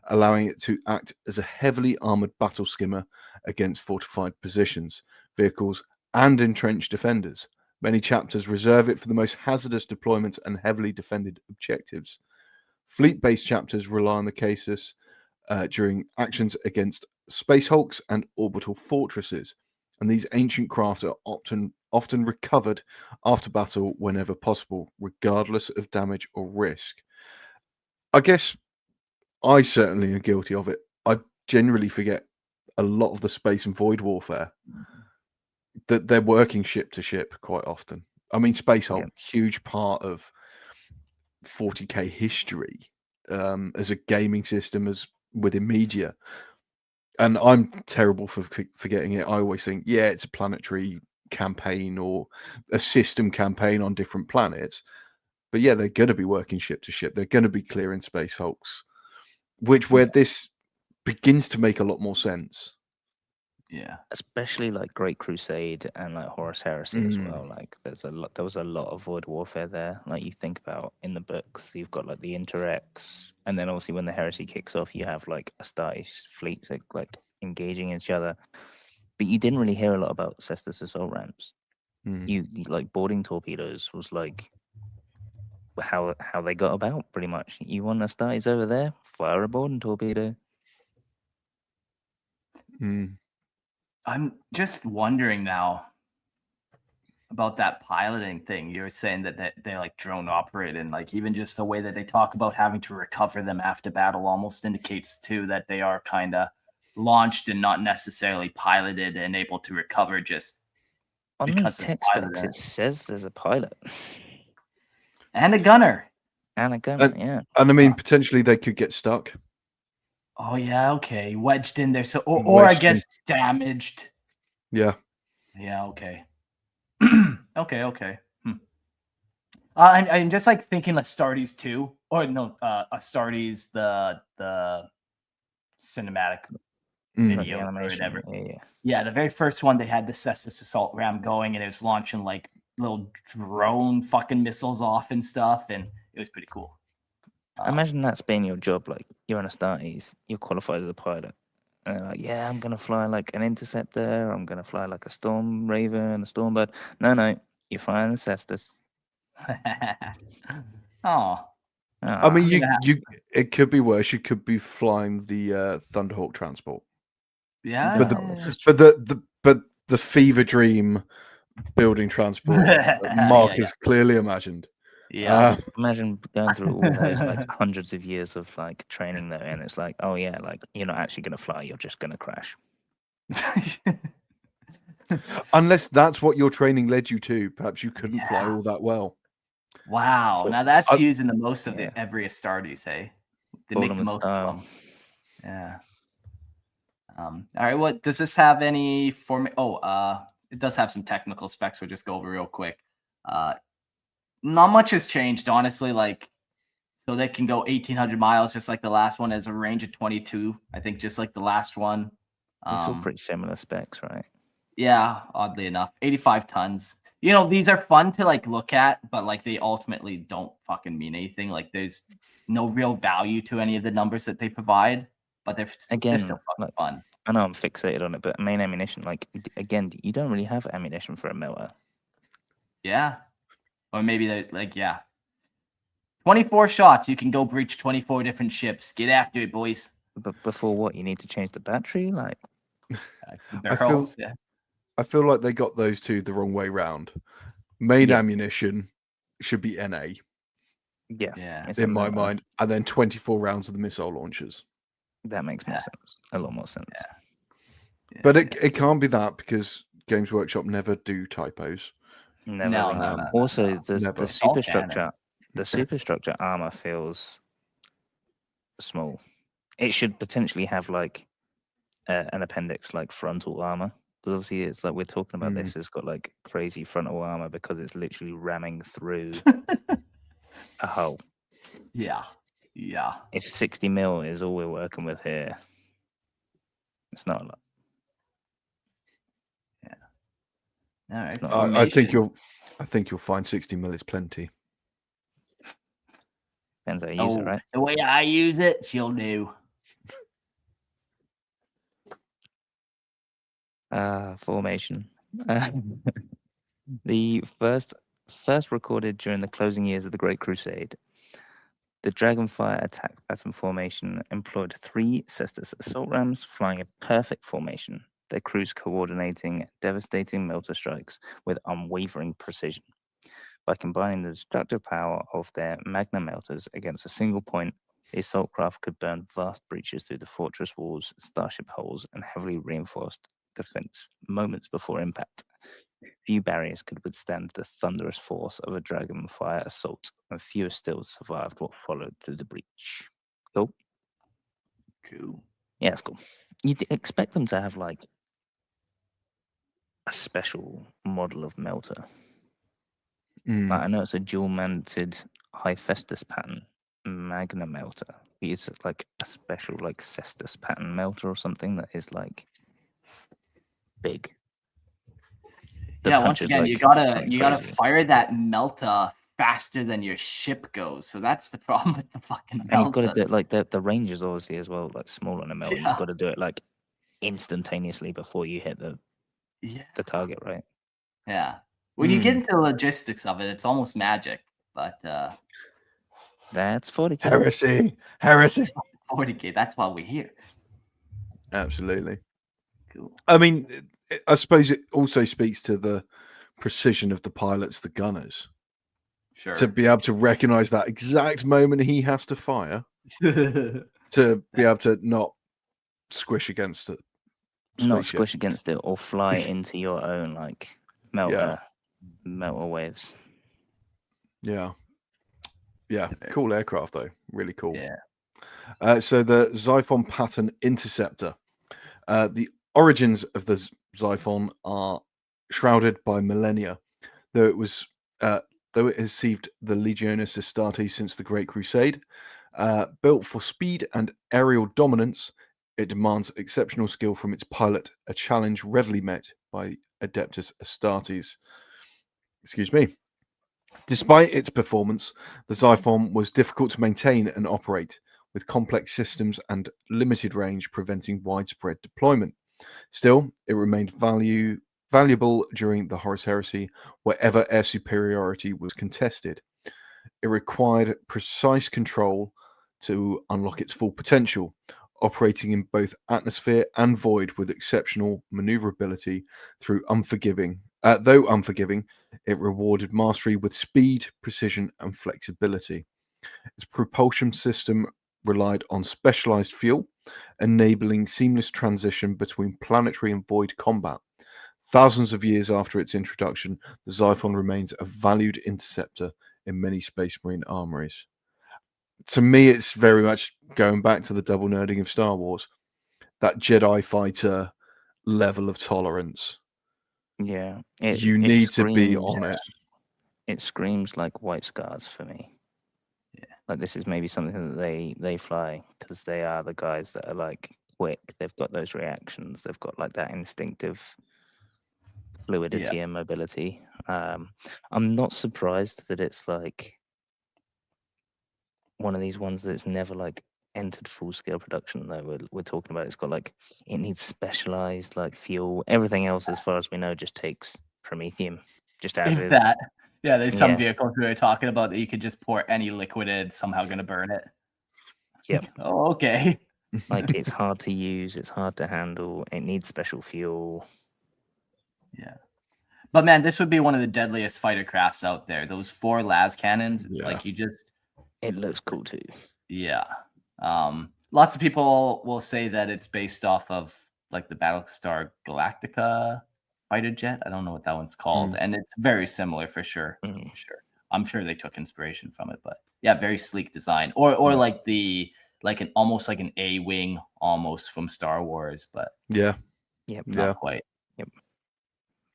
allowing it to act as a heavily armored battle skimmer against fortified positions, vehicles, and entrenched defenders. Many chapters reserve it for the most hazardous deployments and heavily defended objectives. Fleet-based chapters rely on the Caestus during actions against space hulks and orbital fortresses, and these ancient craft are often recovered after battle whenever possible, regardless of damage or risk. I guess I certainly am guilty of it. I generally forget a lot of the space and void warfare that they're working ship to ship quite often. I mean, Space Hulk, huge part of 40k history as a gaming system, as within media. And I'm terrible for forgetting it. I always think, yeah, it's a planetary campaign or a system campaign on different planets. But yeah, they're going to be working ship to ship. They're going to be clearing Space Hulks, where this begins to make a lot more sense. Yeah, especially like Great Crusade and like Horus Heresy as well. Like there was a lot of void warfare there. Like you think about in the books, you've got like the Interrex, and then obviously when the Heresy kicks off, you have like Astartes fleets like engaging each other. But you didn't really hear a lot about Caestus Assault Rams. You like boarding torpedoes was like how they got about pretty much. You want Astartes over there, fire a boarding torpedo. I'm just wondering now about that piloting thing. You were saying that they like drone operate, and like even just the way that they talk about having to recover them after battle almost indicates too that they are kind of launched and not necessarily piloted and able to recover just on these tech specs. It says there's a pilot and a gunner. Yeah. And I mean, potentially they could get stuck. Oh yeah, okay, wedged in there. So, or I guess damaged. Yeah. Yeah. Okay. okay. I'm just like thinking Astartes 2, or no, Astartes the cinematic video or whatever. Yeah. The very first one, they had the Caestus Assault Ram going, and it was launching like little drone fucking missiles off and stuff, and it was pretty cool. Imagine that's being your job. Like you're on Astartes, you're qualified as a pilot, and they're like, yeah, I'm gonna fly like an interceptor. I'm gonna fly like a Stormraven, a Stormbird. No, you're flying a Caestus. Oh, I mean, it could be worse. You could be flying the Thunderhawk transport. yeah. But the fever dream building transport that Mark has clearly imagined. Yeah. Imagine going through all those like hundreds of years of like training though, and it's like, oh yeah, like you're not actually gonna fly, you're just gonna crash. Unless that's what your training led you to. Perhaps you couldn't fly all that well. Wow. So, now that's using the most of the every Astartes, hey? They make the most of them. Yeah. All right. What does this have any form? Oh, it does have some technical specs. We'll just go over real quick. Not much has changed, honestly. Like, so they can go 1,800 miles, just like the last one, as a range of 22. I think just like the last one. It's all pretty similar specs, right? Yeah, oddly enough, 85 tons. You know, these are fun to like look at, but like they ultimately don't fucking mean anything. Like, there's no real value to any of the numbers that they provide, but they're still fucking fun. I know I'm fixated on it, but main ammunition, like again, you don't really have ammunition for a melter. Yeah. Or maybe they 24 shots. You can go breach 24 different ships. Get after it, boys. But before what? You need to change the battery? Like barrels. I feel like they got those two the wrong way round. Main ammunition should be NA. Yeah. In my mind. And then 24 rounds of the missile launchers. That makes more sense. A lot more sense. Yeah, but it can't be that because Games Workshop never do typos. Never. Also, the superstructure, the superstructure armor feels small. It should potentially have like an appendix, like frontal armor. Because obviously, it's like we're talking about this. It's got like crazy frontal armor because it's literally ramming through a hole. Yeah. If 60 mil is all we're working with here, it's not a lot. Yeah. All right. I think you'll find 60 mil is plenty. Depends how you use it, right? The way I use it, she'll do. Formation. The first recorded during the closing years of the Great Crusade. The Dragonfire attack pattern formation employed 3 Caestus Assault Rams flying a perfect formation, their crews coordinating devastating melter strikes with unwavering precision. By combining the destructive power of their magna melters against a single point, the assault craft could burn vast breaches through the fortress walls, starship hulls, and heavily reinforced defense moments before impact. Few barriers could withstand the thunderous force of a Dragonfire assault, and fewer still survived what followed through the breach. Cool. Yeah, it's cool. You'd expect them to have like a special model of melter. Like, I know it's a dual-mounted Hephaestus pattern magna melter. It's like a special like Caestus pattern melter or something that is like big. Once again, you gotta fire that melta faster than your ship goes. So that's the problem with the fucking melta. And you've got to do it like the range is obviously as well, like smaller on a melta. You've got to do it like instantaneously before you hit the target, right? Yeah. When you get into the logistics of it, it's almost magic. But that's 40K. Heresy. 40K. That's why we're here. Absolutely. Cool. I mean, I suppose it also speaks to the precision of the pilots, the gunners. Sure. To be able to recognize that exact moment he has to fire, to be able to not squish against it. Not squish against it or fly into your own like melter waves. Yeah. Cool aircraft though. Really cool. Yeah. So the Xiphon pattern interceptor. The origins of the Xiphon are shrouded by millennia, though it has received the Legionis Astartes since the Great Crusade. Built for speed and aerial dominance, it demands exceptional skill from its pilot, a challenge readily met by Adeptus Astartes. Excuse me. Despite its performance, the Xiphon was difficult to maintain and operate, with complex systems and limited range preventing widespread deployment. Still, it remained valuable during the Horus Heresy, wherever air superiority was contested. It required precise control to unlock its full potential, operating in both atmosphere and void with exceptional maneuverability though unforgiving, it rewarded mastery with speed, precision, and flexibility. Its propulsion system relied on specialized fuel, enabling seamless transition between planetary and void combat. Thousands of years after its introduction, the Xiphon remains a valued interceptor in many Space Marine armories. To me, it's very much going back to the double nerding of Star Wars. That Jedi fighter level of tolerance. Yeah, You need to be on it. It screams like White Scars for me. Yeah. Like this is maybe something that they fly because they are the guys that are like quick. They've got those reactions. They've got like that instinctive fluidity and mobility. I'm not surprised that it's like one of these ones that's never like entered full scale production though. We're talking about it's got like it needs specialized like fuel. Everything else, as far as we know, just takes promethium, just as If is. that. Yeah, there's some Yeah. vehicles we were talking about that you could just pour any liquid in, it's somehow going to burn it. Yep. Oh, okay. Like it's hard to use, it's hard to handle. It needs special fuel. Yeah. But man, this would be one of the deadliest fighter crafts out there. Those 4 las cannons, like you just. It looks cool too. Yeah. Lots of people will say that it's based off of like the Battlestar Galactica fighter jet. I don't know what that one's called, and it's very similar for sure. For sure, I'm sure they took inspiration from it, but yeah, very sleek design, or like an almost like an A-wing almost from Star Wars, but not quite. Yep.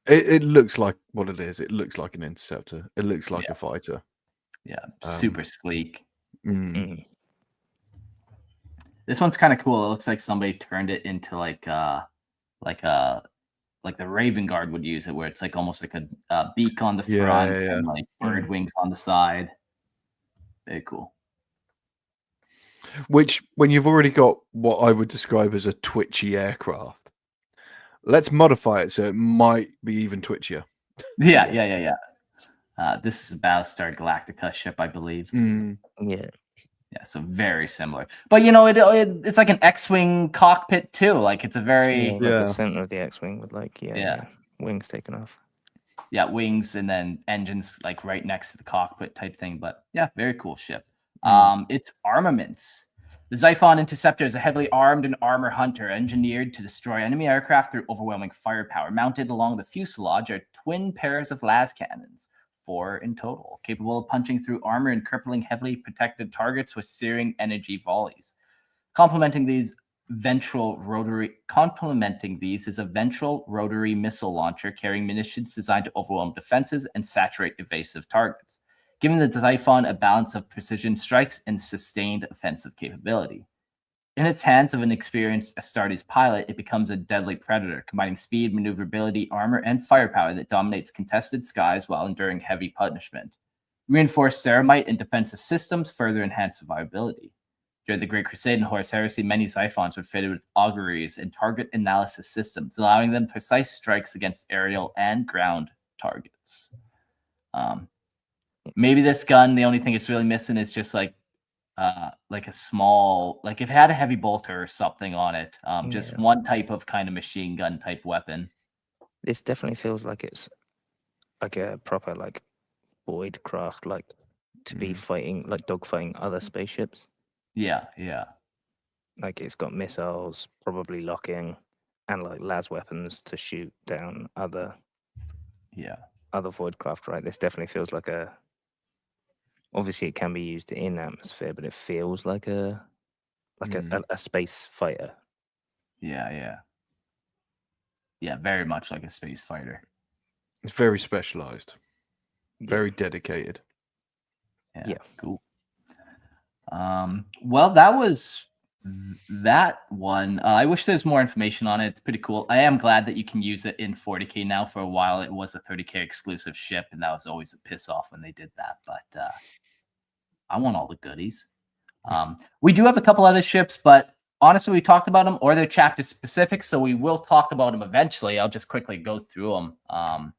It looks like what it is. It looks like an interceptor. It looks like a fighter. Yeah, super sleek. This one's kind of cool. It looks like somebody turned it into like the Raven Guard would use it, where it's like almost like a beak on the front and like bird wings on the side. Very cool. Which, when you've already got what I would describe as a twitchy aircraft, let's modify it so it might be even twitchier. Yeah. This is a Battlestar Galactica ship, I believe. Yeah, so very similar. But it's like an X-wing cockpit too. Like it's a very the center of the X-wing with like wings taken off. Yeah, wings and then engines like right next to the cockpit type thing. But yeah, very cool ship. It's armaments. The Xiphon Interceptor is a heavily armed and armor hunter engineered to destroy enemy aircraft through overwhelming firepower. Mounted along the fuselage are twin pairs of las cannons, 4 in total, capable of punching through armor and crippling heavily protected targets with searing energy volleys. Complementing these is a ventral rotary missile launcher carrying munitions designed to overwhelm defenses and saturate evasive targets, giving the Xiphon a balance of precision strikes and sustained offensive capability. In its hands of an experienced Astartes pilot, it becomes a deadly predator, combining speed, maneuverability, armor, and firepower that dominates contested skies while enduring heavy punishment. Reinforced ceramite and defensive systems further enhance survivability. During the Great Crusade and Horus Heresy, many Xiphons were fitted with auguries and target analysis systems, allowing them precise strikes against aerial and ground targets. Maybe this gun, the only thing it's really missing is just like a small, like if it had a heavy bolter or something on it, just one type of kind of machine gun type weapon. This definitely feels like it's like a proper like void craft, like to be fighting, like dogfighting other spaceships. Yeah. Like it's got missiles, probably locking, and like las weapons to shoot down other void craft. Right, this definitely feels like a. Obviously, it can be used in atmosphere, but it feels like a space fighter. Yeah, very much like a space fighter. It's very specialized, very dedicated. Yeah, cool. Well, that was That one, I wish there was more information on it. It's pretty cool. I am glad that you can use it in 40k now. For a while, it was a 30k exclusive ship, and that was always a piss off when they did that. But I want all the goodies. We do have a couple other ships, but honestly, we talked about them, or they're chapter specific, so we will talk about them eventually. I'll just quickly go through them.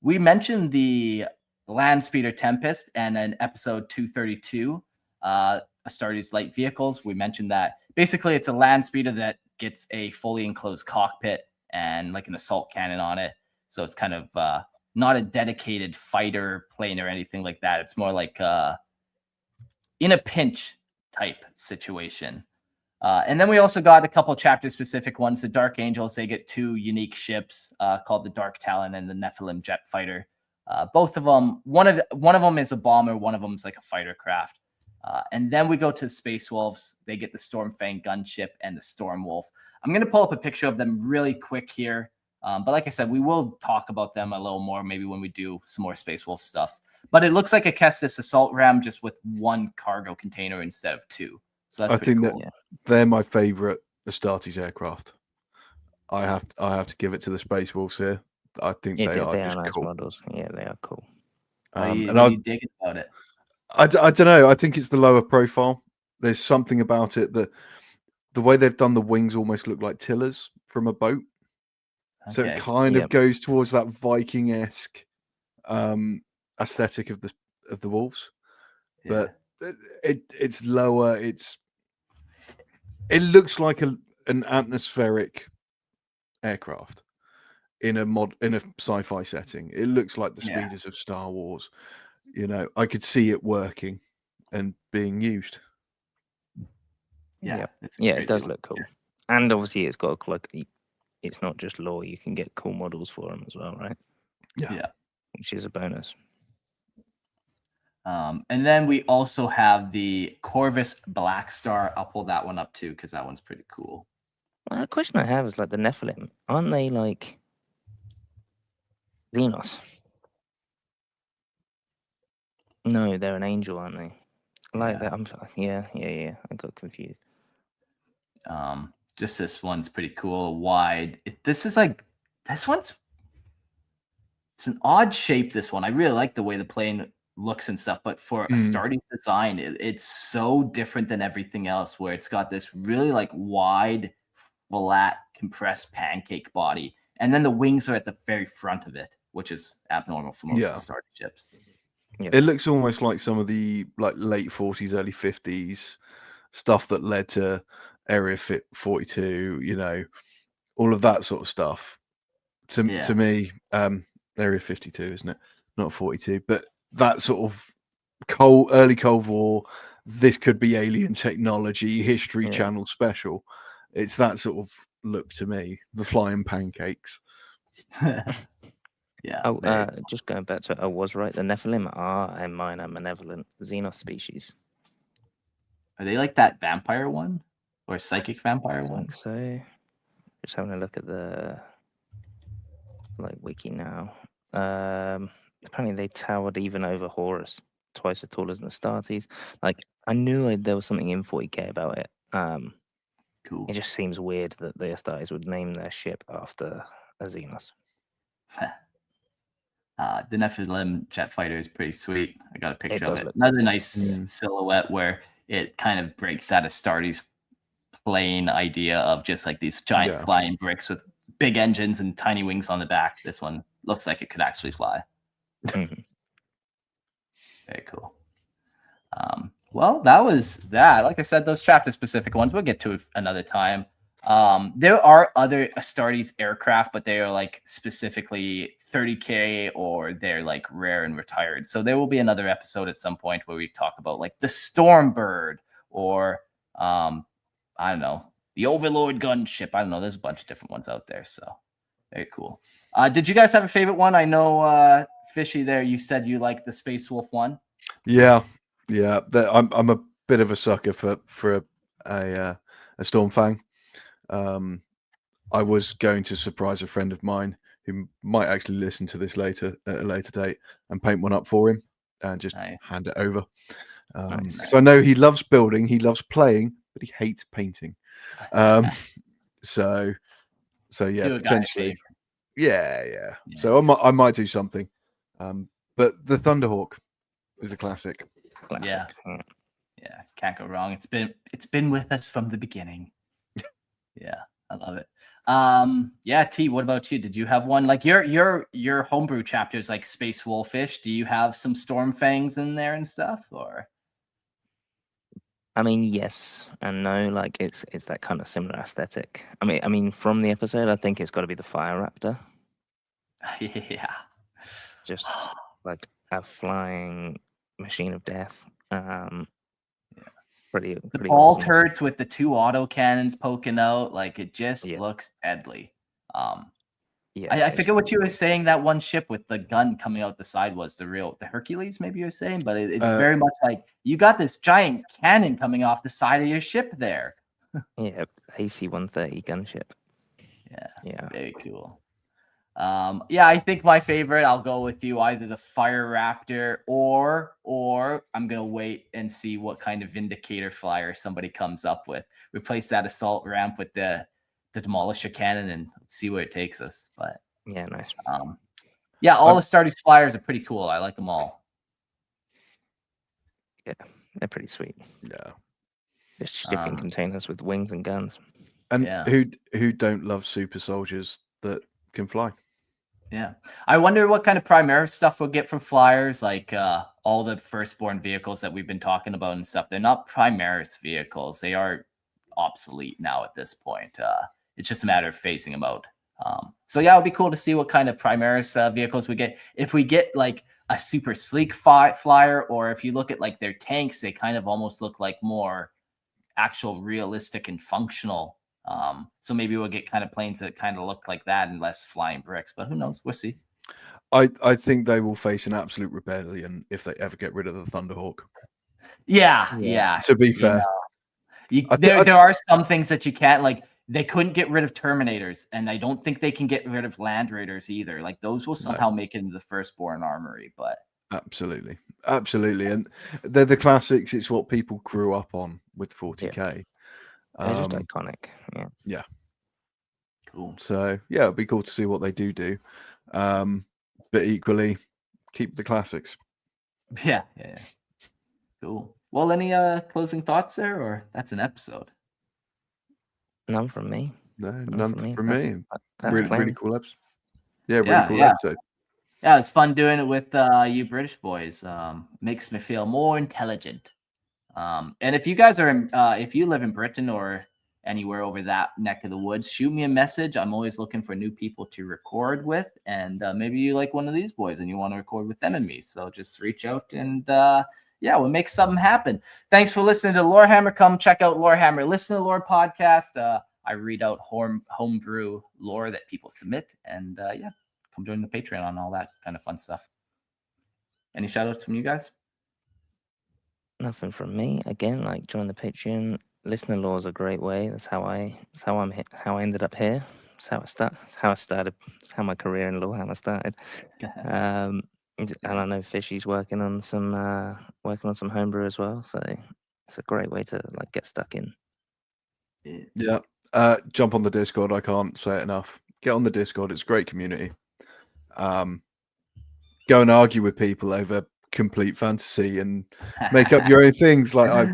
We mentioned the Land Speeder Tempest, and in episode 232, Astartes light vehicles. We mentioned that basically it's a land speeder that gets a fully enclosed cockpit and like an assault cannon on it. So it's kind of not a dedicated fighter plane or anything like that. It's more like in a pinch type situation. And then we also got a couple chapter specific ones. The Dark Angels, they get 2 unique ships called the Dark Talon and the Nephilim jet fighter. Both of them, one of them is a bomber, one of them is like a fighter craft. And then we go to the Space Wolves. They get the Stormfang gunship and the Storm Wolf. I'm going to pull up a picture of them really quick here. But like I said, we will talk about them a little more maybe when we do some more Space Wolf stuff. But it looks like a Caestus Assault Ram just with 1 cargo container instead of 2. So that's pretty cool. That they're my favorite Astartes aircraft. I have to give it to the Space Wolves here. I think they are just nice cool models. Yeah, they are cool. What are you digging about it? I don't know. I think it's the lower profile. There's something about it that the way they've done the wings almost look like tillers from a boat. Okay. So it kind of goes towards that Viking-esque aesthetic of the wolves. Yeah. But it's lower. It looks like an atmospheric aircraft in a sci-fi setting. It looks like the speeders of Star Wars. You know, I could see it working and being used. Yeah, it does look cool. And obviously it's got it's not just lore, you can get cool models for them as well, right? Yeah. Which is a bonus. And then we also have the Corvus Blackstar. I'll pull that one up too, because that one's pretty cool. Well, a question I have is like the Nephilim, aren't they like Xenos? No, they're an angel, aren't they? Like that. Yeah. I got confused. Just this one's pretty cool. Wide. It's an odd shape. This one, I really like the way the plane looks and stuff, but for a Astartes design, it's so different than everything else. Where it's got this really like wide, flat, compressed pancake body, and then the wings are at the very front of it, which is abnormal for most Astartes ships. Yeah. It looks almost like some of the like late 40s, early 50s stuff that led to Area 42, you know, all of that sort of stuff. To me, Area 52, isn't it? Not 42, but that sort of early Cold War, this could be alien technology, History Channel special. It's that sort of look to me, the flying pancakes. Yeah. Just going back to it, I was right. The Nephilim are a minor malevolent Xenos species. Are they like that vampire one or psychic vampire one? I think so. Just having a look at the wiki now. Apparently they towered even over Horus, twice as tall as the Astartes. Like I knew there was something in 40k about it. Cool. It just seems weird that the Astartes would name their ship after a Xenos. The Nephilim jet fighter is pretty sweet. I got a picture of it. Another nice silhouette where it kind of breaks that Astartes plane idea of just like these giant flying bricks with big engines and tiny wings on the back. This one looks like it could actually fly. Very cool. Well, that was that. Like I said, those chapter specific ones we'll get to another time. There are other Astartes aircraft, but they are like specifically 30k or they're like rare and retired. So there will be another episode at some point where we talk about like the Stormbird or I don't know, the Overlord gunship. I don't know. There's a bunch of different ones out there. So very cool. Did you guys have a favorite one? I know Fishy there, you said you like the Space Wolf one. Yeah. I'm a bit of a sucker for a Stormfang. I was going to surprise a friend of mine who might actually listen to this later at a later date and paint one up for him and just hand it over. So I know he loves building, he loves playing, but he hates painting. So yeah, Do a guy a potentially. favor. Yeah. So I might do something. But the Thunderhawk is a classic. Yeah. Can't go wrong. It's been with us from the beginning. Yeah, I love it. Yeah, T, what about you? Did you have one? Like your homebrew chapters like Space Wolfish, do you have some Stormfangs in there and stuff? Or I mean, yes and no. Like it's that kind of similar aesthetic. I mean, from the episode, I think it's got to be the Fire Raptor. yeah. Just like a flying machine of death. Pretty Ball awesome. turrets with the 2 auto cannons poking out, like it just looks deadly. I forget what you were saying. That one ship with the gun coming out the side was the Hercules, maybe you were saying, but it's very much like you got this giant cannon coming off the side of your ship there. Yeah, AC-130 gunship. Yeah, very cool. Yeah, I think my favorite, I'll go with you, either the Fire Raptor or I'm gonna wait and see what kind of Vindicator flyer somebody comes up with. Replace that assault ramp with the Demolisher cannon and see where it takes us. But yeah, nice. Yeah, all the Astartes flyers are pretty cool. I like them all. Yeah, they're pretty sweet. Yeah, just shipping containers with wings and guns. And who don't love super soldiers that can fly? Yeah, I wonder what kind of Primaris stuff we'll get from flyers, like all the firstborn vehicles that we've been talking about and stuff. They're not Primaris vehicles; they are obsolete now at this point. It's just a matter of phasing them out. So yeah, it'll be cool to see what kind of Primaris vehicles we get. If we get like a super sleek flyer, or if you look at like their tanks, they kind of almost look like more actual realistic and functional. So maybe we'll get kind of planes that kind of look like that and less flying bricks, but who knows? We'll see. I think they will face an absolute rebellion if they ever get rid of the Thunderhawk. Yeah. To be fair, there are some things that you can't, like they couldn't get rid of Terminators, and I don't think they can get rid of Land Raiders either. Like those will somehow make it into the firstborn armory, but absolutely, and they're the classics. It's what people grew up on with 40k. They're just iconic. Yeah. Cool. So yeah, it'd be cool to see what they do. But equally, keep the classics. Yeah. Cool. Well, any closing thoughts there, or that's an episode? None from me. No, none from me. That's really cool episode. Yeah, really cool episode. Yeah, it's fun doing it with you British boys. Makes me feel more intelligent. And if you guys are, if you live in Britain or anywhere over that neck of the woods, shoot me a message. I'm always looking for new people to record with, and maybe you like one of these boys and you want to record with them and me. So just reach out and we'll make something happen. Thanks for listening to Lorehammer. Come check out Lorehammer Listen to Lore podcast. I read out homebrew lore that people submit, and come join the Patreon on all that kind of fun stuff. Any shout outs from you guys? Nothing from me. Again, like join the Patreon. Listener lore is a great way. That's how I ended up here. That's how I started. It's how my career in Lorehammer started. And I know Fishy's working on some homebrew as well. So it's a great way to like get stuck in. Yeah. Jump on the Discord. I can't say it enough. Get on the Discord. It's a great community. Go and argue with people over complete fantasy and make up your own things. Like I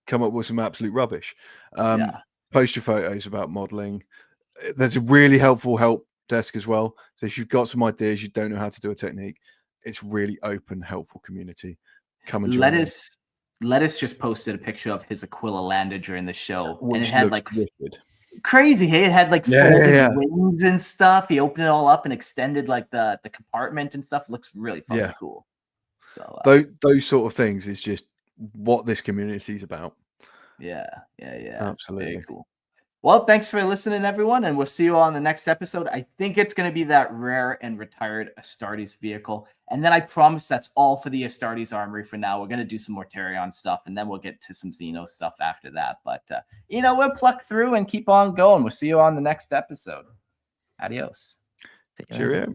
come up with some absolute rubbish. Post your photos about modeling. There's a really helpful help desk as well. So if you've got some ideas, you don't know how to do a technique, it's really open, helpful community. Come and join Lettuce just posted a picture of his Aquila landed during the show, which and it had like wicked. Crazy. Hey, it had like folded wings and stuff. He opened it all up and extended like the compartment and stuff. Looks really fucking cool. So those sort of things is just what this community is about. Yeah. Absolutely. Very cool. Well, thanks for listening, everyone, and we'll see you all on the next episode. I think it's going to be that rare and retired Astartes vehicle. And then I promise that's all for the Astartes Armory for now. We're going to do some more Terrion stuff, and then we'll get to some Xeno stuff after that. But, we'll pluck through and keep on going. We'll see you on the next episode. Adios. Cheerio.